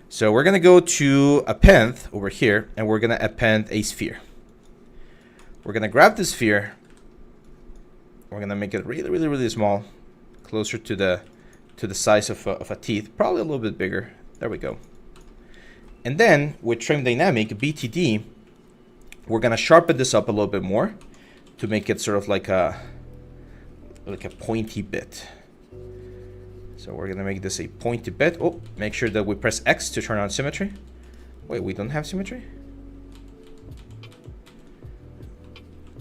So we're gonna go to append over here, and we're gonna append a sphere. We're gonna grab the sphere. We're gonna make it really, really, really small, closer to the size of a teeth, probably a little bit bigger. There we go. And then with trim dynamic BTD, we're gonna sharpen this up a little bit more to make it sort of like a pointy bit. So we're gonna make this a pointy bit. Oh, make sure that we press X to turn on symmetry. Wait, we don't have symmetry?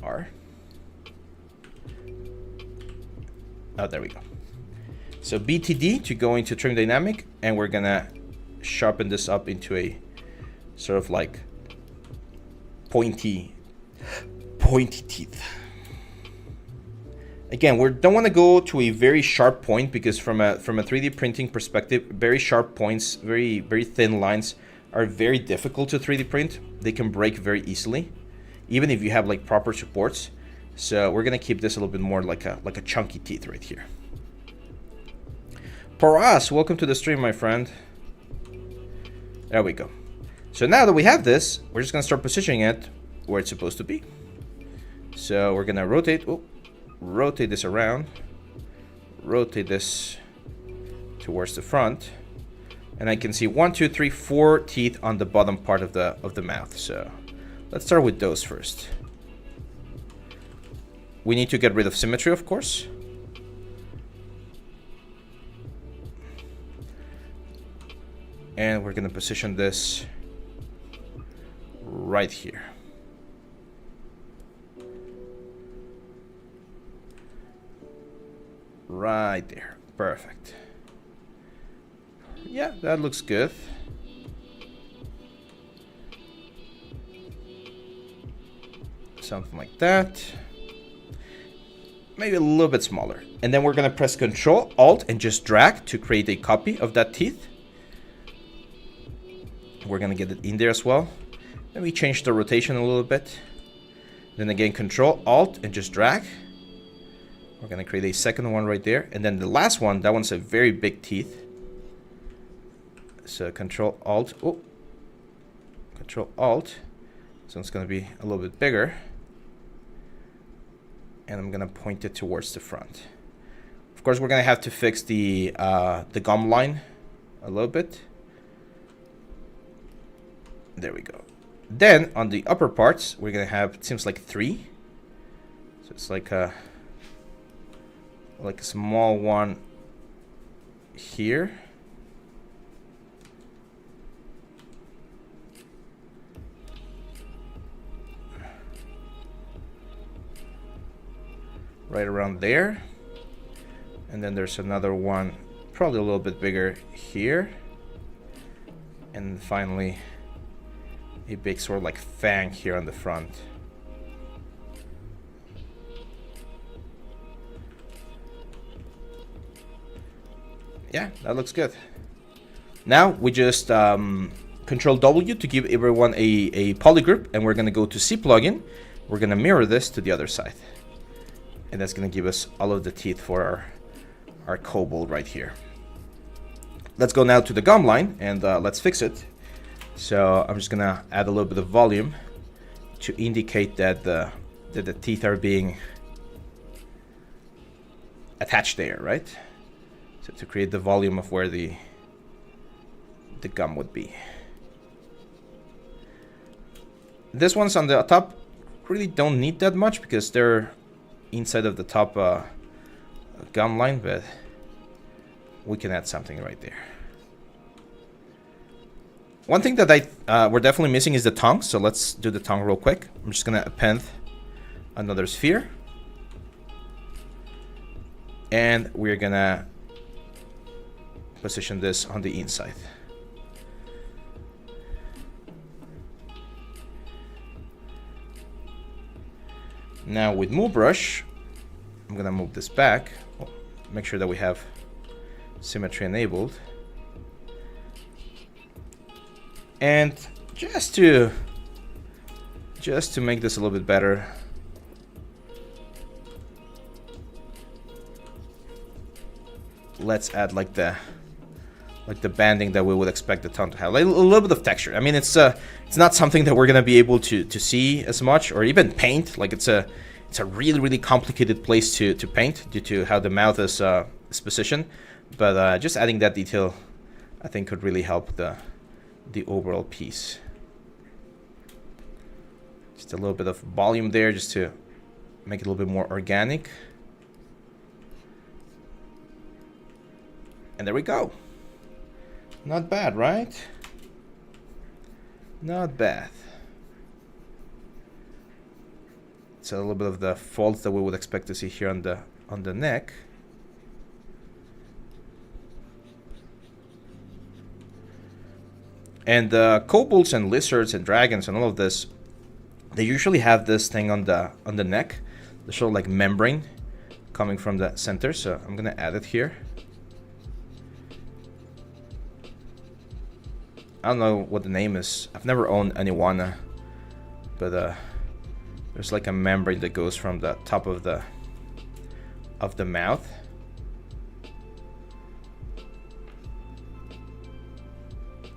R. Oh, there we go. So BTD to go into trim dynamic, and we're gonna sharpen this up into a sort of like pointy teeth. Again, we don't want to go to a very sharp point because from a 3D printing perspective, very sharp points, very thin lines are very difficult to 3D print. They can break very easily, even if you have like proper supports. So we're gonna keep this a little bit more like a chunky teeth right here. Paras, welcome to the stream, my friend. There we go. So now that we have this, we're just gonna start positioning it where it's supposed to be. So we're gonna rotate this around, rotate this towards the front, and I can see 1, 2, 3, 4 teeth on the bottom part of the mouth. So let's start with those first. We need to get rid of symmetry, of course. And we're gonna position this right here. Right there, perfect. Yeah, that looks good. Something like that. Maybe a little bit smaller. And then we're gonna press Control, Alt, and just drag to create a copy of that teeth. We're gonna get it in there as well. Then we change the rotation a little bit. Then again, Control, Alt, and just drag. We're gonna create a second one right there. And then the last one, that one's a very big teeth. So Control, Alt, oh. Control, Alt. So it's gonna be a little bit bigger. And I'm gonna point it towards the front. Of course, we're gonna have to fix the gum line a little bit. There we go. Then on the upper parts, we're gonna have, it seems like 3. So it's like a small one here. Right around there. And then there's another one, probably a little bit bigger here. And finally, a big sort of like fang here on the front. Yeah, that looks good. Now we just Control W to give everyone a polygroup, and we're gonna go to C plugin. We're gonna mirror this to the other side. And that's gonna give us all of the teeth for our kobold right here. Let's go now to the gum line and let's fix it. So I'm just gonna add a little bit of volume to indicate that the teeth are being attached there, right? So to create the volume of where the the gum would be. This one's on the top. Really don't need that much because they're inside of the top gum line, but we can add something right there. One thing that we're definitely missing is the tongue, so let's do the tongue real quick. I'm just gonna append another sphere, and we're gonna position this on the inside. Now with move brush, I'm gonna move this back. Oh, make sure that we have symmetry enabled. And just to make this a little bit better, let's add like the banding that we would expect the tongue to have, like a little bit of texture. I mean, it's not something that we're gonna be able to see as much, or even paint. Like it's a really complicated place to paint due to how the mouth is positioned. But just adding that detail, I think, could really help the overall piece. Just a little bit of volume there, just to make it a little bit more organic. And there we go. Not bad, right? Not bad. It's a little bit of the folds that we would expect to see here on the neck. And kobolds and lizards and dragons and all of this, they usually have this thing on the neck, the sort of like membrane coming from the center. So I'm gonna add it here. I don't know what the name is. I've never owned any one, but there's like a membrane that goes from the top of the mouth.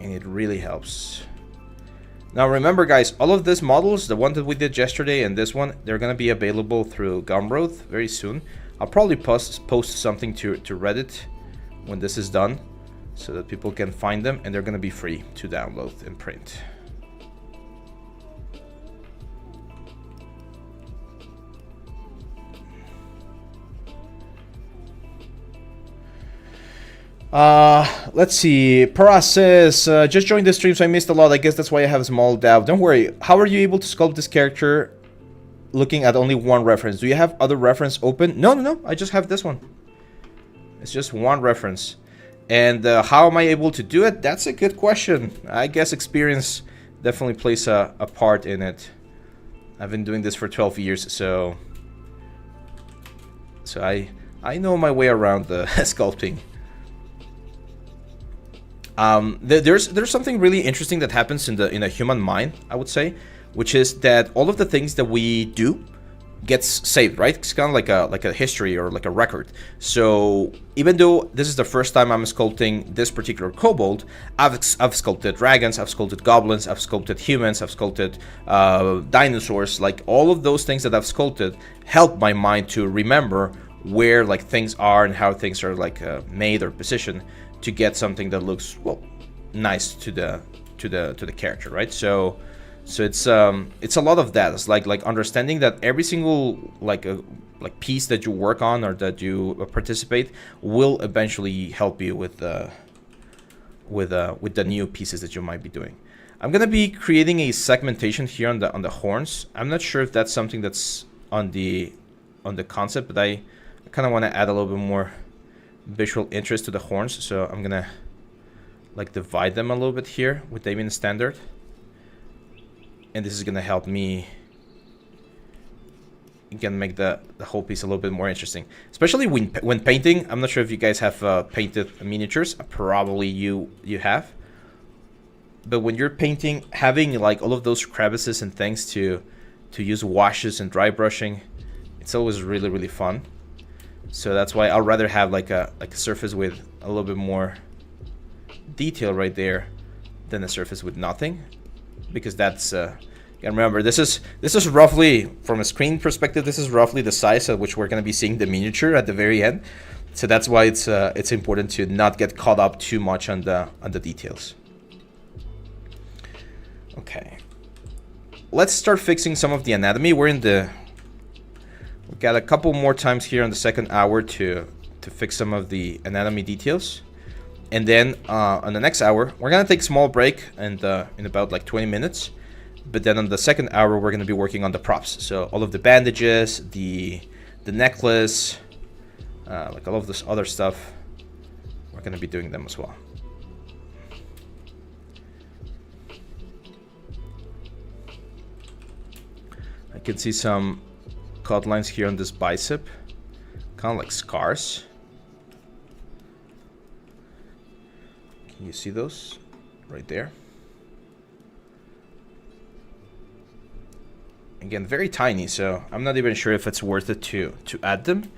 And it really helps. Now remember, guys, all of these models, the one that we did yesterday and this one, they're gonna be available through Gumroad very soon. I'll probably post something to Reddit when this is done, so that people can find them, and they're gonna be free to download and print. Let's see. Para says, just joined the stream, so I missed a lot. I guess that's why I have a small doubt. Don't worry. How are you able to sculpt this character looking at only one reference? Do you have other reference open? No. I just have this one. It's just one reference. And how am I able to do it? That's a good question. I guess experience definitely plays a part in it. I've been doing this for 12 years, so I know my way around the sculpting. There's something really interesting that happens in a human mind, I would say, which is that all of the things that we do gets saved, right? It's kind of like a history or like a record. So even though this is the first time I'm sculpting this particular kobold, I've sculpted dragons, I've sculpted goblins, I've sculpted humans, I've sculpted dinosaurs. Like all of those things that I've sculpted help my mind to remember where like things are and how things are like made or positioned to get something that looks, well, nice to the character, right? So it's a lot of that. It's like understanding that every single like piece that you work on or that you participate will eventually help you with the new pieces that you might be doing. I'm gonna be creating a segmentation here on the horns. I'm not sure if that's something that's on the concept, but I kind of want to add a little bit more visual interest to the horns, so I'm gonna like divide them a little bit here with Debian Standard. And this is gonna help me again make the whole piece a little bit more interesting, especially when painting. I'm not sure if you guys have painted miniatures. Probably you have, but when you're painting, having like all of those crevices and things to use washes and dry brushing, it's always really fun. So that's why I'd rather have like a surface with a little bit more detail right there than a surface with nothing, because that's and remember, this is roughly, from a screen perspective, this is roughly the size at which we're going to be seeing the miniature at the very end. So that's why it's important to not get caught up too much on the details. Okay. Let's start fixing some of the anatomy. We've got a couple more times here in the second hour to fix some of the anatomy details. And then on the next hour, we're gonna take a small break and in about like 20 minutes. But then on the second hour, we're gonna be working on the props. So all of the bandages, the necklace, like all of this other stuff, we're gonna be doing them as well. I can see some cut lines here on this bicep, kind of like scars. Can you see those right there? Again, very tiny, so I'm not even sure if it's worth it to add them,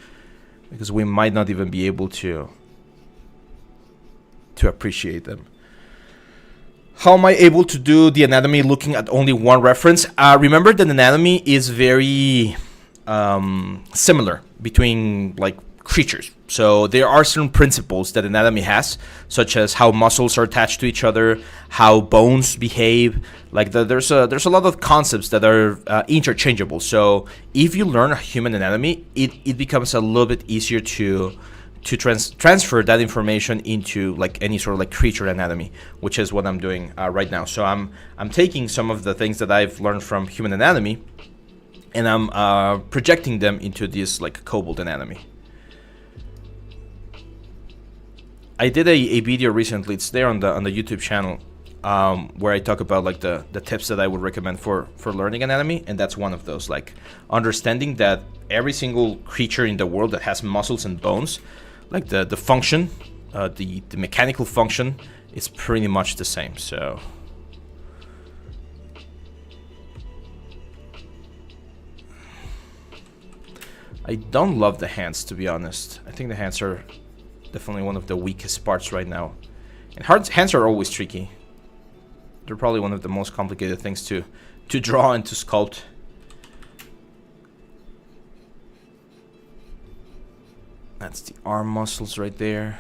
because we might not even be able to appreciate them. How am I able to do the anatomy looking at only one reference? Remember that anatomy is very similar between like creatures. So there are certain principles that anatomy has, such as how muscles are attached to each other, how bones behave. Like there's a lot of concepts that are interchangeable. So if you learn human anatomy, it becomes a little bit easier to transfer that information into like any sort of like creature anatomy, which is what I'm doing right now. So I'm taking some of the things that I've learned from human anatomy, and I'm projecting them into this like kobold anatomy. I did a video recently. It's there on the YouTube channel, where I talk about like the tips that I would recommend for learning anatomy, and that's one of those, like understanding that every single creature in the world that has muscles and bones, like the function, the mechanical function is pretty much the same. So I don't love the hands, to be honest. I think the hands are definitely one of the weakest parts right now. And hands are always tricky. They're probably one of the most complicated things to draw and to sculpt. That's the arm muscles right there.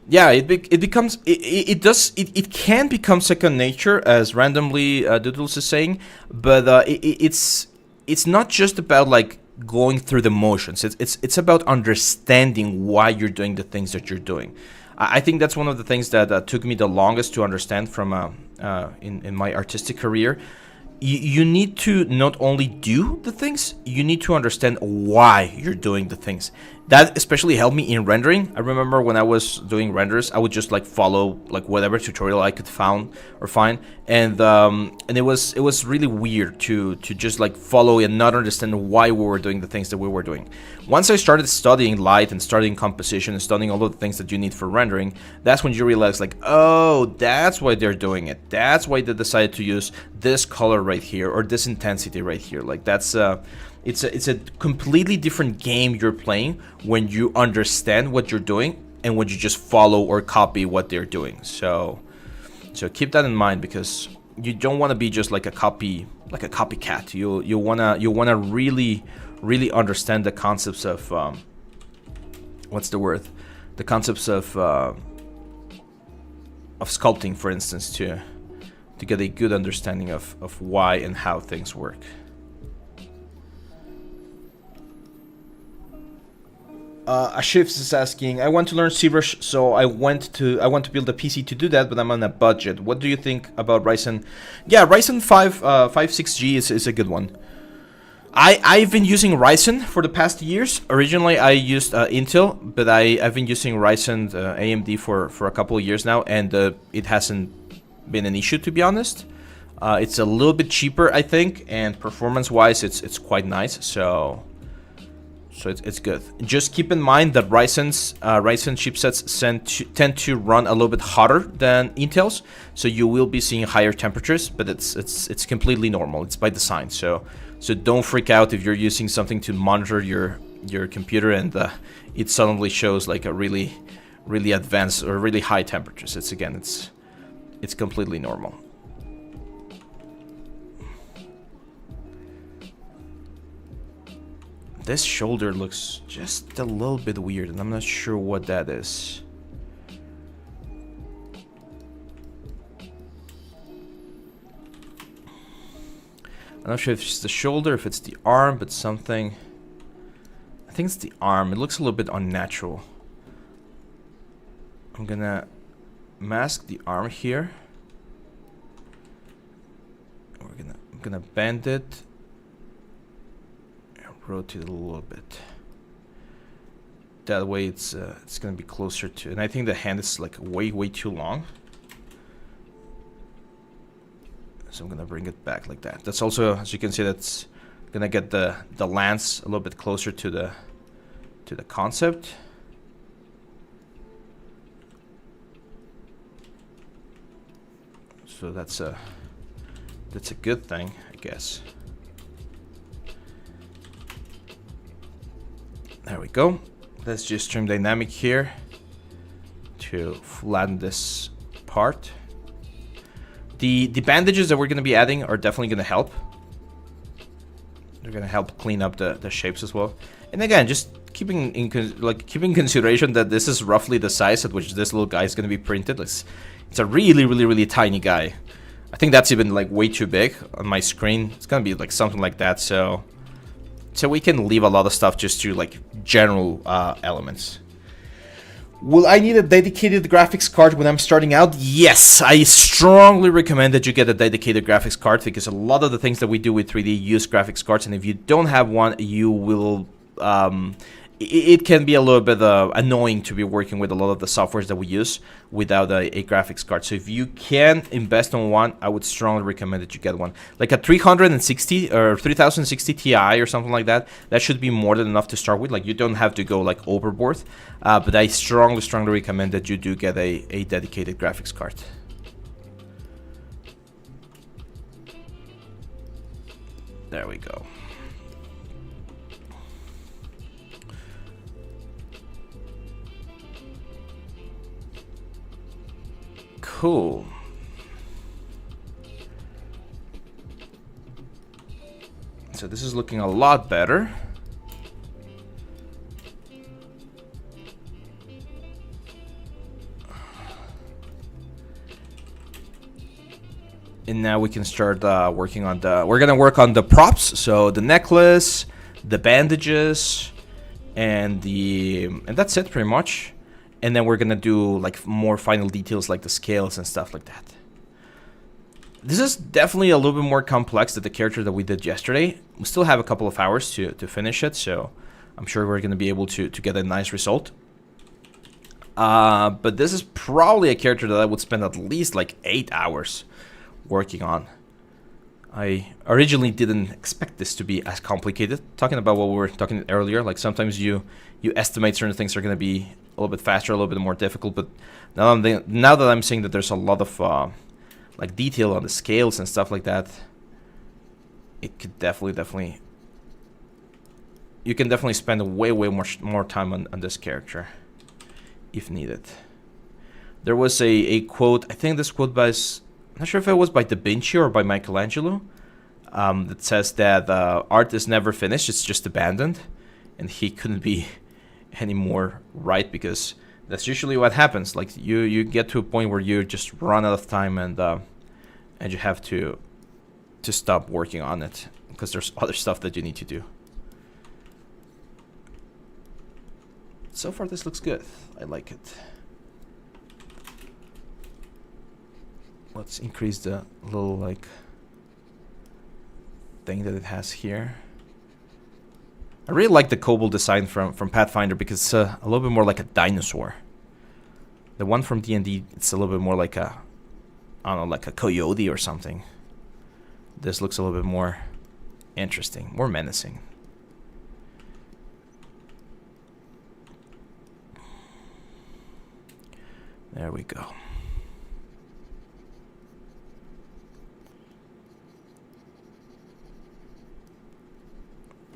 Yeah, it can become second nature, as randomly Doodles is saying, but it's not just about like going through the motions. It's about understanding why you're doing the things that you're doing. I think that's one of the things that took me the longest to understand from in my artistic career. You need to not only do the things, you need to understand why you're doing the things. That especially helped me in rendering. I remember when I was doing renders, I would just like follow like whatever tutorial I could find, and it was really weird to just like follow and not understand why we were doing the things that we were doing. Once I started studying light and studying composition and studying all of the things that you need for rendering, that's when you realize like, oh, that's why they're doing it. That's why they decided to use this color right here or this intensity right here. Like that's it's a completely different game you're playing when you understand what you're doing and when you just follow or copy what they're doing. So keep that in mind, because you don't want to be just like a copycat. You wanna really understand the concepts of what's the word? The concepts of sculpting, for instance, to get a good understanding of why and how things work. Ashifs is asking, I want to learn ZBrush, so I want to build a PC to do that, but I'm on a budget. What do you think about Ryzen? Yeah, Ryzen 56G is a good one. I've been using Ryzen for the past years. Originally, I used Intel, but I've been using Ryzen AMD for a couple of years now, and it hasn't been an issue, to be honest. It's a little bit cheaper, I think, and performance-wise, it's quite nice. So it's good. Just keep in mind that Ryzen chipsets tend to run a little bit hotter than Intel's, so you will be seeing higher temperatures, but it's completely normal. It's by design. So don't freak out if you're using something to monitor your computer and it suddenly shows like a really advanced or really high temperatures. It's completely normal. This shoulder looks just a little bit weird, and I'm not sure what that is. I'm not sure if it's the shoulder, if it's the arm, but something. I think it's the arm. It looks a little bit unnatural. I'm gonna mask the arm here. I'm gonna bend it and rotate it a little bit. That way it's gonna be closer to, and I think the hand is like way too long. So I'm gonna bring it back like that. That's also, as you can see, that's gonna get the lance a little bit closer to the concept. So that's a good thing, I guess. There we go. Let's just trim dynamic here to flatten this part. The bandages that we're going to be adding are definitely going to help. They're going to help clean up the shapes as well. And again, just keeping in consideration that this is roughly the size at which this little guy is going to be printed. It's a really tiny guy. I think that's even like way too big on my screen. It's going to be like something like that. So we can leave a lot of stuff just to like general elements. Will I need a dedicated graphics card when I'm starting out? Yes, I strongly recommend that you get a dedicated graphics card, because a lot of the things that we do with 3D use graphics cards, and if you don't have one, you will it can be a little bit annoying to be working with a lot of the softwares that we use without a graphics card. So if you can invest on one, I would strongly recommend that you get one. Like a 360 or 3060 Ti or something like that. That should be more than enough to start with. Like, you don't have to go like overboard. But I strongly recommend that you do get a dedicated graphics card. There we go. Cool. So this is looking a lot better. And now we can start working on we're gonna work on the props. So the necklace, the bandages, and that's it pretty much. And then we're gonna do like more final details like the scales and stuff like that. This is definitely a little bit more complex than the character that we did yesterday. We still have a couple of hours to finish it, so I'm sure we're gonna be able to get a nice result. But this is probably a character that I would spend at least like 8 hours working on. I originally didn't expect this to be as complicated. Talking about what we were talking earlier, like sometimes you estimate certain things are going to be a little bit faster, a little bit more difficult, but now that I'm seeing that there's a lot of like detail on the scales and stuff like that, it could definitely you can definitely spend way more time on this character if needed. There was a quote, I think this quote by, I'm not sure if it was by Da Vinci or by Michelangelo, that says that art is never finished, it's just abandoned. And he couldn't be any more right, because that's usually what happens. Like you get to a point where you just run out of time, and you have to stop working on it because there's other stuff that you need to do. So far this looks good. I like it. Let's increase the little like thing that it has here. I really like the kobold design from Pathfinder, because it's a little bit more like a dinosaur. The one from D&D, it's a little bit more like a, I don't know, like a coyote or something. This looks a little bit more interesting, more menacing. There we go.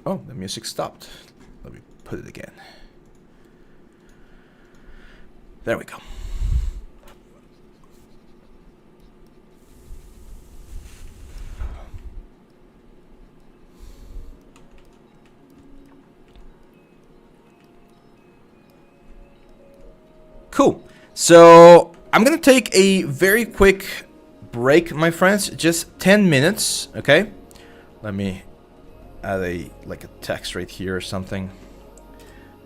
Oh, the music stopped. Let me put it again. There we go. Cool. So I'm gonna take a very quick break, my friends. Just 10 minutes. Okay. Let me add a text right here or something.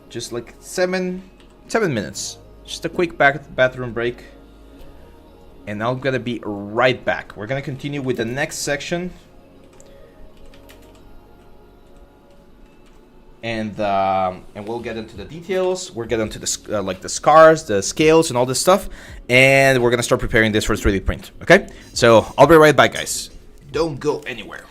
Just like 7 minutes. Just a quick bathroom break. And I'm gonna be right back. We're gonna continue with the next section. And we'll get into the details. We'll get into the like the scars, the scales, and all this stuff. And we're gonna start preparing this for 3D print. Okay? So I'll be right back, guys. Don't go anywhere.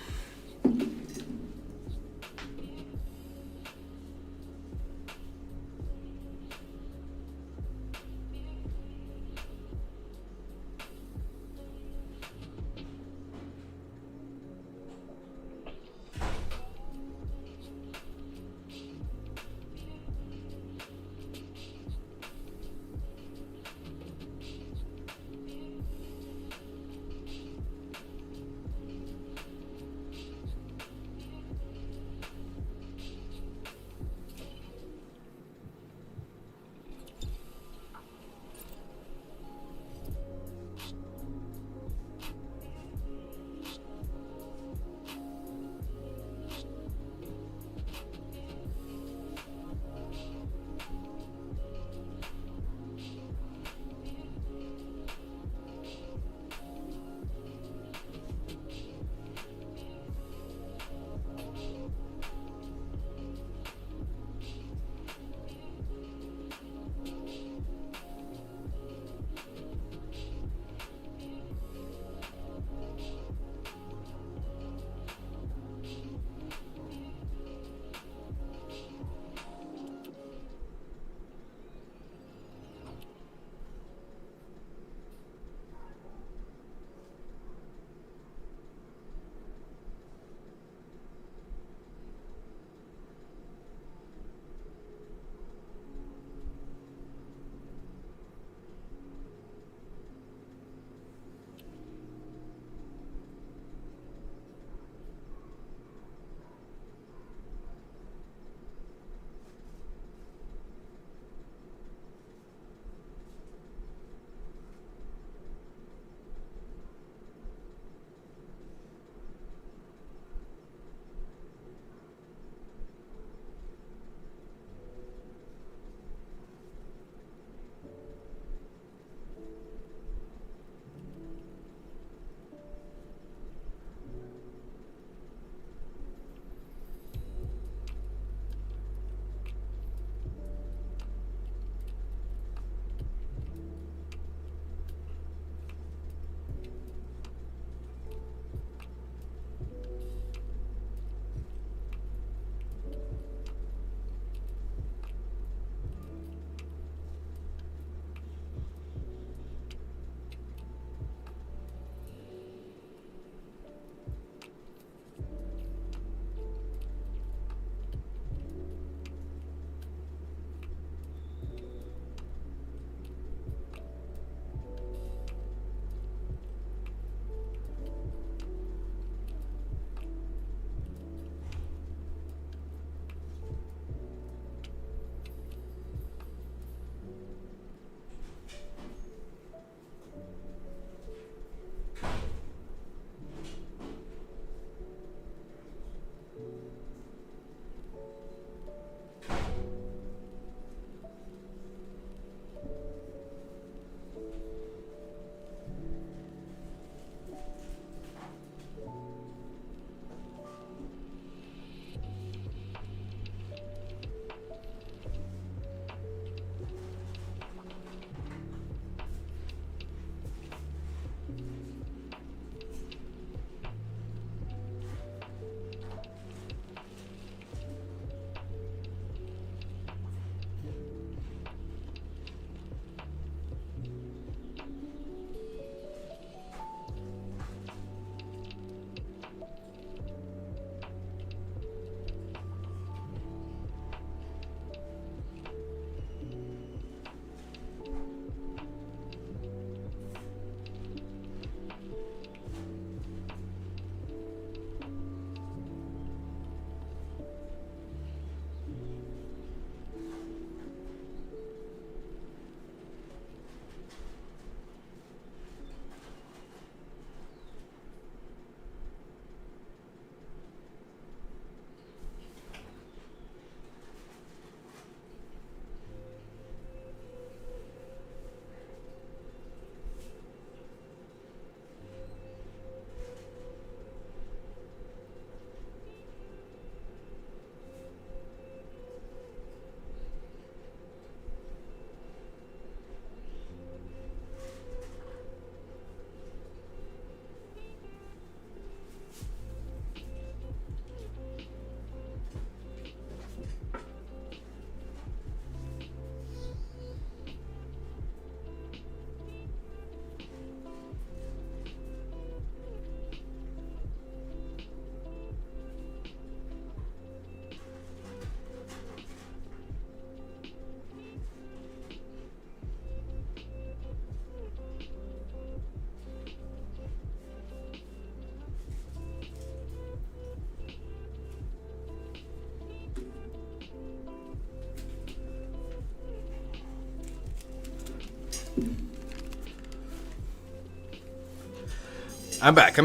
I'm back.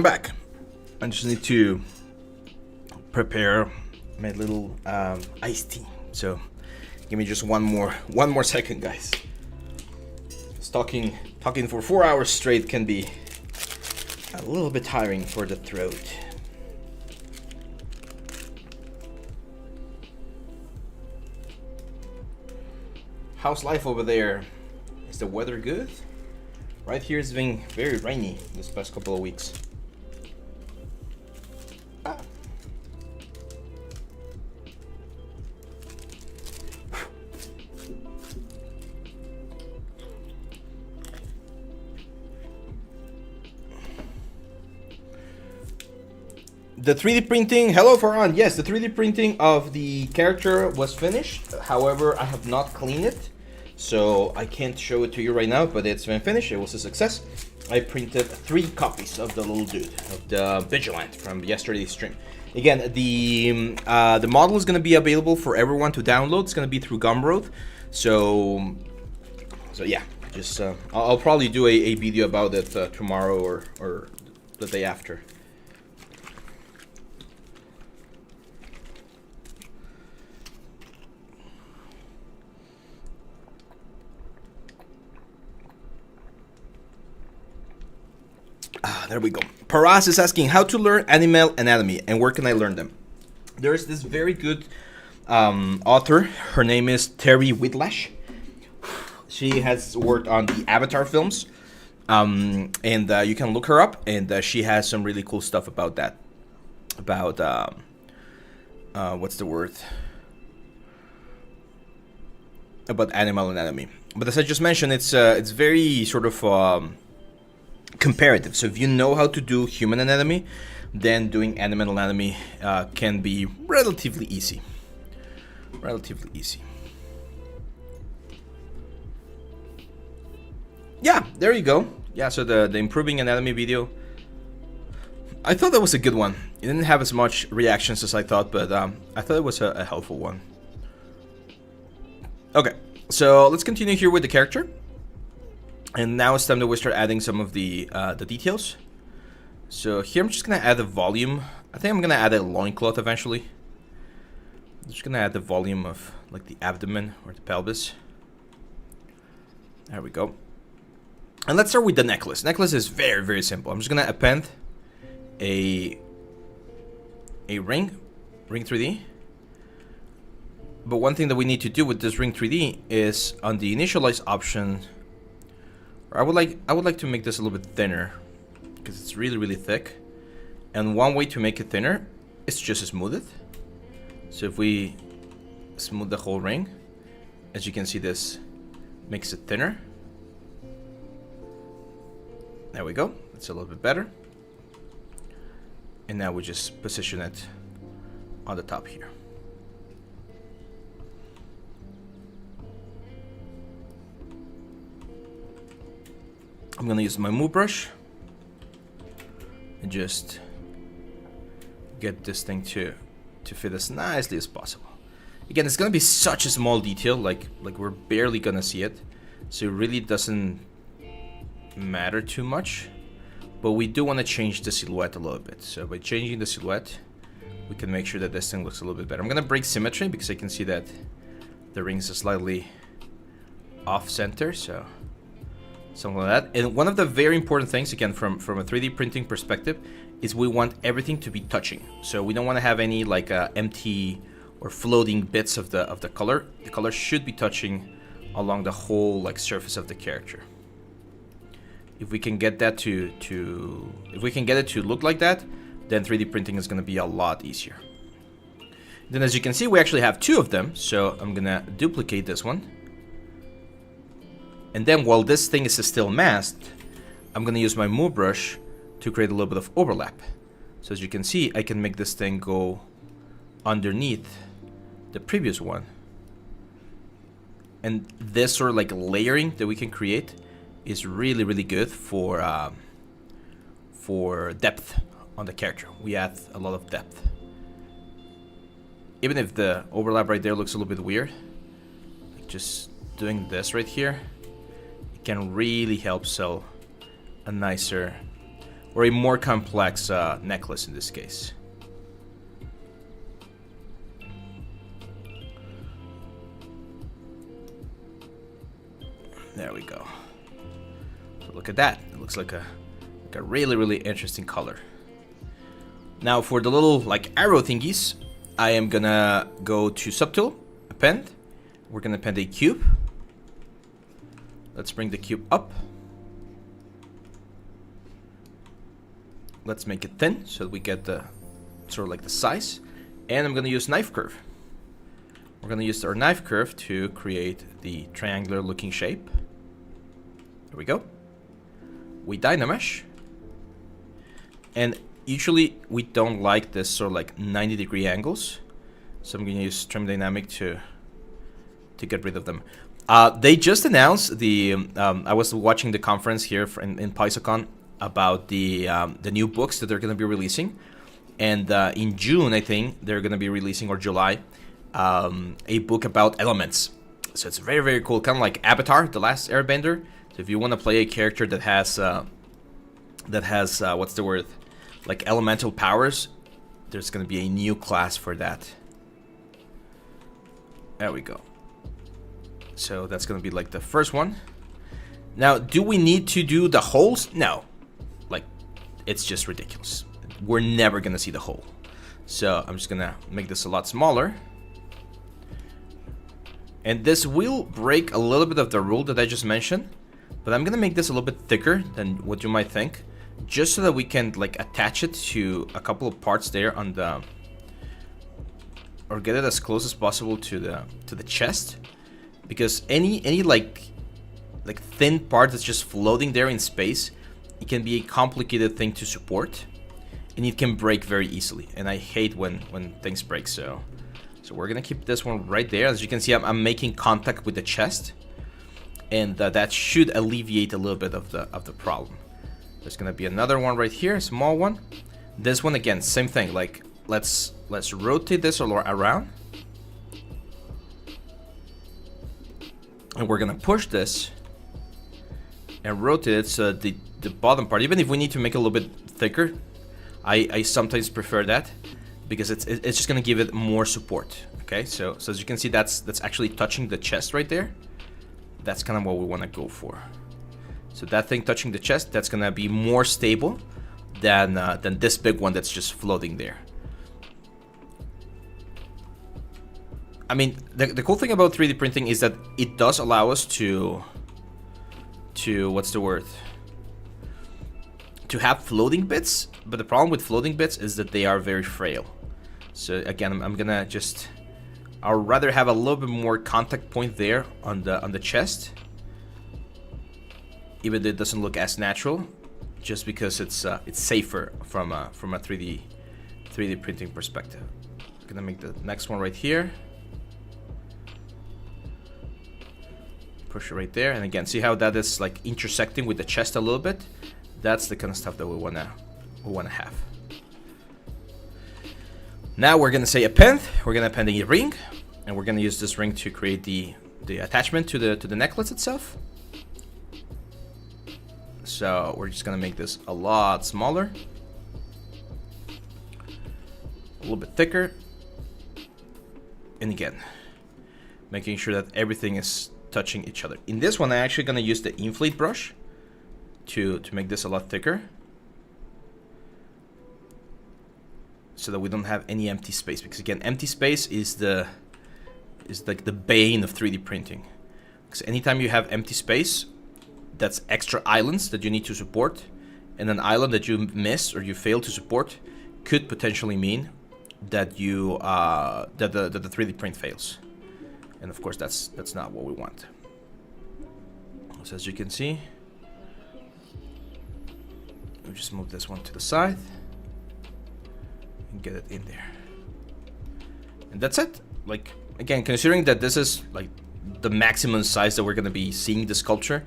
I just need to prepare my little iced tea. So give me just one more second, guys. Just talking for 4 hours straight can be a little bit tiring for the throat. How's life over there? Is the weather good? Right here it's been very rainy this past couple of weeks. The 3D printing, hello Farhan, yes, the 3D printing of the character was finished. However, I have not cleaned it, so I can't show it to you right now, but it's been finished, it was a success. I printed 3 copies of the little dude, of the Vigilant from yesterday's stream. Again, the model is gonna be available for everyone to download. It's gonna be through Gumroad. So yeah, just, I'll probably do a video about it tomorrow or the day after. There we go. Paras is asking how to learn animal anatomy and where can I learn them. There's this very good author. Her name is Terry Whitlash. She has worked on the Avatar films, and you can look her up. And she has some really cool stuff about that. About what's the word? About animal anatomy. But as I just mentioned, it's very sort of comparative. So if you know how to do human anatomy, then doing animal anatomy can be relatively easy. Yeah, there you go. Yeah, so the improving anatomy video, I thought that was a good one. It didn't have as much reactions as I thought, but I thought it was a helpful one. Okay, so let's continue here with the character. And now it's time that we start adding some of the details. So here I'm just gonna add the volume. I think I'm gonna add a loincloth eventually. I'm just gonna add the volume of like the abdomen or the pelvis. There we go. And let's start with the necklace. Necklace is very, very simple. I'm just gonna append a ring 3D. But one thing that we need to do with this ring 3D is on the initialize option. I would like to make this a little bit thinner because it's really, really thick. And one way to make it thinner is just smooth it. So if we smooth the whole ring, as you can see, this makes it thinner. There we go. It's a little bit better. And now we just position it on the top here. I'm gonna use my move brush and just get this thing to fit as nicely as possible. Again, it's gonna be such a small detail, like we're barely gonna see it, so it really doesn't matter too much. But we do want to change the silhouette a little bit. So by changing the silhouette, we can make sure that this thing looks a little bit better. I'm gonna break symmetry because I can see that the rings are slightly off center, so something like that. And one of the very important things, again, from a 3D printing perspective, is we want everything to be touching. So we don't want to have any like empty or floating bits of the color. The color should be touching along the whole like surface of the character. If we can get that if we can get it to look like that, then 3D printing is going to be a lot easier. Then as you can see, we actually have 2 of them. So I'm gonna duplicate this one. And then while this thing is still masked, I'm gonna use my move brush to create a little bit of overlap. So as you can see, I can make this thing go underneath the previous one. And this sort of like layering that we can create is really, really good for depth on the character. We add a lot of depth. Even if the overlap right there looks a little bit weird, like just doing this right here, can really help sell a nicer or a more complex necklace in this case. There we go. So look at that. It looks like a really interesting color. Now for the little like arrow thingies, I am gonna go to subtool, append. We're gonna append a cube. Let's bring the cube up. Let's make it thin so that we get the sort of like the size. And I'm gonna use knife curve. We're gonna use our knife curve to create the triangular looking shape. There we go. We dynamesh. And usually we don't like this sort of like 90-degree angles. So I'm gonna use trim dynamic to get rid of them. They just announced the, I was watching the conference here in PAIZOCON about the new books that they're going to be releasing. And in June, I think, they're going to be releasing, or July, a book about elements. So it's very cool, kind of like Avatar, The Last Airbender. So if you want to play a character that has what's the word? Like elemental powers, there's going to be a new class for that. There we go. So that's going to be like the first one. Now, do we need to do the holes? No. Like, it's just ridiculous. We're never going to see the hole. So I'm just going to make this a lot smaller. And this will break a little bit of the rule that I just mentioned. But I'm going to make this a little bit thicker than what you might think. Just so that we can like attach it to a couple of parts there on the... Or get it as close as possible to the chest. Because any like thin part that's just floating there in space, it can be a complicated thing to support, and it can break very easily. And I hate when things break. So we're gonna keep this one right there. As you can see, I'm making contact with the chest, and that should alleviate a little bit of the problem. There's gonna be another one right here, a small one. This one again, same thing. Like let's rotate this around. And we're gonna push this and rotate it so the bottom part, even if we need to make it a little bit thicker, I sometimes prefer that because it's just gonna give it more support. Okay, so as you can see, that's actually touching the chest right there. That's kind of what we want to go for. So that thing touching the chest, that's gonna be more stable than this big one that's just floating there. I mean, the cool thing about 3D printing is that it does allow us to what's the word? To have floating bits, but the problem with floating bits is that they are very frail. So again, I'm gonna just, I'd rather have a little bit more contact point there on the chest, even though it doesn't look as natural, just because it's safer from a 3D printing perspective. I'm gonna make the next one right here. Push it right there, and again, see how that is like intersecting with the chest a little bit. That's the kind of stuff that we wanna have. Now we're gonna say append. We're gonna append a ring, and we're gonna use this ring to create the attachment to the necklace itself. So we're just gonna make this a lot smaller, a little bit thicker, and again, making sure that everything is touching each other. In this one, I'm actually gonna use the inflate brush to make this a lot thicker, so that we don't have any empty space. Because again, empty space is like the bane of 3D printing. Because anytime you have empty space, that's extra islands that you need to support, and an island that you miss or you fail to support could potentially mean that you that the 3D print fails. And of course, that's not what we want. So as you can see, we just move this one to the side and get it in there. And that's it. Like, again, considering that this is like the maximum size that we're going to be seeing the sculpture,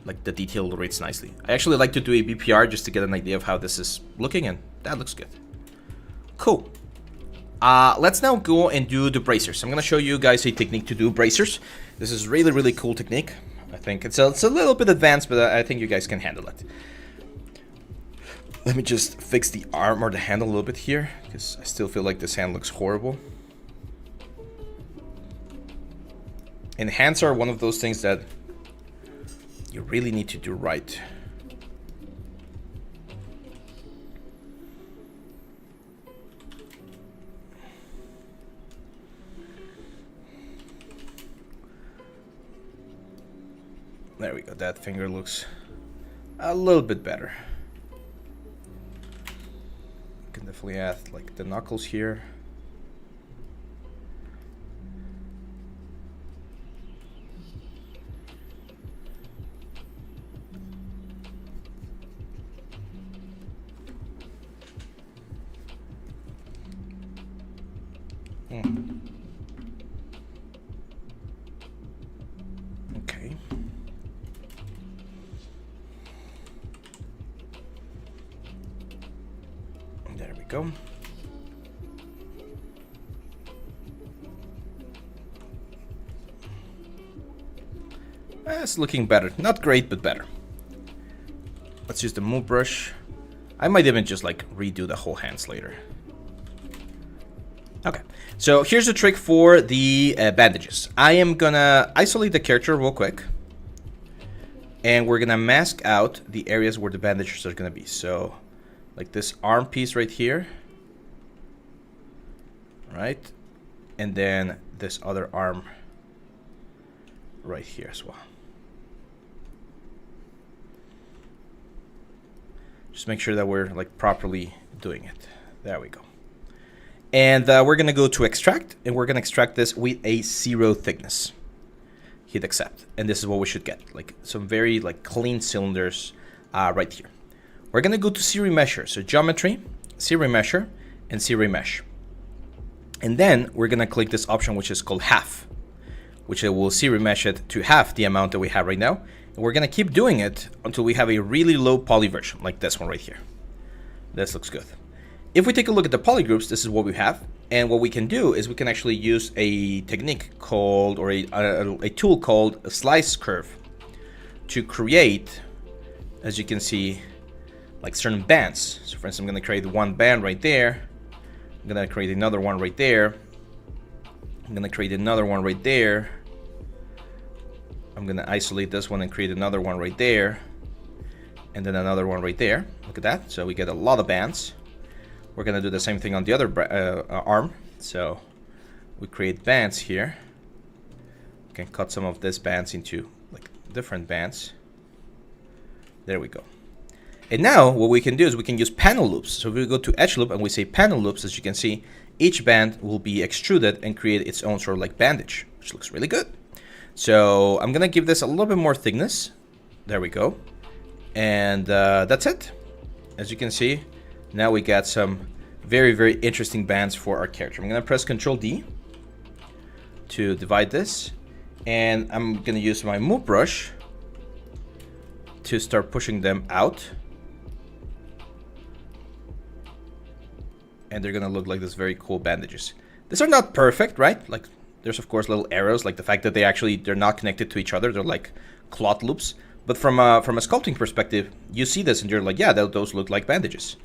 like the detail rates nicely. I actually like to do a BPR just to get an idea of how this is looking, and that looks good. Cool. Let's now go and do the bracers. I'm gonna show you guys a technique to do bracers. This is really cool technique. I think it's a little bit advanced, but I think you guys can handle it. Let me just fix the arm or the hand a little bit here, because I still feel like this hand looks horrible. And hands are one of those things that you really need to do right. There we go, that finger looks a little bit better. Can definitely add like the knuckles here. Okay. There we go. It's looking better. Not great, but better. Let's use the move brush. I might even just like redo the whole hands later. Okay, so here's a trick for the bandages. I am gonna isolate the character real quick, and we're gonna mask out the areas where the bandages are gonna be. So, like this arm piece right here, right? And then this other arm right here as well. Just make sure that we're like properly doing it. There we go. And we're gonna go to extract, and we're gonna extract this with a 0 thickness. Hit accept, and this is what we should get, like some very like clean cylinders right here. We're gonna go to see remesher, so geometry, see remesher, and see remesh. And then we're gonna click this option which is called half, which will see remesh it to half the amount that we have right now. And we're gonna keep doing it until we have a really low poly version, like this one right here. This looks good. If we take a look at the poly groups, this is what we have. And what we can do is we can actually use a technique called, or a tool called a slice curve to create, as you can see, like certain bands. So for instance, I'm gonna create one band right there. I'm gonna create another one right there. I'm gonna create another one right there. I'm gonna isolate this one and create another one right there. And then another one right there. Look at that. So we get a lot of bands. We're gonna do the same thing on the other arm. So we create bands here. We can cut some of these bands into like different bands. There we go. And now what we can do is we can use panel loops. So if we go to edge loop and we say panel loops, as you can see, each band will be extruded and create its own sort of like bandage, which looks really good. So I'm gonna give this a little bit more thickness. There we go. And that's it. As you can see, now we got some very, very interesting bands for our character. I'm gonna press Ctrl D to divide this. And I'm gonna use my move brush to start pushing them out. And they're gonna look like this very cool bandages. These are not perfect, right? Like there's of course little arrows, like the fact that they're not connected to each other. They're like cloth loops. But from a sculpting perspective, you see this and you're like, yeah, those look like bandages.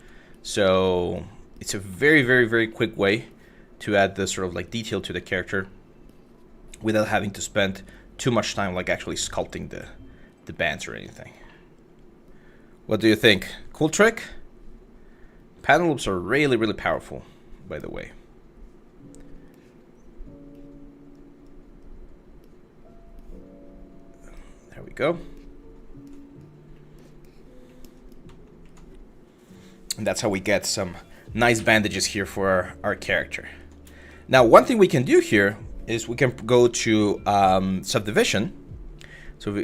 So it's a very, very, very quick way to add this sort of like detail to the character without having to spend too much time like actually sculpting the bands or anything. What do you think? Cool trick? Panel loops are really, really powerful, by the way. There we go. And that's how we get some nice bandages here for our character. Now, one thing we can do here is we can go to subdivision. So, to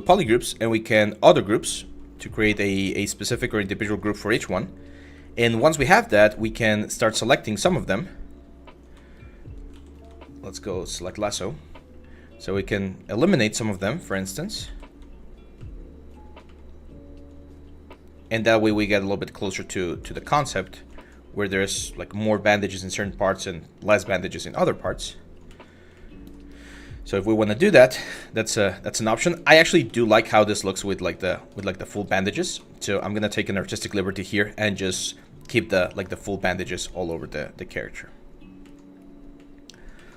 polygroups, and we can other groups to create a specific or individual group for each one. And once we have that, we can start selecting some of them. Let's go select lasso. So we can eliminate some of them, for instance. And that way we get a little bit closer to the concept where there's like more bandages in certain parts and less bandages in other parts. So if we want to do that, that's an option. I actually do like how this looks with like the full bandages. So I'm gonna take an artistic liberty here and just keep the full bandages all over the character.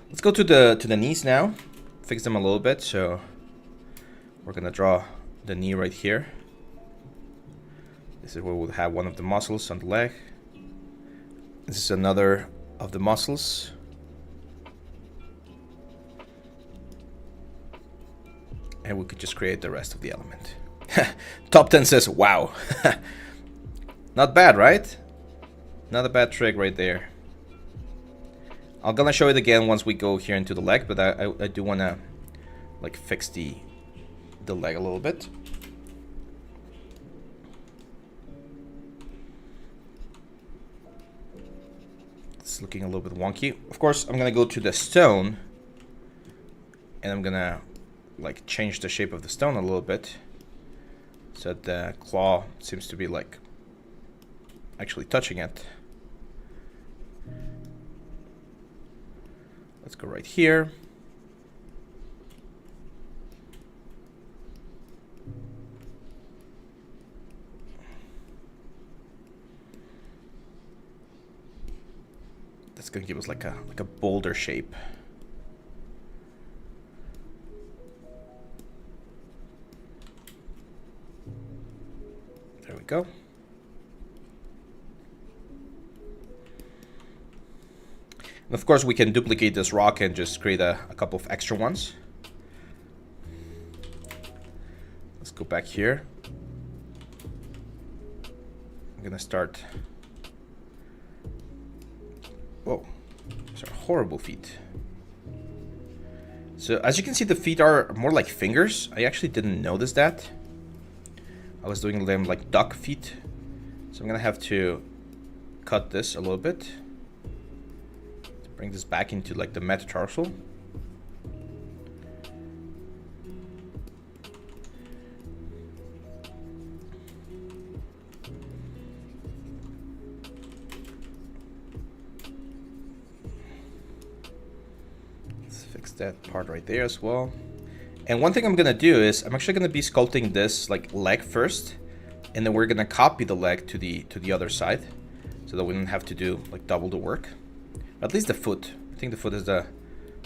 Let's go to the knees now. Fix them a little bit. So we're gonna draw the knee right here. This is where we'll have one of the muscles on the leg. This is another of the muscles. And we could just create the rest of the element. Top 10 says, wow. Not bad, right? Not a bad trick right there. I'm gonna show it again once we go here into the leg, but I do wanna like fix the leg a little bit. It's looking a little bit wonky. Of course, I'm gonna go to the stone and I'm gonna like change the shape of the stone a little bit so that the claw seems to be like actually touching it. Let's go right here. That's gonna give us like a boulder shape. There we go. And of course we can duplicate this rock and just create a couple of extra ones. Let's go back here. I'm gonna start. Whoa, these are horrible feet. So as you can see, the feet are more like fingers. I actually didn't notice that. I was doing them like duck feet. So I'm gonna have to cut this a little bit to bring this back into like the metatarsal. Let's fix that part right there as well. And one thing I'm gonna do is I'm actually gonna be sculpting this like leg first, and then we're gonna copy the leg to the other side, so that we don't have to do like double the work. At least the foot. I think the foot is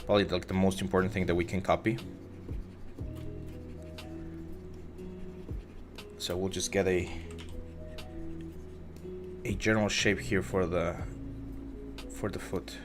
probably like the most important thing that we can copy. So we'll just get a general shape here for the foot.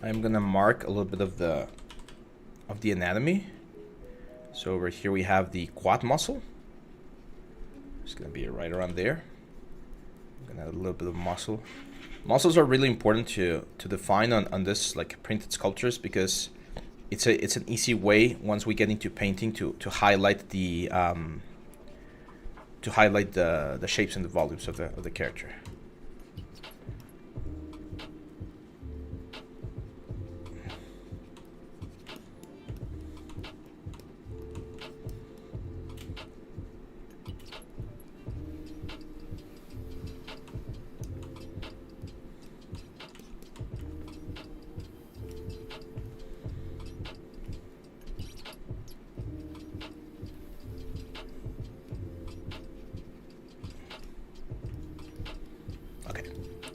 I'm gonna mark a little bit of the anatomy. So over here we have the quad muscle. It's gonna be right around there. I'm gonna add a little bit of muscle. Muscles are really important to define on this like printed sculptures, because it's an easy way once we get into painting to highlight the shapes and the volumes of the character.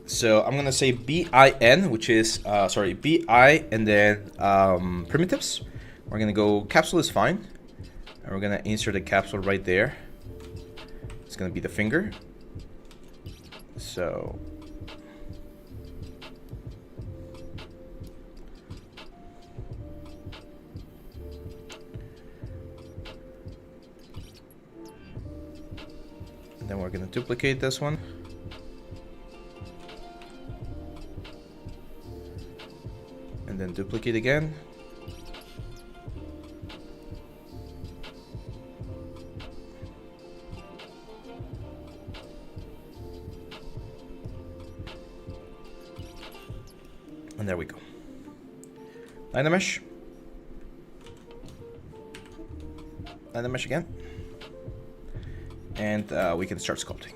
So I'm gonna say BIN, which is BI and then primitives. We're gonna go capsule is fine, and we're gonna insert a capsule right there. It's gonna be the finger. So and then we're gonna duplicate this one. And then duplicate again. And there we go. Dynamesh. Dynamesh again. And we can start sculpting.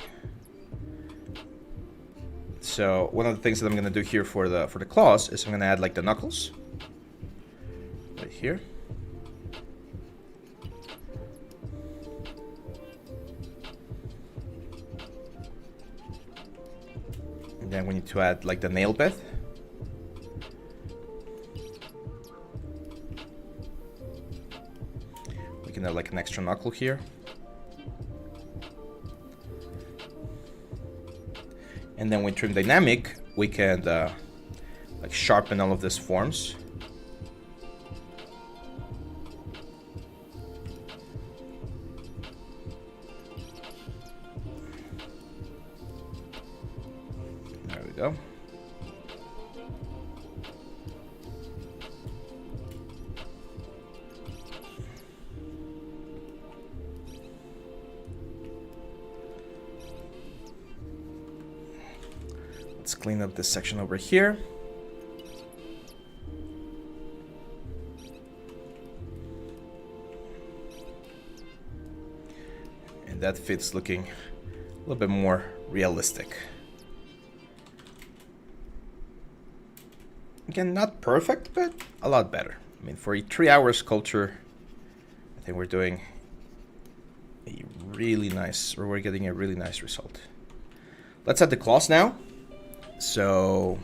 So one of the things that I'm gonna do here for the claws is I'm gonna add like the knuckles right here. And then we need to add like the nail bed. We can add like an extra knuckle here. And then with trim dynamic, we can like sharpen all of these forms. There we go. Let's clean up this section over here. And that fits looking a little bit more realistic. Again, not perfect, but a lot better. I mean, for a 3-hour sculpture, I think we're doing a really nice, or we're getting a really nice result. Let's add the claws now. So,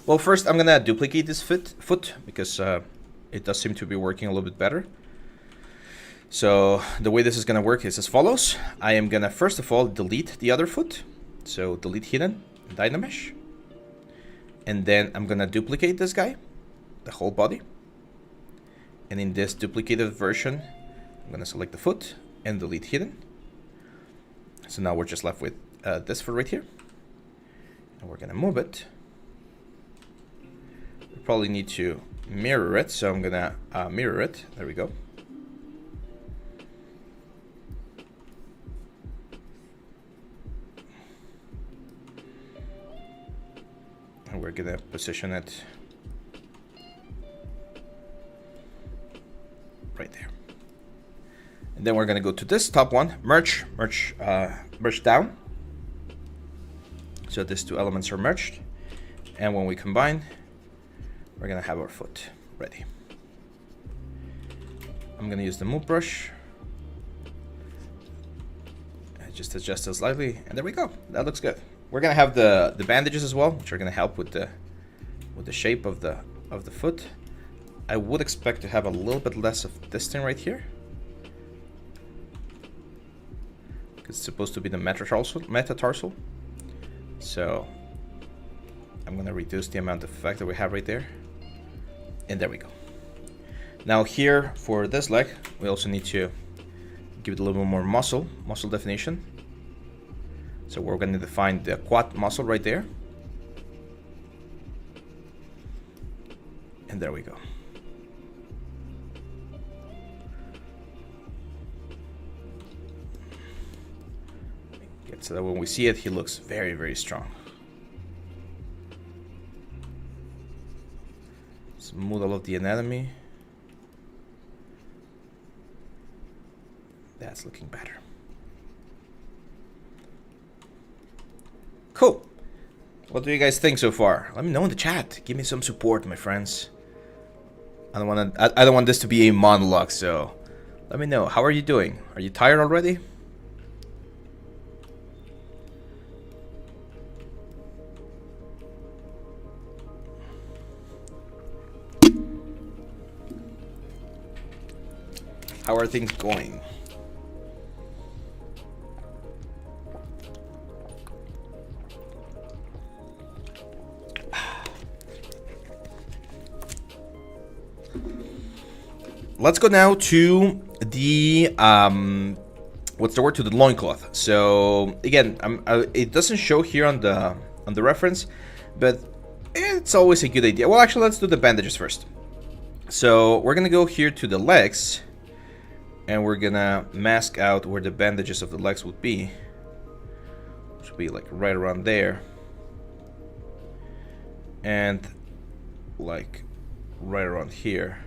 well, first I'm gonna duplicate this foot because it does seem to be working a little bit better. So the way this is gonna work is as follows. I am gonna first of all delete the other foot. So delete hidden, Dynamesh. And then I'm gonna duplicate this guy, the whole body. And in this duplicated version, I'm gonna select the foot and delete hidden. So now we're just left with this foot right here. And we're gonna move it. We probably need to mirror it, so I'm gonna mirror it. There we go. And we're gonna position it right there. And then we're gonna go to this top one, merge down. So these two elements are merged, and when we combine, we're gonna have our foot ready. I'm gonna use the move brush. I just adjust it slightly, and there we go. That looks good. We're gonna have the bandages as well, which are gonna help with the shape of the foot. I would expect to have a little bit less of this thing right here. It's supposed to be the metatarsal. So I'm gonna reduce the amount of effect that we have right there. And there we go. Now here for this leg, we also need to give it a little bit more muscle definition. So we're gonna define the quad muscle right there. And there we go. So that when we see it, he looks very, very strong. Smooth all of the anatomy. That's looking better. Cool. What do you guys think so far? Let me know in the chat. Give me some support, my friends. I don't want this to be a monologue, so let me know. How are you doing? Are you tired already? How are things going? Let's go now to the what's the word, to the loincloth. So again, it doesn't show here on the reference, but it's always a good idea. Well, actually, let's do the bandages first. So we're gonna go here to the legs, and we're gonna mask out where the bandages of the legs would be, which would be like right around there. And like right around here.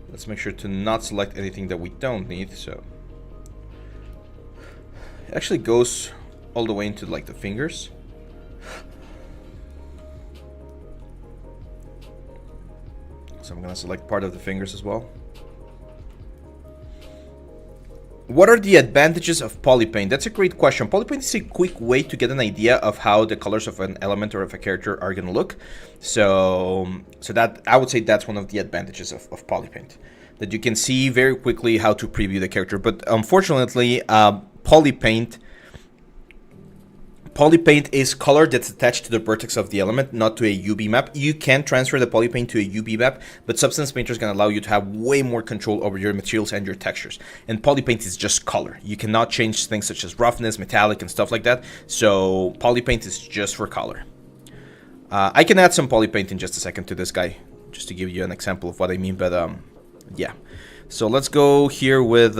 Let's make sure to not select anything that we don't need. So it actually goes all the way into like the fingers. So I'm gonna select part of the fingers as well. What are the advantages of polypaint? That's a great question. Polypaint is a quick way to get an idea of how the colors of an element or of a character are gonna look. So that I would say that's one of the advantages of polypaint, that you can see very quickly how to preview the character. But unfortunately, polypaint is color that's attached to the vertex of the element, not to a UV map. You can transfer the polypaint to a UV map, but Substance Painter is going to allow you to have way more control over your materials and your textures. And polypaint is just color. You cannot change things such as roughness, metallic, and stuff like that. So polypaint is just for color. I can add some polypaint in just a second to this guy, just to give you an example of what I mean. But yeah. So let's go here with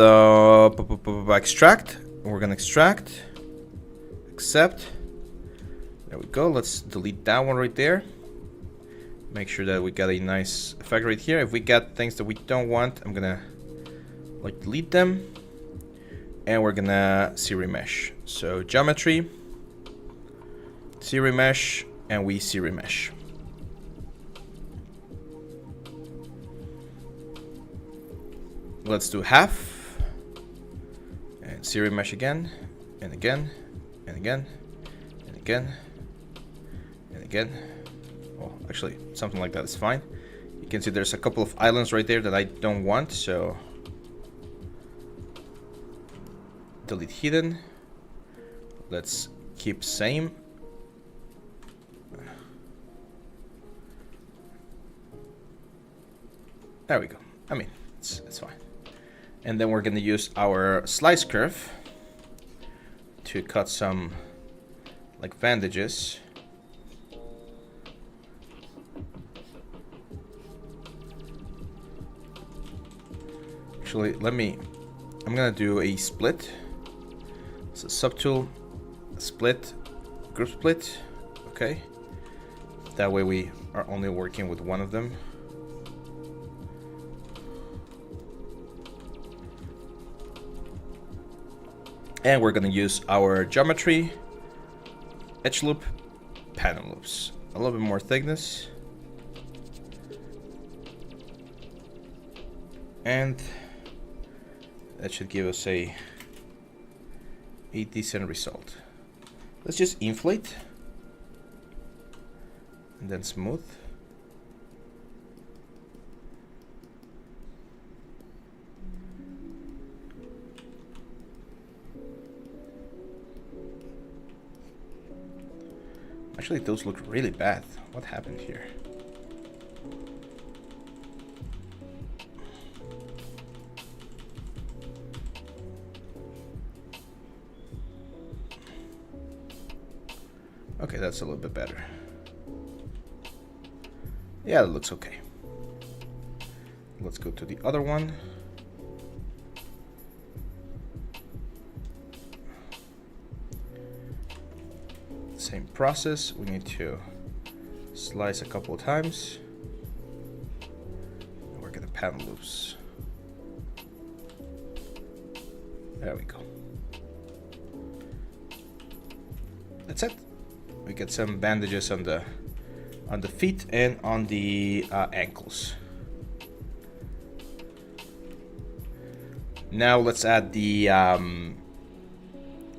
extract. We're going to extract. Accept. There we go. Let's delete that one right there. Make sure that we got a nice effect right here. If we got things that we don't want, I'm gonna like delete them, and we're gonna see remesh. So geometry, see remesh, and we see remesh. Let's do half, and see remesh again, and again. And again, and again, and again. Well, actually, something like that is fine. You can see there's a couple of islands right there that I don't want, so delete hidden. Let's keep same. There we go. I mean, it's fine. And then we're gonna use our slice curve to cut some like bandages. Actually, I'm gonna do a split. So subtool, split, group split. Okay. That way we are only working with one of them. And we're gonna use our geometry, edge loop, panel loops. A little bit more thickness. And that should give us a decent result. Let's just inflate and then smooth. Actually, those look really bad. What happened here? Okay, that's a little bit better. Yeah, it looks okay. Let's go to the other one. Same process. We need to slice a couple of times. We're gonna panel loops. There we go. That's it. We get some bandages on the feet and on the ankles. Now let's add the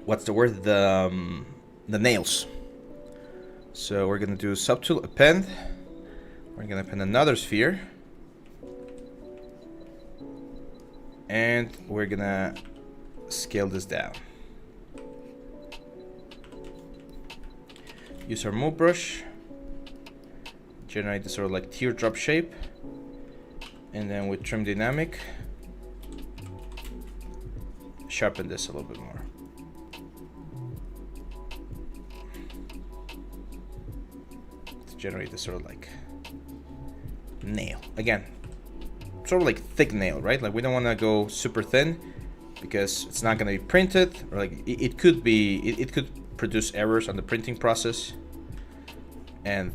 what's the word? The nails. So we're gonna do subtool append. We're gonna append another sphere, and we're gonna scale this down. Use our move brush, generate this sort of like teardrop shape, and then with trim dynamic, sharpen this a little bit more. Generate this sort of like nail again, sort of like thick nail, right? Like we don't want to go super thin because it's not going to be printed, or like it could produce errors on the printing process, and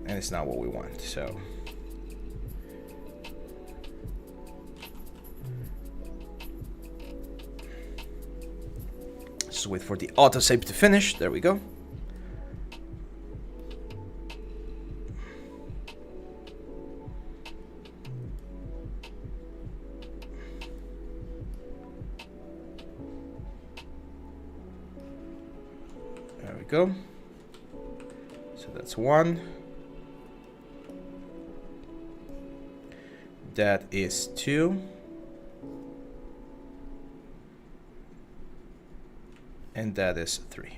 and it's not what we want. So just wait for the autosave to finish. There we go. There we go. So that's one. That is two. And that is three.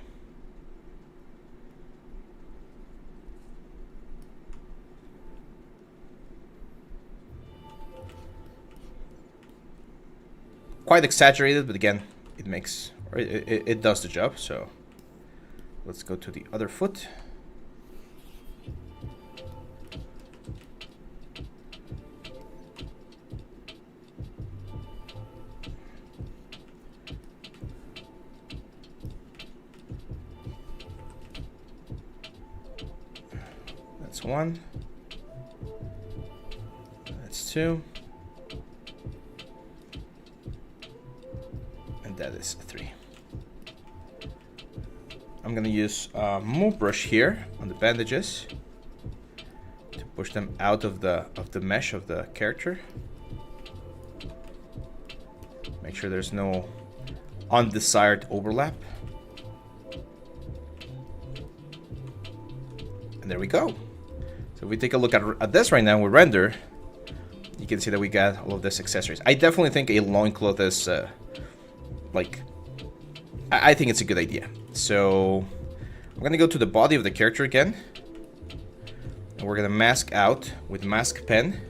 Quite exaggerated, but again, it makes, or it does the job. So let's go to the other foot. That's one. That's two. And that is three. I'm gonna use a move brush here on the bandages to push them out of the mesh of the character. Make sure there's no undesired overlap. And there we go. So if we take a look at this right now, we render, you can see that we got all of this accessories. I definitely think a loincloth is like, I think it's a good idea. So I'm gonna go to the body of the character again, and we're gonna mask out with mask pen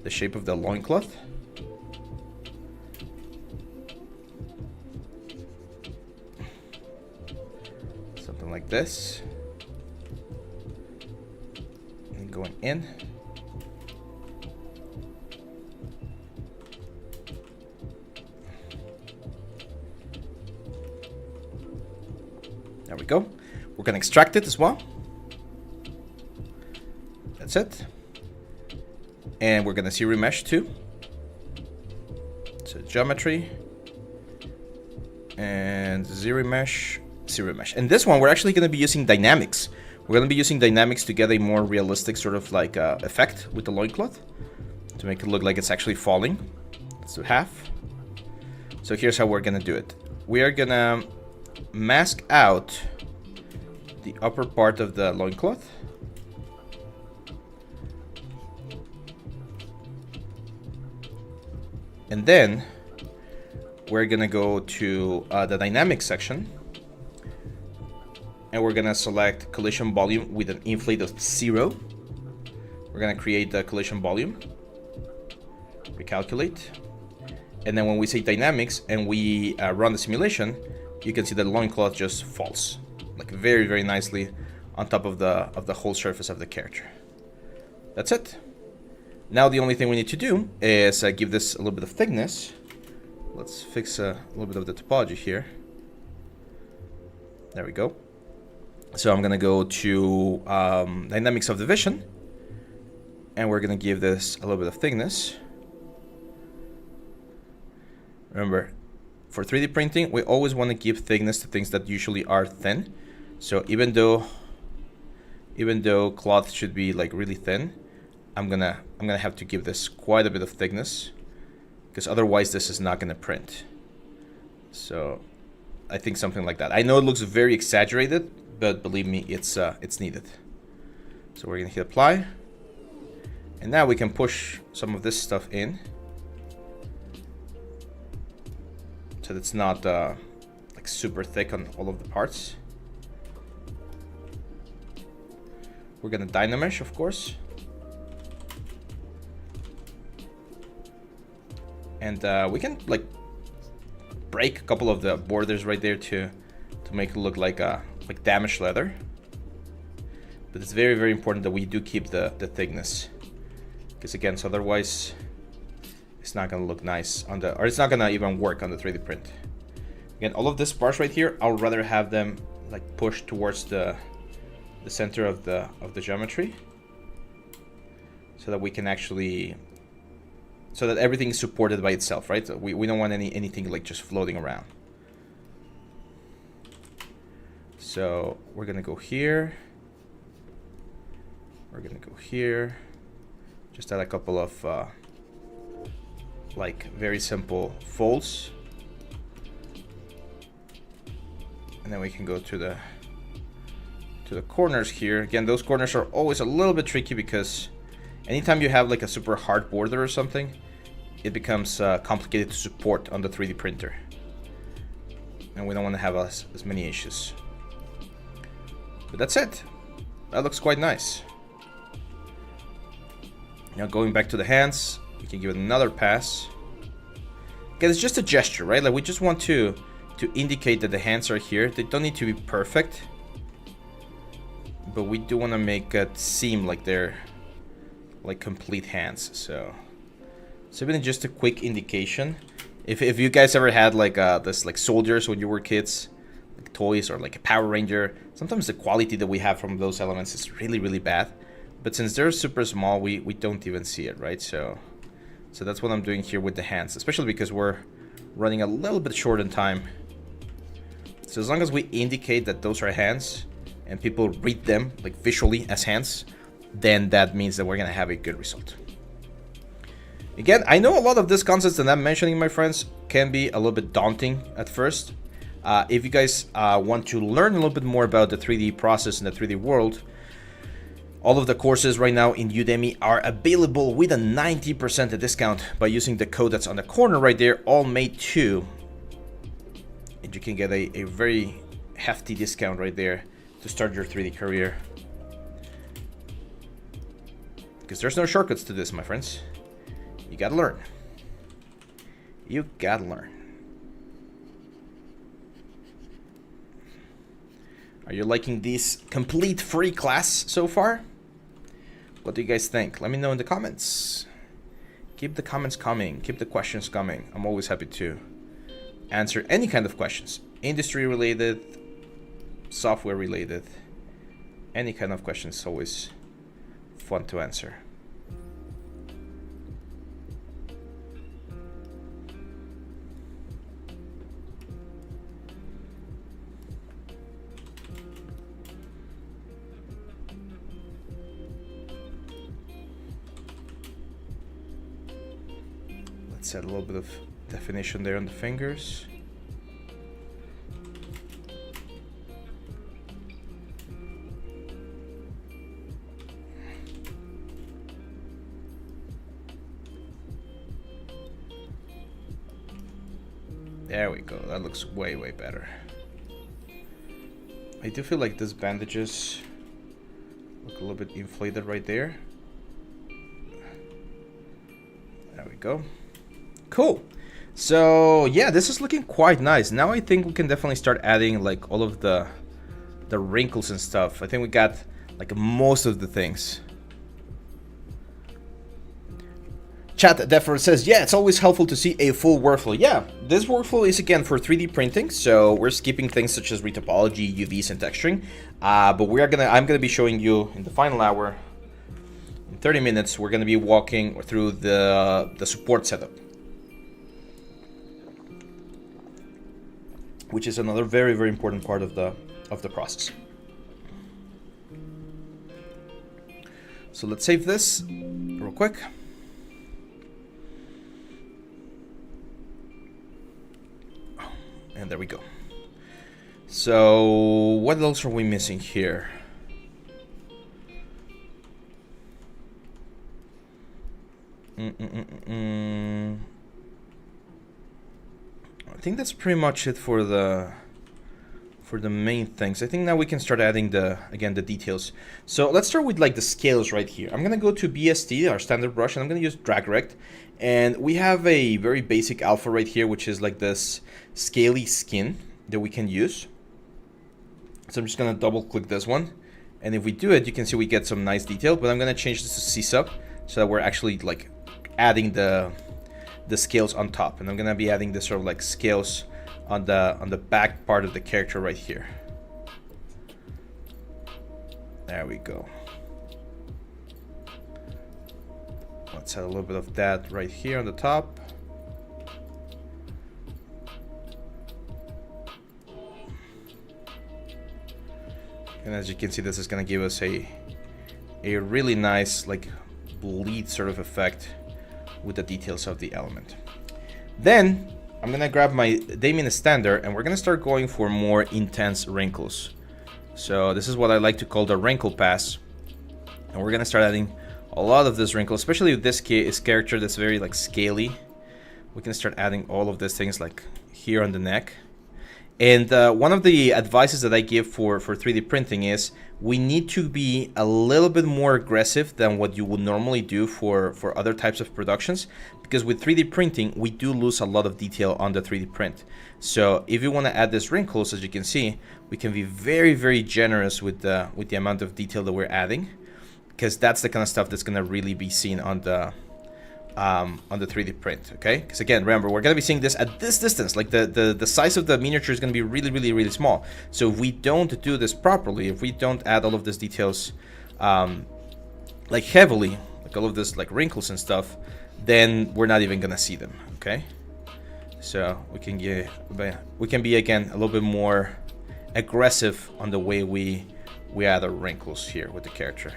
the shape of the loincloth. Something like this. And going in. There we go. We're gonna extract it as well. That's it. And we're gonna zero mesh too. So geometry and zero mesh, zero mesh. And this one we're actually gonna be using dynamics. We're gonna be using dynamics to get a more realistic sort of like effect with the loincloth to make it look like it's actually falling. Let's do half. So here's how we're gonna do it. We are gonna mask out the upper part of the loincloth. And then we're gonna go to the dynamic section, and we're gonna select collision volume with an inflate of 0. We're gonna create the collision volume, recalculate, and then when we say dynamics and we run the simulation, you can see the loincloth just falls, like very, very nicely on top of the whole surface of the character. That's it. Now the only thing we need to do is give this a little bit of thickness. Let's fix a little bit of the topology here. There we go. So I'm gonna go to dynamics of the vision, and we're gonna give this a little bit of thickness. Remember, for 3D printing, we always want to give thickness to things that usually are thin. So even though cloth should be like really thin, I'm gonna have to give this quite a bit of thickness, because otherwise this is not gonna print. So I think something like that. I know it looks very exaggerated, but believe me, it's needed. So we're gonna hit apply, and now we can push some of this stuff in, so it's not like super thick on all of the parts. We're gonna dynamesh, of course, and we can like break a couple of the borders right there to make it look like damaged leather. But it's very, very important that we do keep the thickness, because again, so otherwise it's not gonna look nice on the, or it's not gonna even work on the 3D print. Again, all of these parts right here, I'll rather have them like pushed towards the center of the geometry, so that we can actually, so that everything is supported by itself, right? So we don't want anything like just floating around. So we're gonna go here. We're gonna go here. Just add a couple of like very simple folds, and then we can go to the corners here. Again, those corners are always a little bit tricky because anytime you have like a super hard border or something, it becomes complicated to support on the 3D printer, and we don't want to have as many issues. But that's it. That looks quite nice. Now going back to the hands, we can give it another pass. Again, it's just a gesture, right? Like we just want to indicate that the hands are here. They don't need to be perfect, but we do want to make it seem like they're like complete hands. So even just a quick indication. If you guys ever had like this like soldiers when you were kids, like toys, or like a Power Ranger, sometimes the quality that we have from those elements is really bad. But since they're super small, we don't even see it, right? So that's what I'm doing here with the hands, especially because we're running a little bit short in time. So as long as we indicate that those are hands and people read them like visually as hands, then that means that we're gonna have a good result. Again, I know a lot of these concepts that I'm mentioning, my friends, can be a little bit daunting at first. If you guys want to learn a little bit more about the 3D process and the 3D world, all of the courses right now in Udemy are available with a 90% discount by using the code that's on the corner right there, ALLMADE2. And you can get a very hefty discount right there to start your 3D career. Because there's no shortcuts to this, my friends. You gotta learn. You gotta learn. Are you liking this complete free class so far? What do you guys think? Let me know in the comments. Keep the comments coming. Keep the questions coming. I'm always happy to answer any kind of questions. Industry related, software related. Any kind of questions is always fun to answer. Let's add a little bit of definition there on the fingers. There we go. That looks way better. I do feel like these bandages look a little bit inflated right there. There we go. Cool. So yeah, this is looking quite nice. Now I think we can definitely start adding like all of the wrinkles and stuff. I think we got like most of the things. Chat Deffer says, yeah, it's always helpful to see a full workflow. Yeah, this workflow is again for 3D printing, so we're skipping things such as retopology, UVs, and texturing. But I'm gonna be showing you in the final hour, in 30 minutes, we're gonna be walking through the support setup, which is another very important part of the process. So let's save this real quick. And there we go. So what else are we missing here? I think that's pretty much it for the main things. I think now we can start adding the details. So let's start with like the scales right here. I'm gonna go to BST, our standard brush, and I'm gonna use drag rect. And we have a very basic alpha right here, which is like this scaly skin that we can use. So I'm just gonna double click this one. And if we do it, you can see we get some nice detail, but I'm gonna change this to C-sub so that we're actually like adding the scales on top. And I'm gonna be adding this sort of like scales on the back part of the character right here. There we go. Let's add a little bit of that right here on the top. And as you can see, this is going to give us a really nice like bleed sort of effect with the details of the element. Then I'm going to grab my Damien standard and we're going to start going for more intense wrinkles. So this is what I like to call the wrinkle pass. And we're going to start adding a lot of this wrinkle, especially with this character that's very like scaly. We can start adding all of these things like here on the neck. And one of the advices that I give for 3D printing is we need to be a little bit more aggressive than what you would normally do for other types of productions, because with 3D printing we do lose a lot of detail on the 3D print. So if you want to add these wrinkles, as you can see, we can be very generous with the amount of detail that we're adding, because that's the kind of stuff that's going to really be seen on the 3D print, okay? Because again, remember, we're going to be seeing this at this distance. Like the size of the miniature is going to be really small. So if we don't do this properly, if we don't add all of these details like heavily, like all of this like wrinkles and stuff, then we're not even going to see them, okay? So we can be again a little bit more aggressive on the way we add our wrinkles here with the character.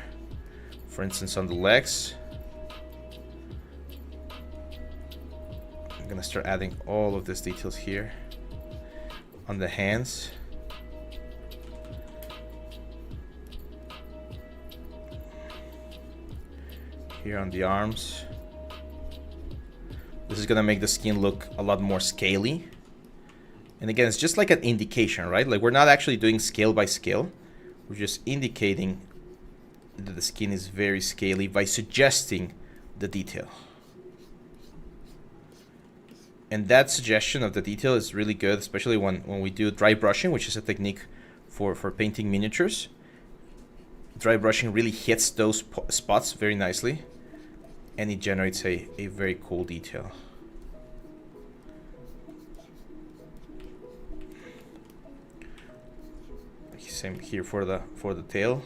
For instance, on the legs, I'm gonna start adding all of these details here. On the hands, here on the arms. This is gonna make the skin look a lot more scaly. And again, it's just like an indication, right? Like we're not actually doing scale by scale. We're just indicating that the skin is very scaly by suggesting the detail. And that suggestion of the detail is really good, especially when we do dry brushing, which is a technique for painting miniatures. Dry brushing really hits those spots very nicely, and it generates a very cool detail. Same here for the tail.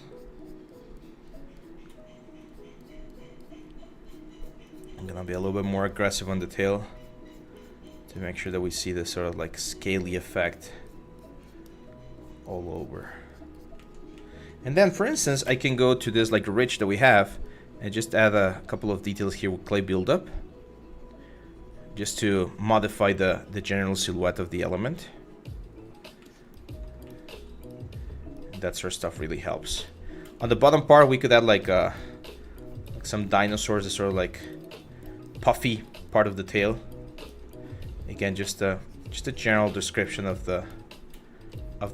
I'm gonna be a little bit more aggressive on the tail to make sure that we see this sort of like scaly effect all over. And then, for instance, I can go to this like ridge that we have and just add a couple of details here with clay buildup, just to modify the general silhouette of the element. That sort of stuff really helps. On the bottom part, we could add like some dinosaurs, a sort of like puffy part of the tail. Again, just a general description of the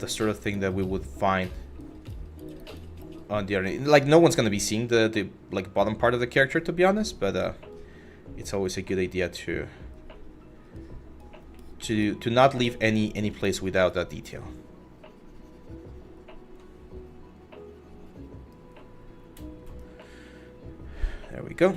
sort of thing that we would find on the other. Like no one's gonna be seeing the like bottom part of the character, to be honest, but it's always a good idea to not leave any place without that detail. There we go.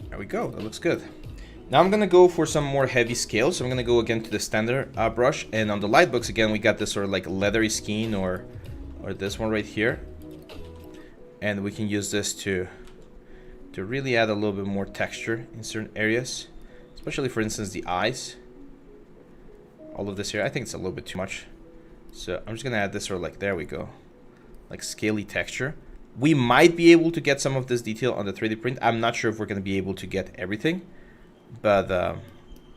There we go, that looks good. Now I'm gonna go for some more heavy scales. So I'm gonna go again to the standard brush, and on the light box again we got this sort of like leathery skin, or this one right here, and we can use this to really add a little bit more texture in certain areas, especially for instance the eyes. All of this here, I think it's a little bit too much, so I'm just gonna add this sort of like, there we go, like scaly texture. We might be able to get some of this detail on the 3D print. I'm not sure if we're gonna be able to get everything, but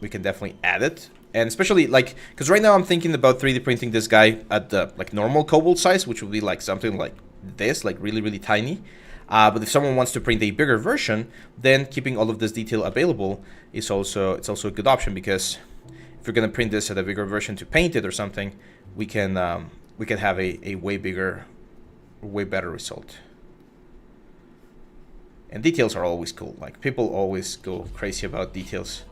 we can definitely add it. And especially like, because right now I'm thinking about 3D printing this guy at the like normal cobalt size, which would be like something like this, like really tiny. But if someone wants to print a bigger version, then keeping all of this detail available is also a good option, because if you're gonna print this at a bigger version to paint it or something, we can have a way bigger, way better result. And details are always cool. Like people always go crazy about details,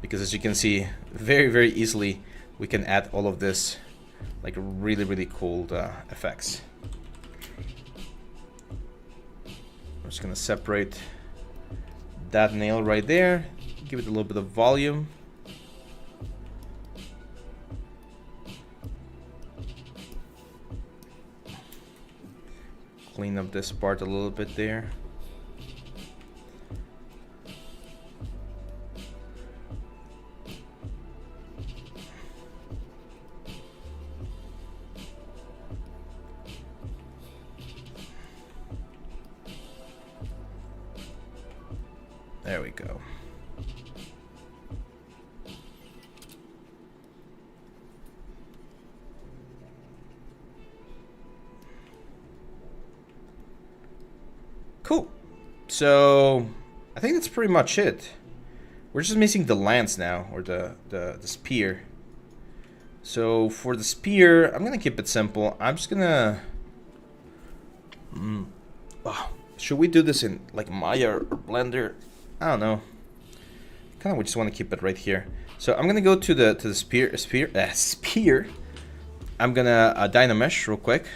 because as you can see, very easily we can add all of this like really, really cool effects. I'm just gonna separate that nail right there, give it a little bit of volume. Clean up this part a little bit there. There we go. Cool. So I think that's pretty much it. We're just missing the lance now, or the spear. So for the spear, I'm gonna keep it simple. I'm just gonna should we do this in like Maya or Blender? I don't know. Kind of we just want to keep it right here. So I'm gonna go to the spear. I'm gonna Dynamesh real quick.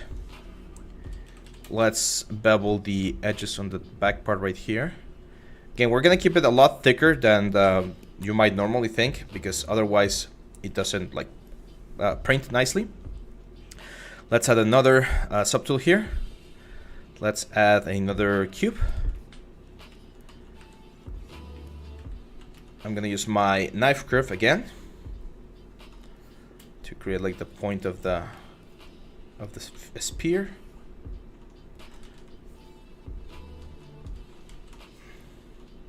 Let's bevel the edges on the back part right here. Again, we're gonna keep it a lot thicker than you might normally think, because otherwise it doesn't like print nicely. Let's add another subtool here. Let's add another cube. I'm gonna use my knife curve again to create like the point of the spear.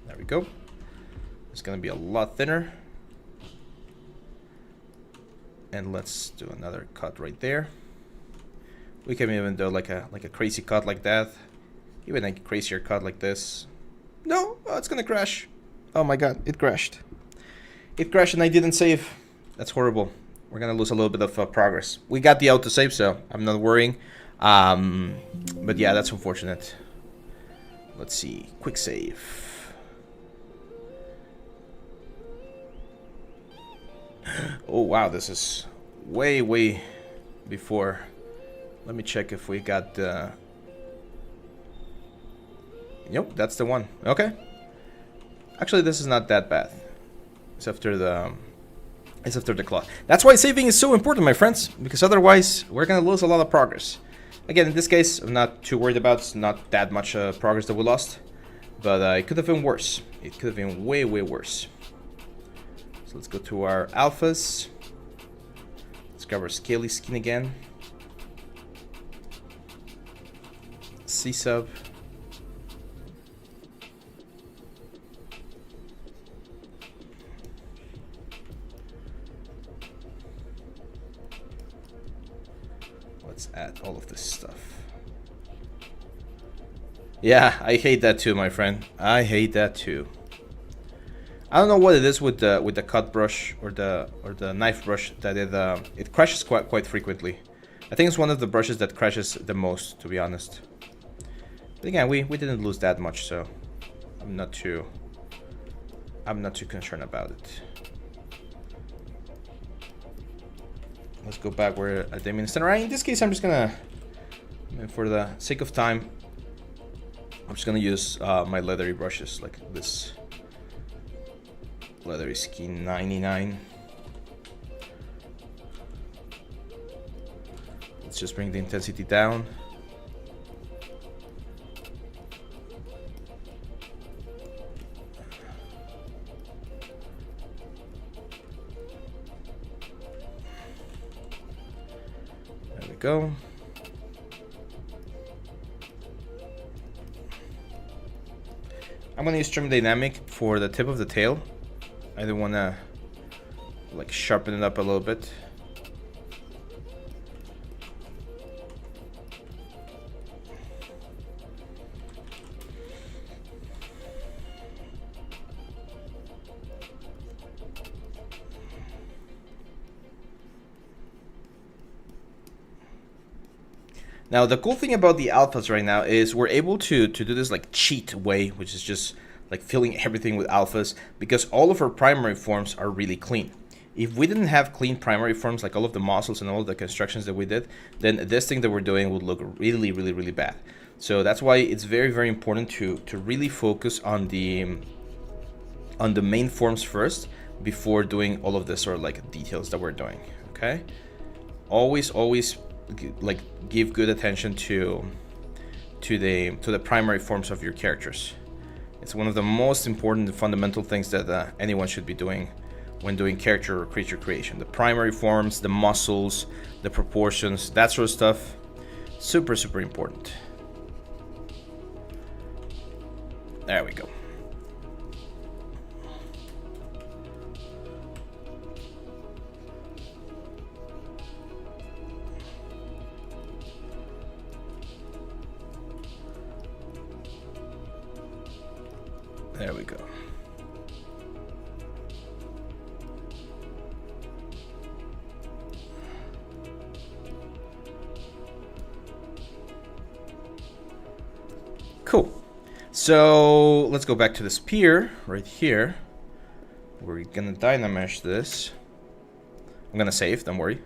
There we go. It's gonna be a lot thinner. And let's do another cut right there. We can even do like a crazy cut like that. Even a crazier cut like this. No, oh, it's gonna crash. Oh my god, it crashed. It crashed and I didn't save. That's horrible. We're gonna lose a little bit of progress. We got the autosave, so I'm not worrying. But yeah, that's unfortunate. Let's see, quick save. Oh wow, this is way before. Let me check if we got the... Yep, that's the one. Okay. Actually, this is not that bad. It's after the cloth. That's why saving is so important, my friends, because otherwise we're gonna lose a lot of progress. Again, in this case, I'm not too worried about. It's not that much progress that we lost, but it could have been worse. It could have been way worse. So let's go to our alphas. Let's grab our scaly skin again. C-sub. Let's add all of this stuff. Yeah, I hate that too, my friend. I hate that too. I don't know what it is with the cut brush or the knife brush that it crashes quite frequently. I think it's one of the brushes that crashes the most, to be honest. But again, we didn't lose that much, so I'm not too concerned about it. Let's go back where at the main center. In this case, I'm just gonna, for the sake of time, I'm just gonna use my leathery brushes like this. Leathery Skin 99. Let's just bring the intensity down. There we go. I'm gonna use Trim Dynamic for the tip of the tail. I don't wanna like sharpen it up a little bit. Now the cool thing about the alphas right now is we're able to do this like cheat way, which is just like filling everything with alphas, because all of our primary forms are really clean. If we didn't have clean primary forms, like all of the muscles and all of the constructions that we did, then this thing that we're doing would look really, really, really bad. So that's why it's very, very important to really focus on the main forms first before doing all of the sort of like details that we're doing. Okay, always like give good attention to the primary forms of your characters. It's one of the most important and fundamental things that anyone should be doing when doing character or creature creation. The primary forms, the muscles, the proportions, that sort of stuff, super, super important. There we go. There we go. Cool. So let's go back to the spear right here. We're gonna dynamesh this. I'm gonna save, don't worry.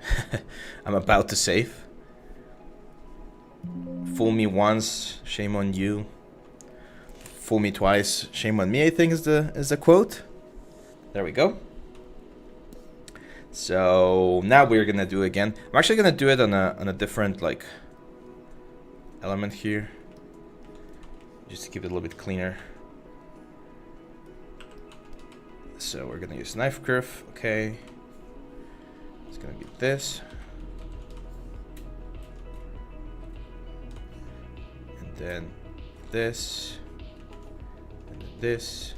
I'm about to save. Fool me once, shame on you. Fool me twice, shame on me, I think is the quote. There we go. So now we're gonna do it again. I'm actually gonna do it on a different like element here, just to keep it a little bit cleaner. So we're gonna use knife curve. Okay, it's gonna be this, and then this. This,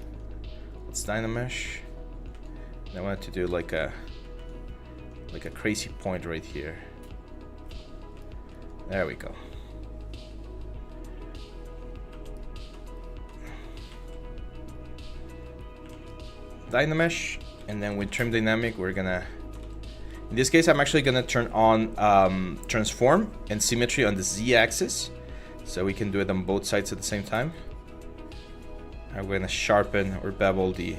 let's dynamesh. And I want to do like a crazy point right here. There we go. Dynamesh, and then with trim dynamic, we're gonna. In this case, I'm actually gonna turn on transform and symmetry on the Z-axis, so we can do it on both sides at the same time. I'm going to sharpen or bevel the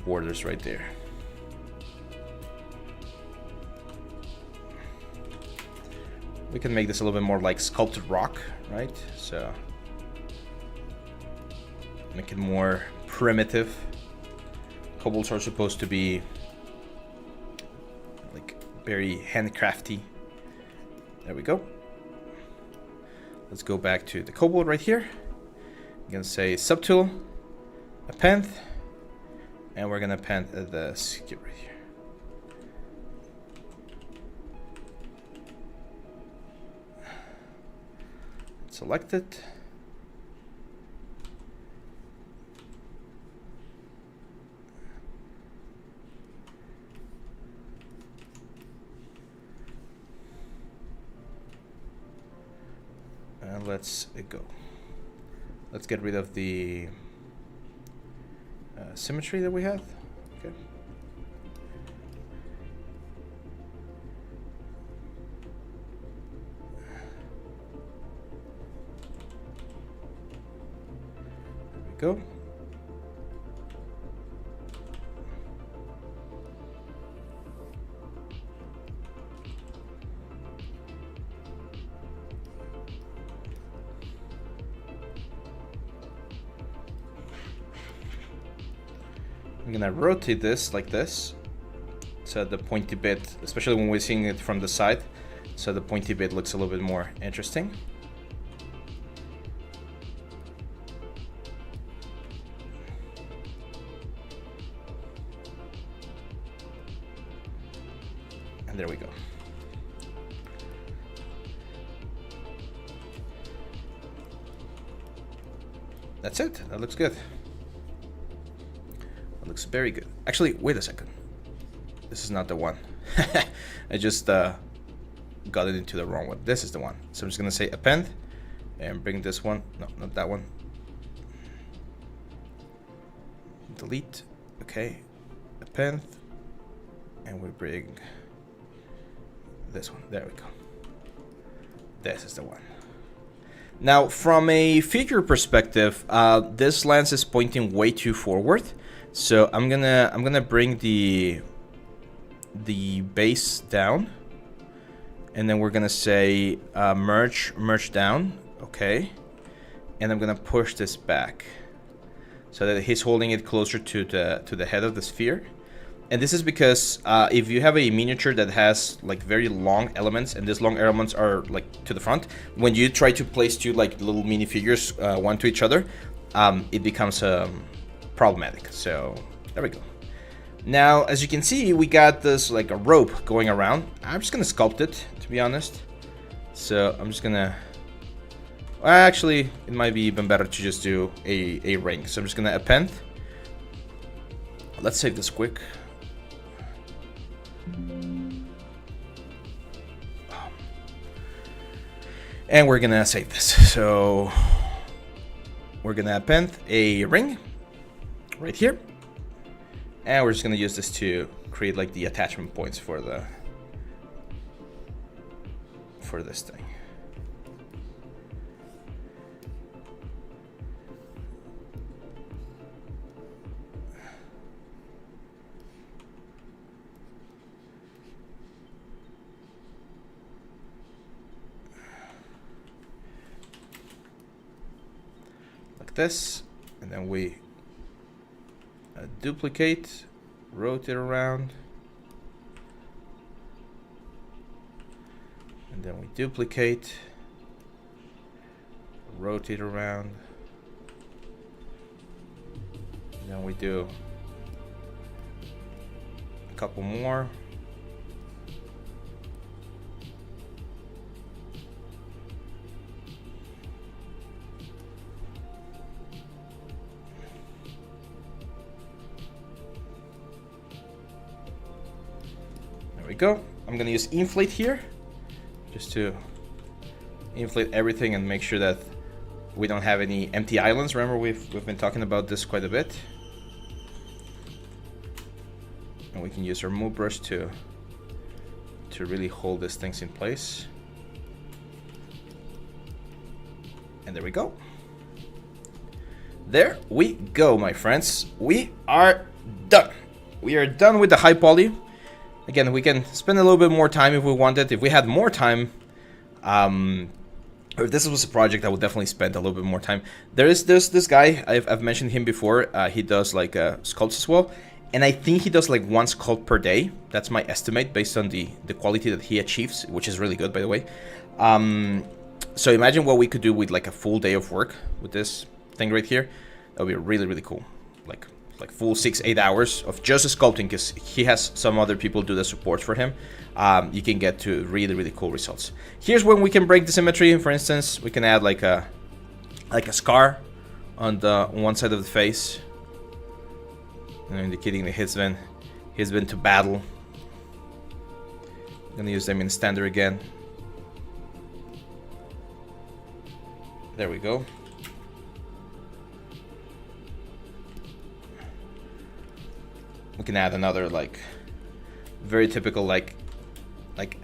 borders right there. We can make this a little bit more like sculpted rock, right? So make it more primitive. Cobbles are supposed to be like very handcrafty. There we go. Let's go back to the kobold right here. I'm gonna say subtool, append, and we're gonna append the skill right here. Select it. And let's go. Let's get rid of the symmetry that we have. Okay. There we go. I'm gonna rotate this like this, so the pointy bit, especially when we're seeing it from the side, so the pointy bit looks a little bit more interesting. And there we go. That's it. That looks good. Looks very good. Actually, wait a second. This is not the one. I just got it into the wrong one. This is the one. So I'm just gonna say append and bring this one. No, not that one. Delete. Okay. Append. And we bring this one. There we go. This is the one. Now, from a figure perspective, this lens is pointing way too forward. So I'm gonna bring the base down, and then we're gonna say merge down, okay, and I'm gonna push this back so that he's holding it closer to the head of the sphere. And this is because if you have a miniature that has like very long elements, and these long elements are like to the front, when you try to place two like little minifigures one to each other, it becomes problematic. So there we go. Now, as you can see, we got this like a rope going around. I'm just gonna sculpt it, to be honest. So I'm just gonna, well, actually, it might be even better to just do a ring. So I'm just gonna append. Let's save this quick. And we're gonna save this. So we're gonna append a ring right here, and we're just gonna use this to create like the attachment points for this thing. This, and then we duplicate, rotate around, and then we duplicate, rotate around, and then we do a couple more. There we go. I'm gonna use inflate here just to inflate everything and make sure that we don't have any empty islands. Remember, we've been talking about this quite a bit. And we can use our move brush to really hold these things in place. And there we go. There we go, my friends. We are done. We are done with the high poly. Again, we can spend a little bit more time if we wanted. If we had more time, or if this was a project, I would definitely spend a little bit more time. There's this guy, I've mentioned him before. He does like sculpts as well, and I think he does like one sculpt per day. That's my estimate based on the quality that he achieves, which is really good, by the way. So imagine what we could do with like a full day of work with this thing right here. That would be really, really cool. Like full 6-8 hours of just sculpting, because he has some other people do the support for him. You can get to really, really cool results. Here's when we can break the symmetry. For instance, we can add like a scar on one side of the face, indicating that he's been to battle. I'm gonna use them in standard again. There we go. We can add another like very typical like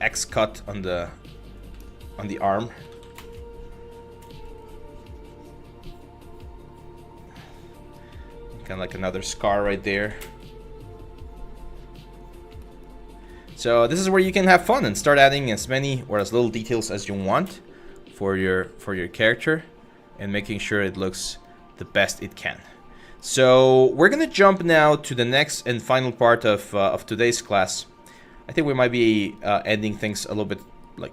X cut on the arm. Kind of like another scar right there. So this is where you can have fun and start adding as many or as little details as you want for your character, and making sure it looks the best it can. So we're gonna jump now to the next and final part of today's class. I think we might be ending things a little bit like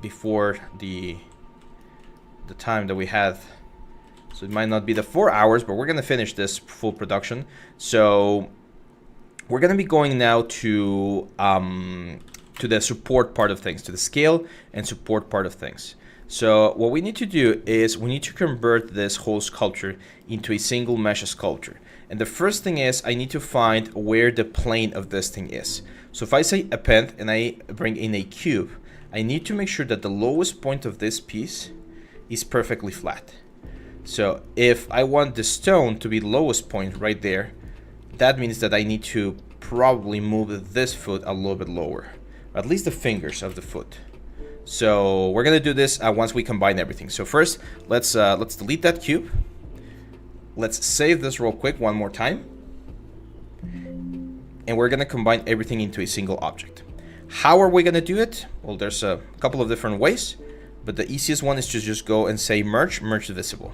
before the time that we had, so it might not be the 4 hours, but we're gonna finish this full production. So we're gonna be going now to the support part of things, to the scale and support part of things. So what we need to do is we need to convert this whole sculpture into a single mesh sculpture. And the first thing is I need to find where the plane of this thing is. So if I say append and I bring in a cube, I need to make sure that the lowest point of this piece is perfectly flat. So if I want the stone to be the lowest point right there, that means that I need to probably move this foot a little bit lower, or at least the fingers of the foot. So we're gonna do this once we combine everything. So first, let's delete that cube. Let's save this real quick one more time. And we're gonna combine everything into a single object. How are we gonna do it? Well, there's a couple of different ways, but the easiest one is to just go and say merge visible.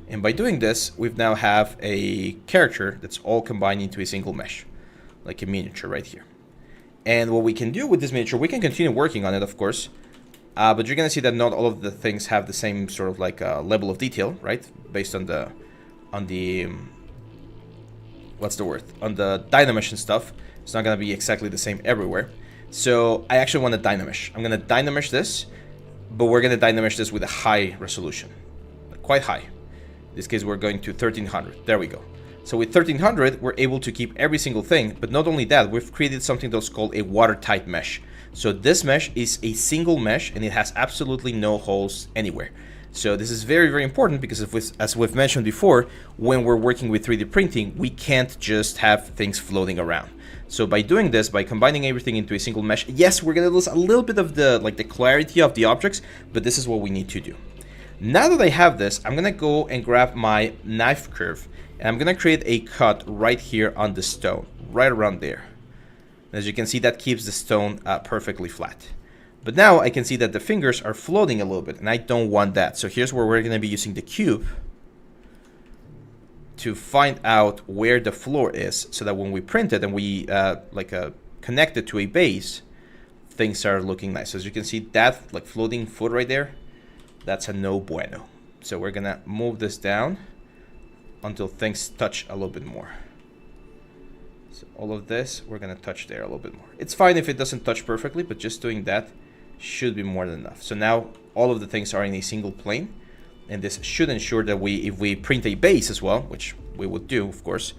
And by doing this, we've now have a character that's all combined into a single mesh, like a miniature right here. And what we can do with this miniature, we can continue working on it, of course, but you're gonna see that not all of the things have the same sort of like level of detail, right? Based on the what's the word? On the Dynamesh and stuff, it's not gonna be exactly the same everywhere. So I actually want to Dynamesh. I'm gonna Dynamesh this, but we're gonna Dynamesh this with a high resolution, like quite high. In this case, we're going to 1300. There we go. So with 1300, we're able to keep every single thing, but not only that, we've created something that's called a watertight mesh. So this mesh is a single mesh and it has absolutely no holes anywhere. So this is very, very important because as we've mentioned before, when we're working with 3D printing, we can't just have things floating around. So by doing this, by combining everything into a single mesh, yes, we're gonna lose a little bit of the clarity of the objects, but this is what we need to do. Now that I have this, I'm gonna go and grab my knife curve and I'm gonna create a cut right here on the stone, right around there. As you can see, that keeps the stone perfectly flat. But now I can see that the fingers are floating a little bit and I don't want that. So here's where we're gonna be using the cube to find out where the floor is so that when we print it and we connect it to a base, things are looking nice. So as you can see, that like floating foot right there, that's a no bueno. So we're gonna move this down until things touch a little bit more. So all of this, we're gonna touch there a little bit more. It's fine if it doesn't touch perfectly, but just doing that should be more than enough. So now all of the things are in a single plane, and this should ensure that if we print a base as well, which we would do, of course,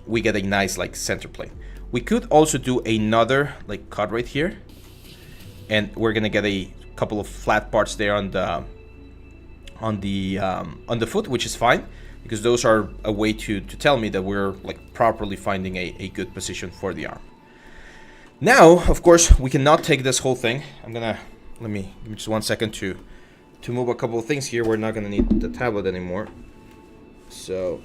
we get a nice like center plane. We could also do another like cut right here, and we're gonna get a couple of flat parts there on the foot, which is fine because those are a way to tell me that we're like properly finding a good position for the arm. Now, of course, we cannot take this whole thing. Let me give me just 1 second to move a couple of things here. We're not gonna need the tablet anymore. So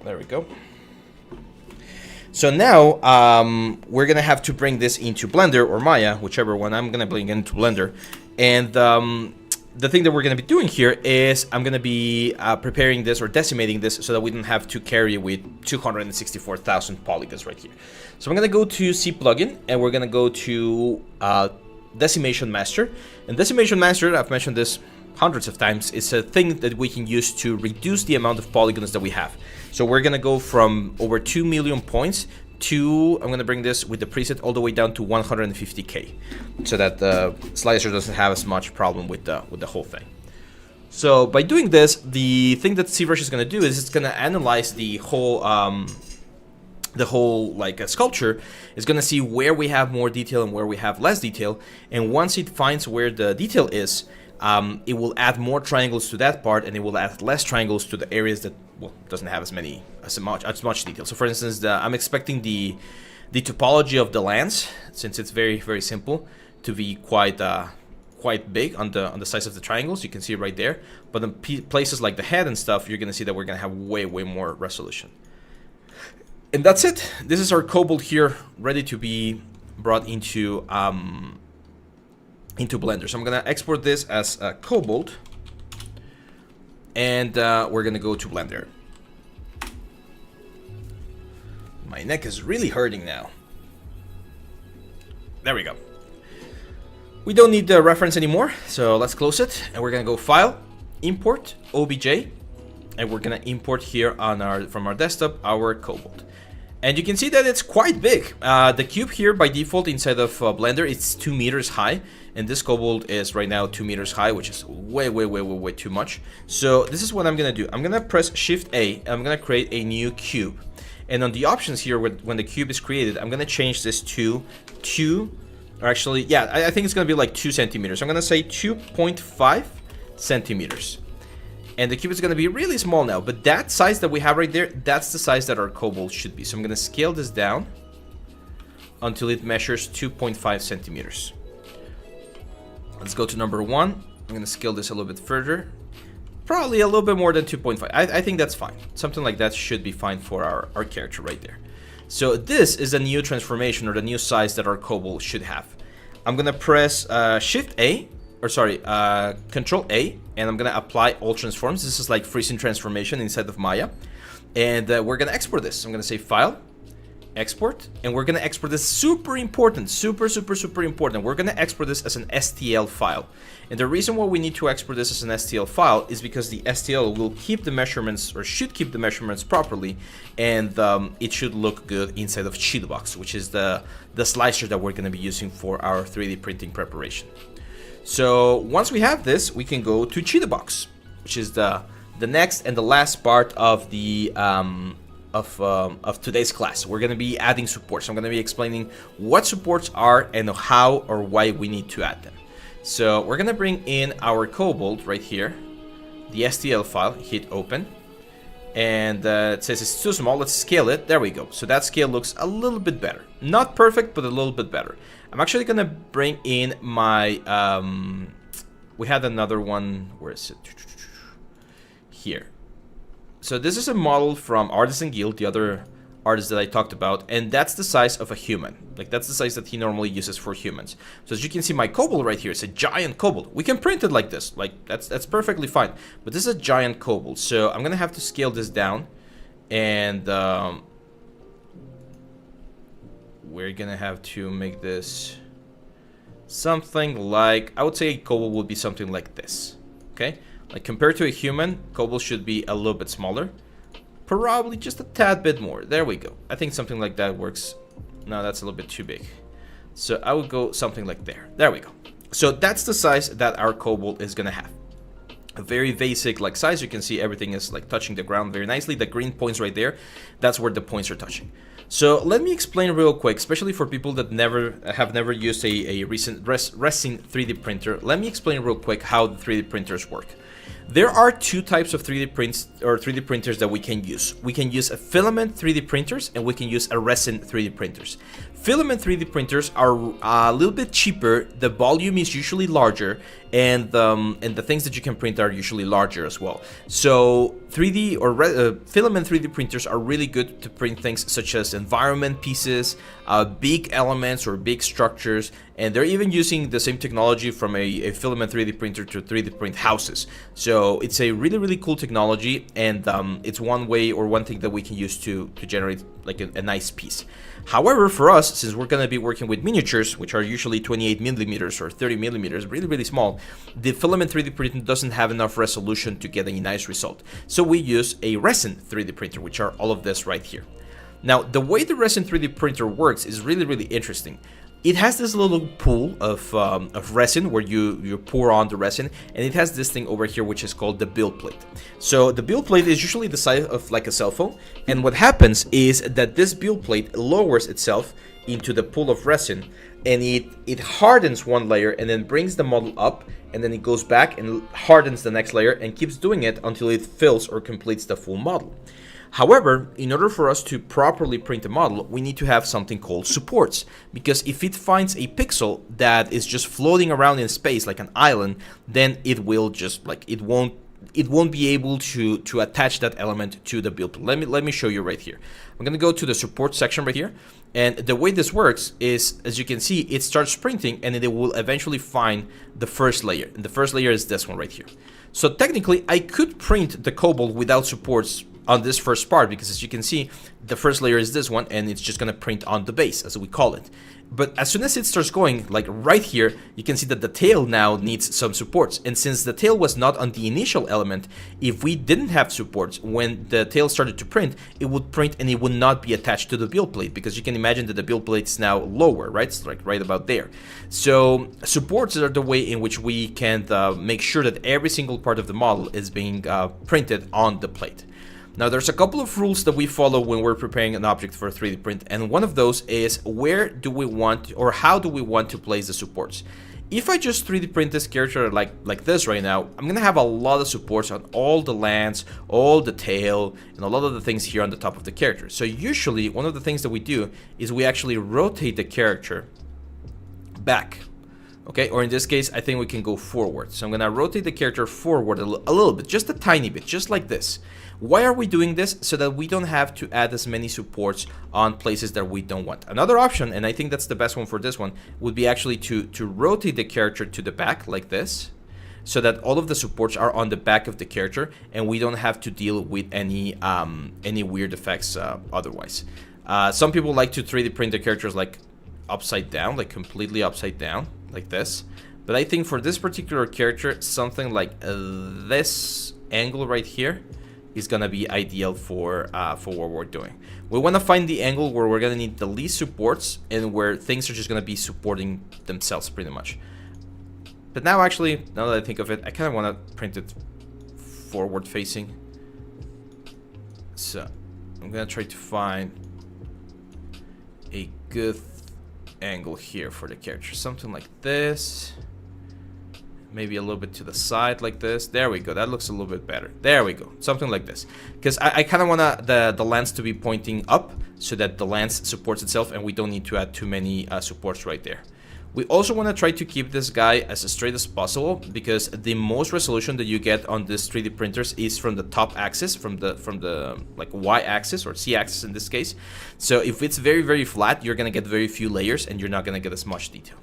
there we go. So now we're gonna have to bring this into Blender or Maya, whichever one. I'm gonna bring it into Blender. And the thing that we're going to be doing here is I'm going to be preparing this or decimating this so that we don't have to carry with 264,000 polygons right here. So I'm going to go to C plugin and we're going to go to Decimation Master. And Decimation Master, I've mentioned this hundreds of times, is a thing that we can use to reduce the amount of polygons that we have. So we're going to go from over 2 million points to, I'm going to bring this with the preset all the way down to 150k, so that the slicer doesn't have as much problem with the whole thing. So by doing this, the thing that ZBrush is going to do is it's going to analyze the whole like a sculpture. Is going to see where we have more detail and where we have less detail, and once it finds where the detail is, it will add more triangles to that part, and it will add less triangles to the areas that, well, doesn't have as much detail. So for instance, I'm expecting the topology of the lens, since it's very, very simple, to be quite big on the size of the triangles. You can see it right there. But in places like the head and stuff, you're gonna see that we're gonna have way more resolution. And that's it. This is our cobalt here, ready to be brought into Blender. So I'm gonna export this as a cobalt, and we're gonna go to Blender. My neck is really hurting now. There we go. We don't need the reference anymore, so let's close it, and we're gonna go File, Import, OBJ, and we're gonna import here on from our desktop our cobalt. And you can see that it's quite big. The cube here by default inside of Blender, it's 2 meters high, and this cobalt is right now 2 meters high, which is way too much. So this is what I'm gonna do. I'm gonna press Shift A, and I'm gonna create a new cube. And on the options here, when the cube is created, I'm gonna change this to 2, or actually, yeah, I think it's gonna be like 2 centimeters. I'm gonna say 2.5 centimeters. And the cube is going to be really small now, but that size that we have right there, that's the size that our cobalt should be. So I'm going to scale this down until it measures 2.5 centimeters. Let's go to number 1. I'm going to scale this a little bit further. Probably a little bit more than 2.5. I think that's fine. Something like that should be fine for our character right there. So this is a new transformation, or the new size that our kobold should have. I'm going to press Shift A, or sorry, Control A, and I'm going to apply all transforms. This is like freezing transformation inside of Maya. And we're going to export this. I'm going to say File, Export, and we're going to export this. Super important, super important. We're going to export this as an STL file. And the reason why we need to export this as an STL file is because the STL will keep the measurements, or should keep the measurements properly, and it should look good inside of Cheetahbox, which is the slicer that we're going to be using for our 3D printing preparation. So once we have this, we can go to Cheetahbox, which is the next and the last part of the of today's class. We're going to be adding supports. I'm going to be explaining what supports are and how or why we need to add them. So we're going to bring in our kobold right here, the STL file, hit open, and it says it's too small. Let's scale it. There we go. So that scale looks a little bit better. Not perfect, but a little bit better. I'm actually going to bring in my, we had another one, where is it? Here. So this is a model from Artisan Guild, the other artist that I talked about, and that's the size of a human. Like, that's the size that he normally uses for humans. So as you can see, my kobold right here is a giant kobold. We can print it like this, like that's perfectly fine. But this is a giant kobold, so I'm gonna have to scale this down, and we're gonna have to make this something like, I would say a kobold would be something like this. Okay, like compared to a human, kobold should be a little bit smaller. Probably just a tad bit more. There we go. I think something like that works. No, that's a little bit too big. So I would go something like there. There we go. So that's the size that our kobold is gonna have. A very basic like size. You can see everything is like touching the ground very nicely. The green points right there, that's where the points are touching. So let me explain real quick, especially for people that have never used a recent resin 3D printer. Let me explain real quick how the 3D printers work. There are two types of 3D prints or 3D printers that we can use. We can use a filament 3D printers, and we can use a resin 3D printers. Filament 3D printers are a little bit cheaper. The volume is usually larger, and the things that you can print are usually larger as well. So 3D or filament 3D printers are really good to print things such as environment pieces, big elements or big structures, and they're even using the same technology from a filament 3D printer to 3D print houses. So it's a really cool technology, and it's one way or one thing that we can use to generate like a nice piece. However, for us, since we're going to be working with miniatures, which are usually 28 millimeters or 30 millimeters, really small, the filament 3D printer doesn't have enough resolution to get a nice result. So we use a resin 3D printer, which are all of this right here. Now, the way the resin 3D printer works is really interesting. It has this little pool of resin where you pour on the resin, and it has this thing over here which is called the build plate. So the build plate is usually the size of like a cell phone, and what happens is that this build plate lowers itself into the pool of resin, and it hardens one layer and then brings the model up, and then it goes back and hardens the next layer and keeps doing it until it fills or completes the full model. However, in order for us to properly print a model, we need to have something called supports, because if it finds a pixel that is just floating around in space like an island, then it will just like it won't be able to attach that element to the build. Let me show you right here. I'm gonna go to the support section right here, and the way this works is, as you can see, it starts printing and it will eventually find the first layer, and the first layer is this one right here. So technically, I could print the kobold without supports on this first part, because as you can see, the first layer is this one, and it's just gonna print on the base, as we call it. But as soon as it starts going, like right here, you can see that the tail now needs some supports. And since the tail was not on the initial element, if we didn't have supports, when the tail started to print, it would print and it would not be attached to the build plate, because you can imagine that the build plate is now lower, right? It's like right about there. So supports are the way in which we can make sure that every single part of the model is being printed on the plate. Now, there's a couple of rules that we follow when we're preparing an object for a 3D print, and one of those is where do we want, or how do we want to place the supports. If I just 3D print this character like this right now, I'm gonna have a lot of supports on all the lands, all the tail, and a lot of the things here on the top of the character. So usually, one of the things that we do is we actually rotate the character back. Okay, or in this case, I think we can go forward. So I'm gonna rotate the character forward a little bit, just a tiny bit, just like this. Why are we doing this? So that we don't have to add as many supports on places that we don't want. Another option, and I think that's the best one for this one, would be actually to rotate the character to the back like this, so that all of the supports are on the back of the character and we don't have to deal with any weird effects otherwise. Some people like to 3D print the characters like upside down, like completely upside down, like this. But I think for this particular character, something like this angle right here is gonna be ideal for what we're doing. We want to find the angle where we're gonna need the least supports and where things are just gonna be supporting themselves pretty much. But now actually, now that I think of it, I kind of want to print it forward facing. So I'm gonna try to find a good angle here for the character, something like this. Maybe a little bit to the side like this. There we go. That looks a little bit better. There we go. Something like this. Because I kind of want the lens to be pointing up so that the lens supports itself and we don't need to add too many supports right there. We also want to try to keep this guy as straight as possible because the most resolution that you get on this 3D printers is from the top axis, from the like y-axis or z-axis in this case. So if it's very, very flat, you're going to get very few layers and you're not going to get as much detail.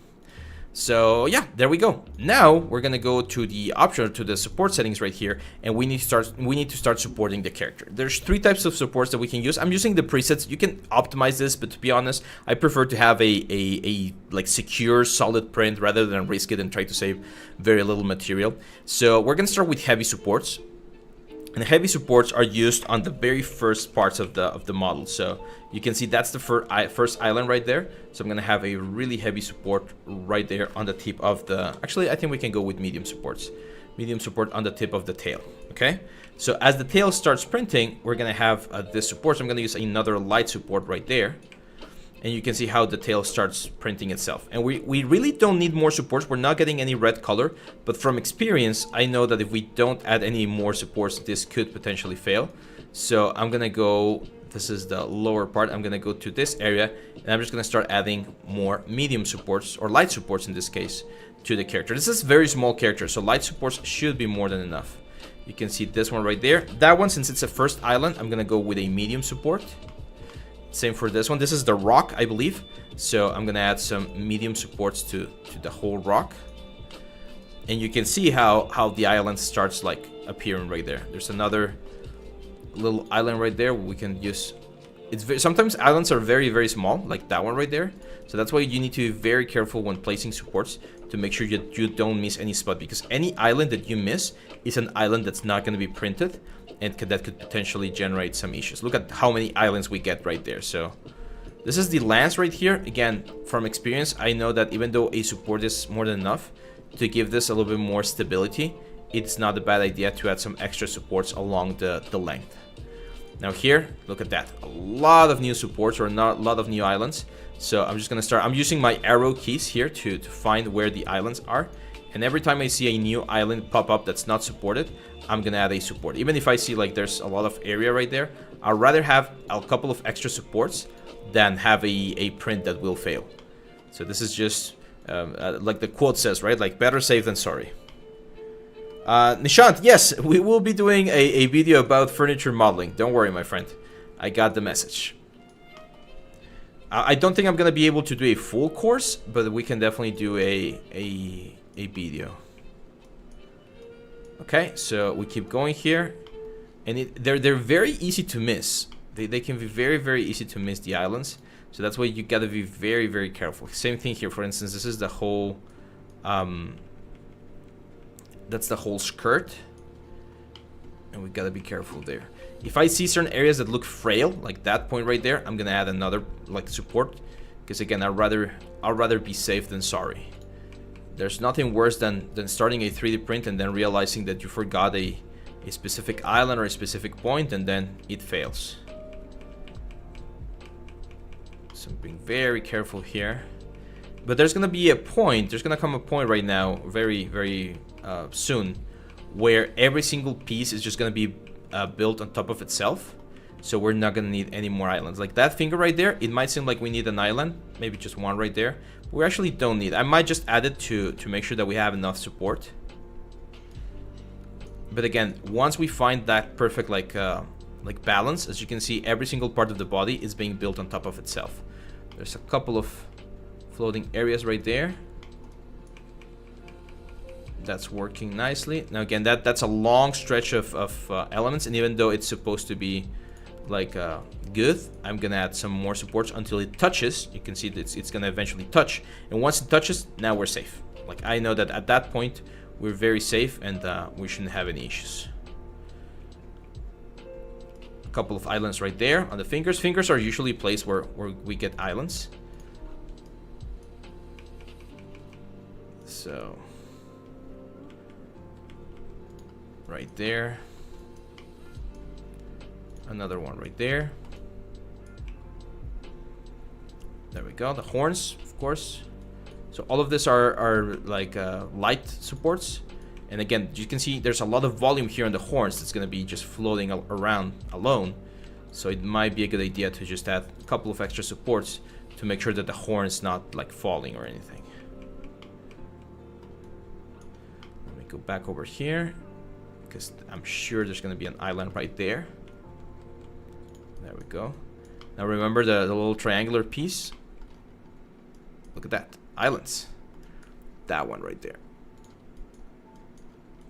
So yeah, there we go. Now we're gonna go to the option, to the support settings right here, and we need to start supporting the character. There's 3 types of supports that we can use. I'm using the presets. You can optimize this, but to be honest, I prefer to have a like secure, solid print rather than risk it and try to save very little material. So we're gonna start with heavy supports. And heavy supports are used on the very first parts of the model. So you can see that's the first island right there. So I'm gonna have a really heavy support right there on the tip of the, actually I think we can go with medium supports. Medium support on the tip of the tail, okay? So as the tail starts printing, we're gonna have this support. So I'm gonna use another light support right there. And you can see how the tail starts printing itself. And we really don't need more supports. We're not getting any red color, but from experience, I know that if we don't add any more supports, this could potentially fail. So I'm gonna go, this is the lower part, I'm gonna go to this area, and I'm just gonna start adding more medium supports, or light supports in this case, to the character. This is a very small character, so light supports should be more than enough. You can see this one right there. That one, since it's a first island, I'm gonna go with a medium support. Same for this one. This is the rock, I believe. So I'm gonna add some medium supports to the whole rock. And you can see how the island starts like appearing right there. There's another little island right there we can use. Sometimes islands are very, very small, like that one right there. So that's why you need to be very careful when placing supports to make sure you don't miss any spot, because any island that you miss is an island that's not going to be printed, and that could potentially generate some issues. Look at how many islands we get right there. So this is the lance right here. Again, from experience, I know that even though a support is more than enough to give this a little bit more stability, it's not a bad idea to add some extra supports along the length. Now here, look at that. A lot of new supports, or a lot of new islands. So I'm just gonna start, I'm using my arrow keys here to find where the islands are. And every time I see a new island pop up that's not supported, I'm gonna add a support. Even if I see like there's a lot of area right there, I'd rather have a couple of extra supports than have a print that will fail. So this is just, like the quote says, right? Like, better safe than sorry. Nishant, yes, we will be doing a video about furniture modeling. Don't worry, my friend. I got the message. I don't think I'm gonna be able to do a full course, but we can definitely do a video. Okay, so we keep going here, and they're very easy to miss. They can be very, very easy to miss, the islands. So that's why you gotta be very, very careful. Same thing here. For instance, this is the whole that's the whole skirt, and we gotta be careful there. If I see certain areas that look frail, like that point right there, I'm gonna add another like support, because again, I'd rather be safe than sorry. There's nothing worse than starting a 3D print and then realizing that you forgot a specific island or a specific point, and then it fails. So being very careful here. But there's gonna be a point, there's gonna come a point right now, very, very soon, where every single piece is just gonna be built on top of itself. so we're not gonna need any more islands. Like that finger right there, it might seem like we need an island, maybe just one right there. We actually don't need. I might just add it to make sure that we have enough support. But again, once we find that perfect like balance, as you can see, every single part of the body is being built on top of itself. There's a couple of floating areas right there. That's working nicely. Now again, that's a long stretch of elements, and even though it's supposed to be like good, I'm gonna add some more supports until it touches. You can see that it's gonna eventually touch, and once it touches, now we're safe. Like I know that at that point we're very safe, and we shouldn't have any issues. A couple of islands right there on the fingers. Fingers are usually a place where we get islands. So right there. Another one right there. There we go. The horns, of course. So all of this are like light supports. And again, you can see there's a lot of volume here on the horns that's going to be just floating around alone. So it might be a good idea to just add a couple of extra supports to make sure that the horn is not like falling or anything. Let me go back over here, because I'm sure there's going to be an island right there. There we go. Now remember the little triangular piece? Look at that. Islands. That one right there.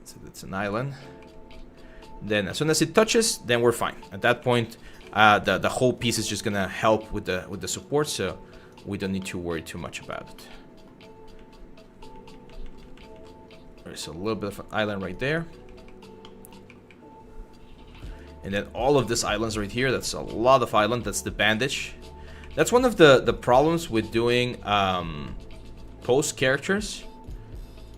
So that's an island. Then as soon as it touches, then we're fine. At that point, the whole piece is just gonna help with the support, so we don't need to worry too much about it. There's a little bit of an island right there. And then all of these islands right here, that's a lot of island. That's the bandage. That's one of the problems with doing post characters.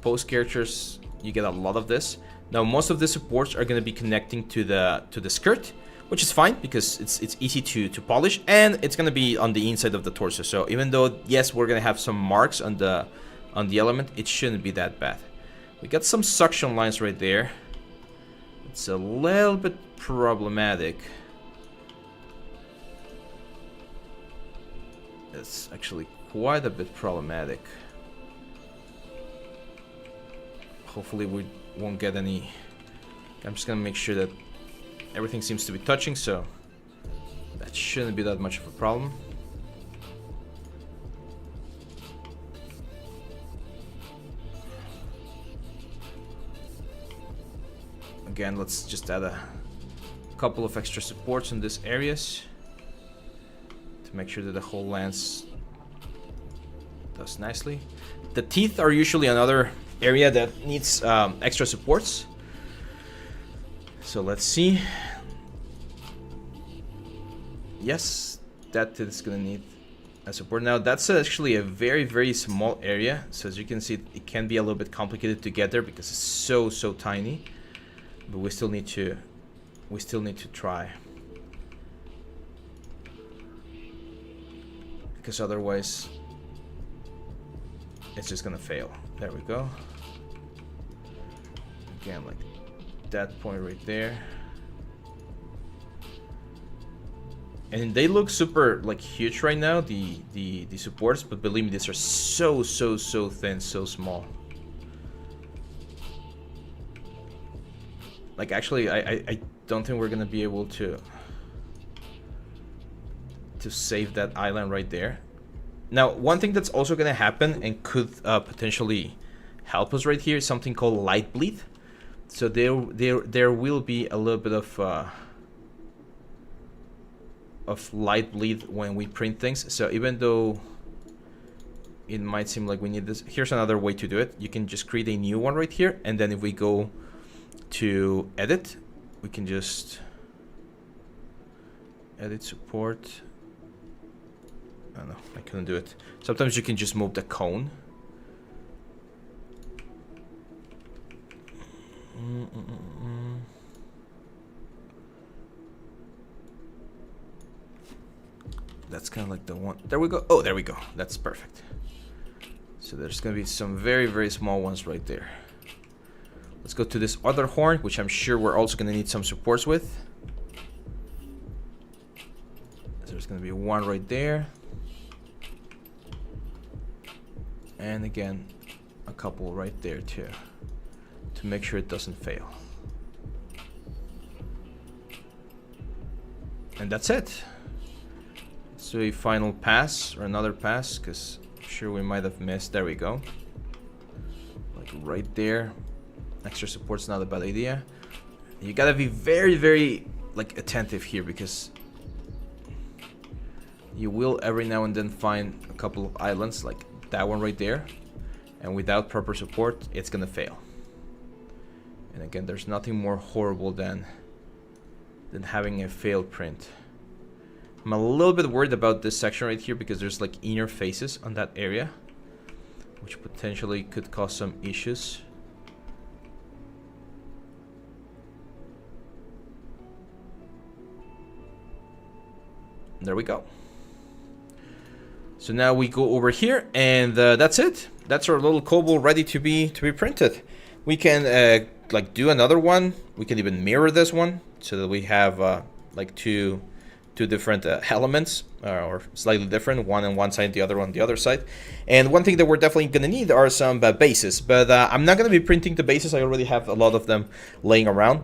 Post characters, you get a lot of this. Now most of the supports are going to be connecting to the skirt, which is fine because it's easy to polish, and it's going to be on the inside of the torso. So even though yes, we're going to have some marks on the element, it shouldn't be that bad. We got some suction lines right there. It's a little bit problematic. It's actually quite a bit problematic. Hopefully we won't get any. I'm just gonna make sure that everything seems to be touching, so that shouldn't be that much of a problem. Again, let's just add a couple of extra supports in these areas to make sure that the whole lens does nicely. The teeth are usually another area that needs extra supports. So let's see. Yes, that is gonna need a support. Now that's actually a very small area, so as you can see, it can be a little bit complicated to get there because it's so tiny. But we still need to try, because otherwise it's just gonna fail. There we go. Again, like that point right there. And they look super like huge right now, the supports, but believe me, these are so thin, so small. Like actually, I don't think we're gonna be able to save that island right there. Now, one thing that's also gonna happen and could potentially help us right here is something called light bleed. So there will be a little bit of light bleed when we print things. So even though it might seem like we need this, here's another way to do it. You can just create a new one right here, and then if we go to edit, we can just edit support. Oh no, I couldn't do it. Sometimes you can just move the cone. That's kind of like the one. There we go. Oh, there we go. That's perfect. So there's gonna be some very small ones right there. Let's go to this other horn, which I'm sure we're also gonna need some supports with. there's gonna be one right there, and again a couple right there too, to make sure it doesn't fail. And that's it. Let's do a final pass, or another pass, because I'm sure we might have missed. There we go. Like right there. Extra support's not a bad idea. You gotta be very, very like attentive here, because you will every now and then find a couple of islands like that one right there, and without proper support it's gonna fail. And again, there's nothing more horrible than having a failed print. I'm a little bit worried about this section right here, because there's like inner faces on that area, which potentially could cause some issues. There we go. So now we go over here, and that's it. That's our little kobold ready to be printed. We can like do another one. We can even mirror this one so that we have like two different elements, or slightly different, one on one side, the other on the other side. And one thing that we're definitely gonna need are some bases, but I'm not gonna be printing the bases. I already have a lot of them laying around.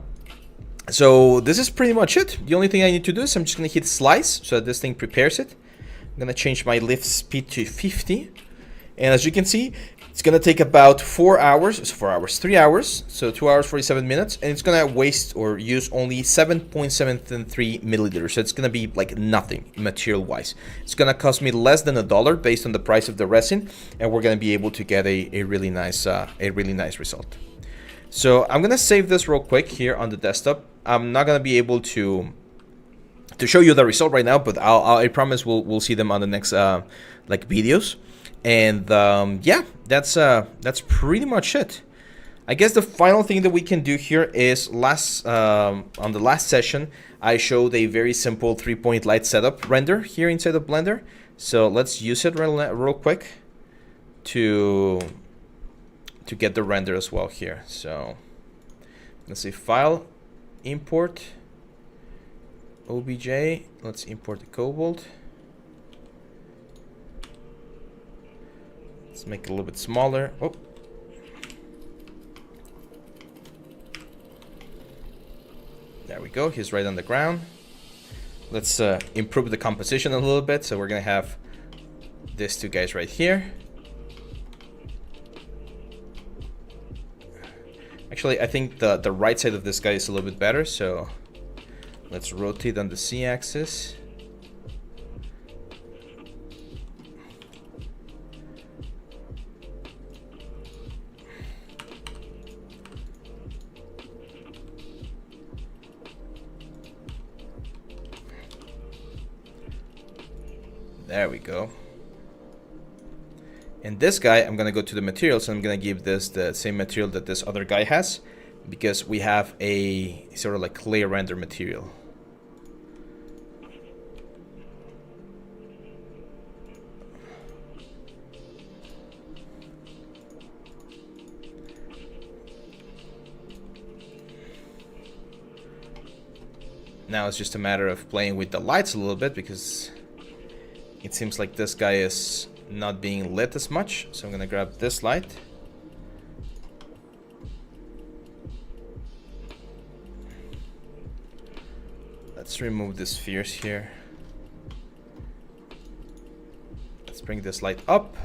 So this is pretty much it. The only thing I need to do is I'm just gonna hit slice so that this thing prepares it. I'm gonna change my lift speed to 50, and as you can see, it's gonna take about 3 hours, so 2 hours 47 minutes, and it's gonna waste or use only 7.73 milliliters. So it's gonna be like nothing material wise. It's gonna cost me less than $1 based on the price of the resin, and we're gonna be able to get a really nice result. So I'm gonna save this real quick here on the desktop. I'm not gonna be able to show you the result right now, but I promise we'll see them on the next like videos. And yeah, that's pretty much it. I guess the final thing that we can do here is on the last session I showed a very simple 3-point light setup render here inside of Blender. So let's use it real quick to get the render as well here. So let's say file, import obj, let's import the kobold. Let's make it a little bit smaller. Oh, there we go. He's right on the ground. Let's improve the composition a little bit. So we're gonna have these two guys right here. Actually, I think the right side of this guy is a little bit better, so let's rotate on the Z-axis. There we go. And this guy, I'm gonna go to the materials, and I'm gonna give this the same material that this other guy has, because we have a sort of like clay render material. Now it's just a matter of playing with the lights a little bit, because it seems like this guy is not being lit as much. So I'm gonna grab this light. Let's remove the spheres here. Let's bring this light up.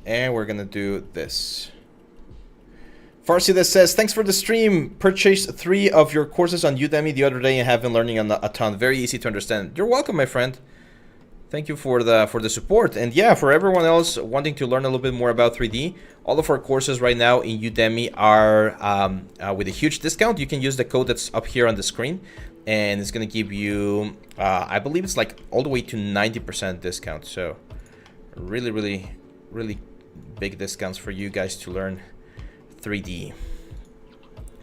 And we're gonna do this. Farsi that says, thanks for the stream. Purchased 3 of your courses on Udemy the other day and have been learning a ton. Very easy to understand. You're welcome, my friend. Thank you for the support. And yeah, for everyone else wanting to learn a little bit more about 3D, all of our courses right now in Udemy are with a huge discount. You can use the code that's up here on the screen, and it's going to give you, I believe it's like all the way to 90% discount. So really, really, really big discounts for you guys to learn 3D.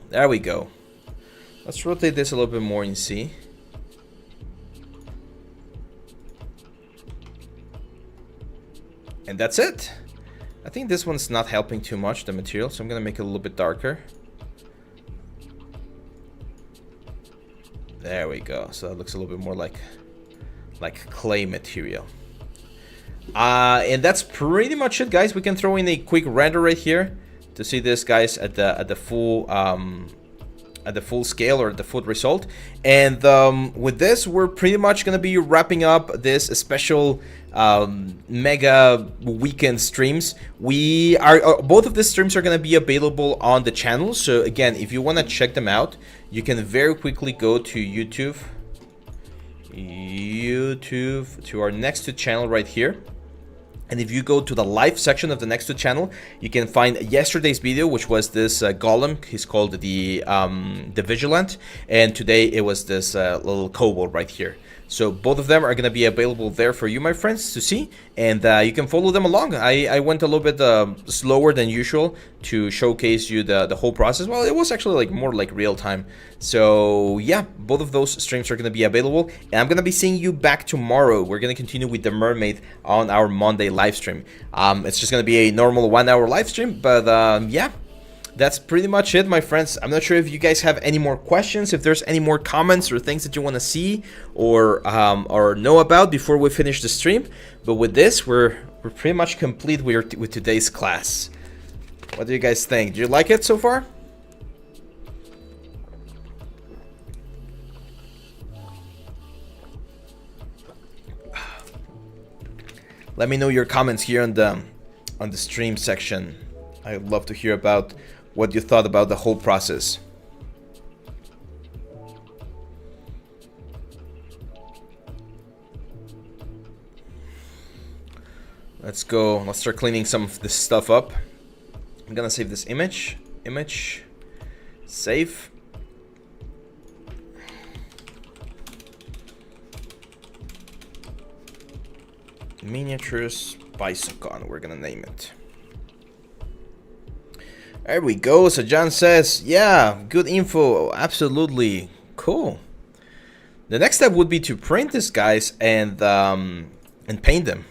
There we go. Let's rotate this a little bit more in C. And that's it. I think this one's not helping too much, the material, so I'm gonna make it a little bit darker. There we go. So that looks a little bit more like clay material. And that's pretty much it, guys. We can throw in a quick render right here to see this, guys, at the full scale or the full result. And with this, we're pretty much gonna be wrapping up this special mega weekend streams. We are both of these streams are gonna be available on the channel. So again, if you want to check them out, you can very quickly go to YouTube to our Nexus channel right here. And if you go to the live section of the Nexus channel, you can find yesterday's video, which was this golem. He's called the Vigilant, and today it was this little kobold right here. So both of them are going to be available there for you, my friends, to see, and you can follow them along. I went a little bit slower than usual to showcase you the whole process. Well, it was actually like more like real time. So yeah, both of those streams are going to be available, and I'm going to be seeing you back tomorrow. We're going to continue with the mermaid on our Monday live stream. It's just going to be a normal 1 hour live stream, but yeah. That's pretty much it, my friends. I'm not sure if you guys have any more questions, if there's any more comments or things that you want to see or know about before we finish the stream. But with this, we're pretty much complete with today's class. What do you guys think? Do you like it so far? Let me know your comments here on the stream section. I'd love to hear about what you thought about the whole process. Let's go. Let's start cleaning some of this stuff up. I'm gonna save this image. Save. Miniatures PAIZOCON, we're gonna name it. There we go. So John says, yeah, good info. Absolutely. Cool. The next step would be to print these guys and paint them.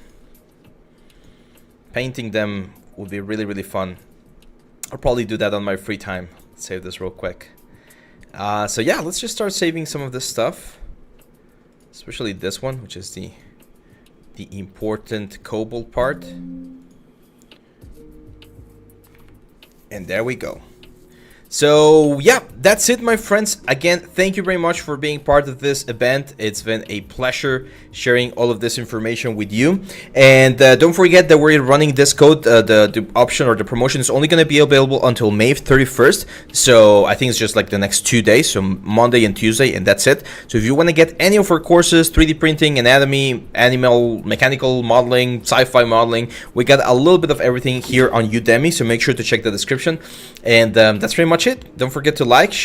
Painting them would be really, really fun. I'll probably do that on my free time. Let's save this real quick. So yeah, let's just start saving some of this stuff. Especially this one, which is the important kobold part. And there we go. So yeah, that's it, my friends. Again, thank you very much for being part of this event. It's been a pleasure sharing all of this information with you. And don't forget that we're running this code. The option or the promotion is only going to be available until May 31st. So I think it's just like the next 2 days, so Monday and Tuesday, and that's it. So if you want to get any of our courses, 3D printing, anatomy, animal, mechanical modeling, sci-fi modeling, we got a little bit of everything here on Udemy. So make sure to check the description. And that's pretty much it. Don't forget to like,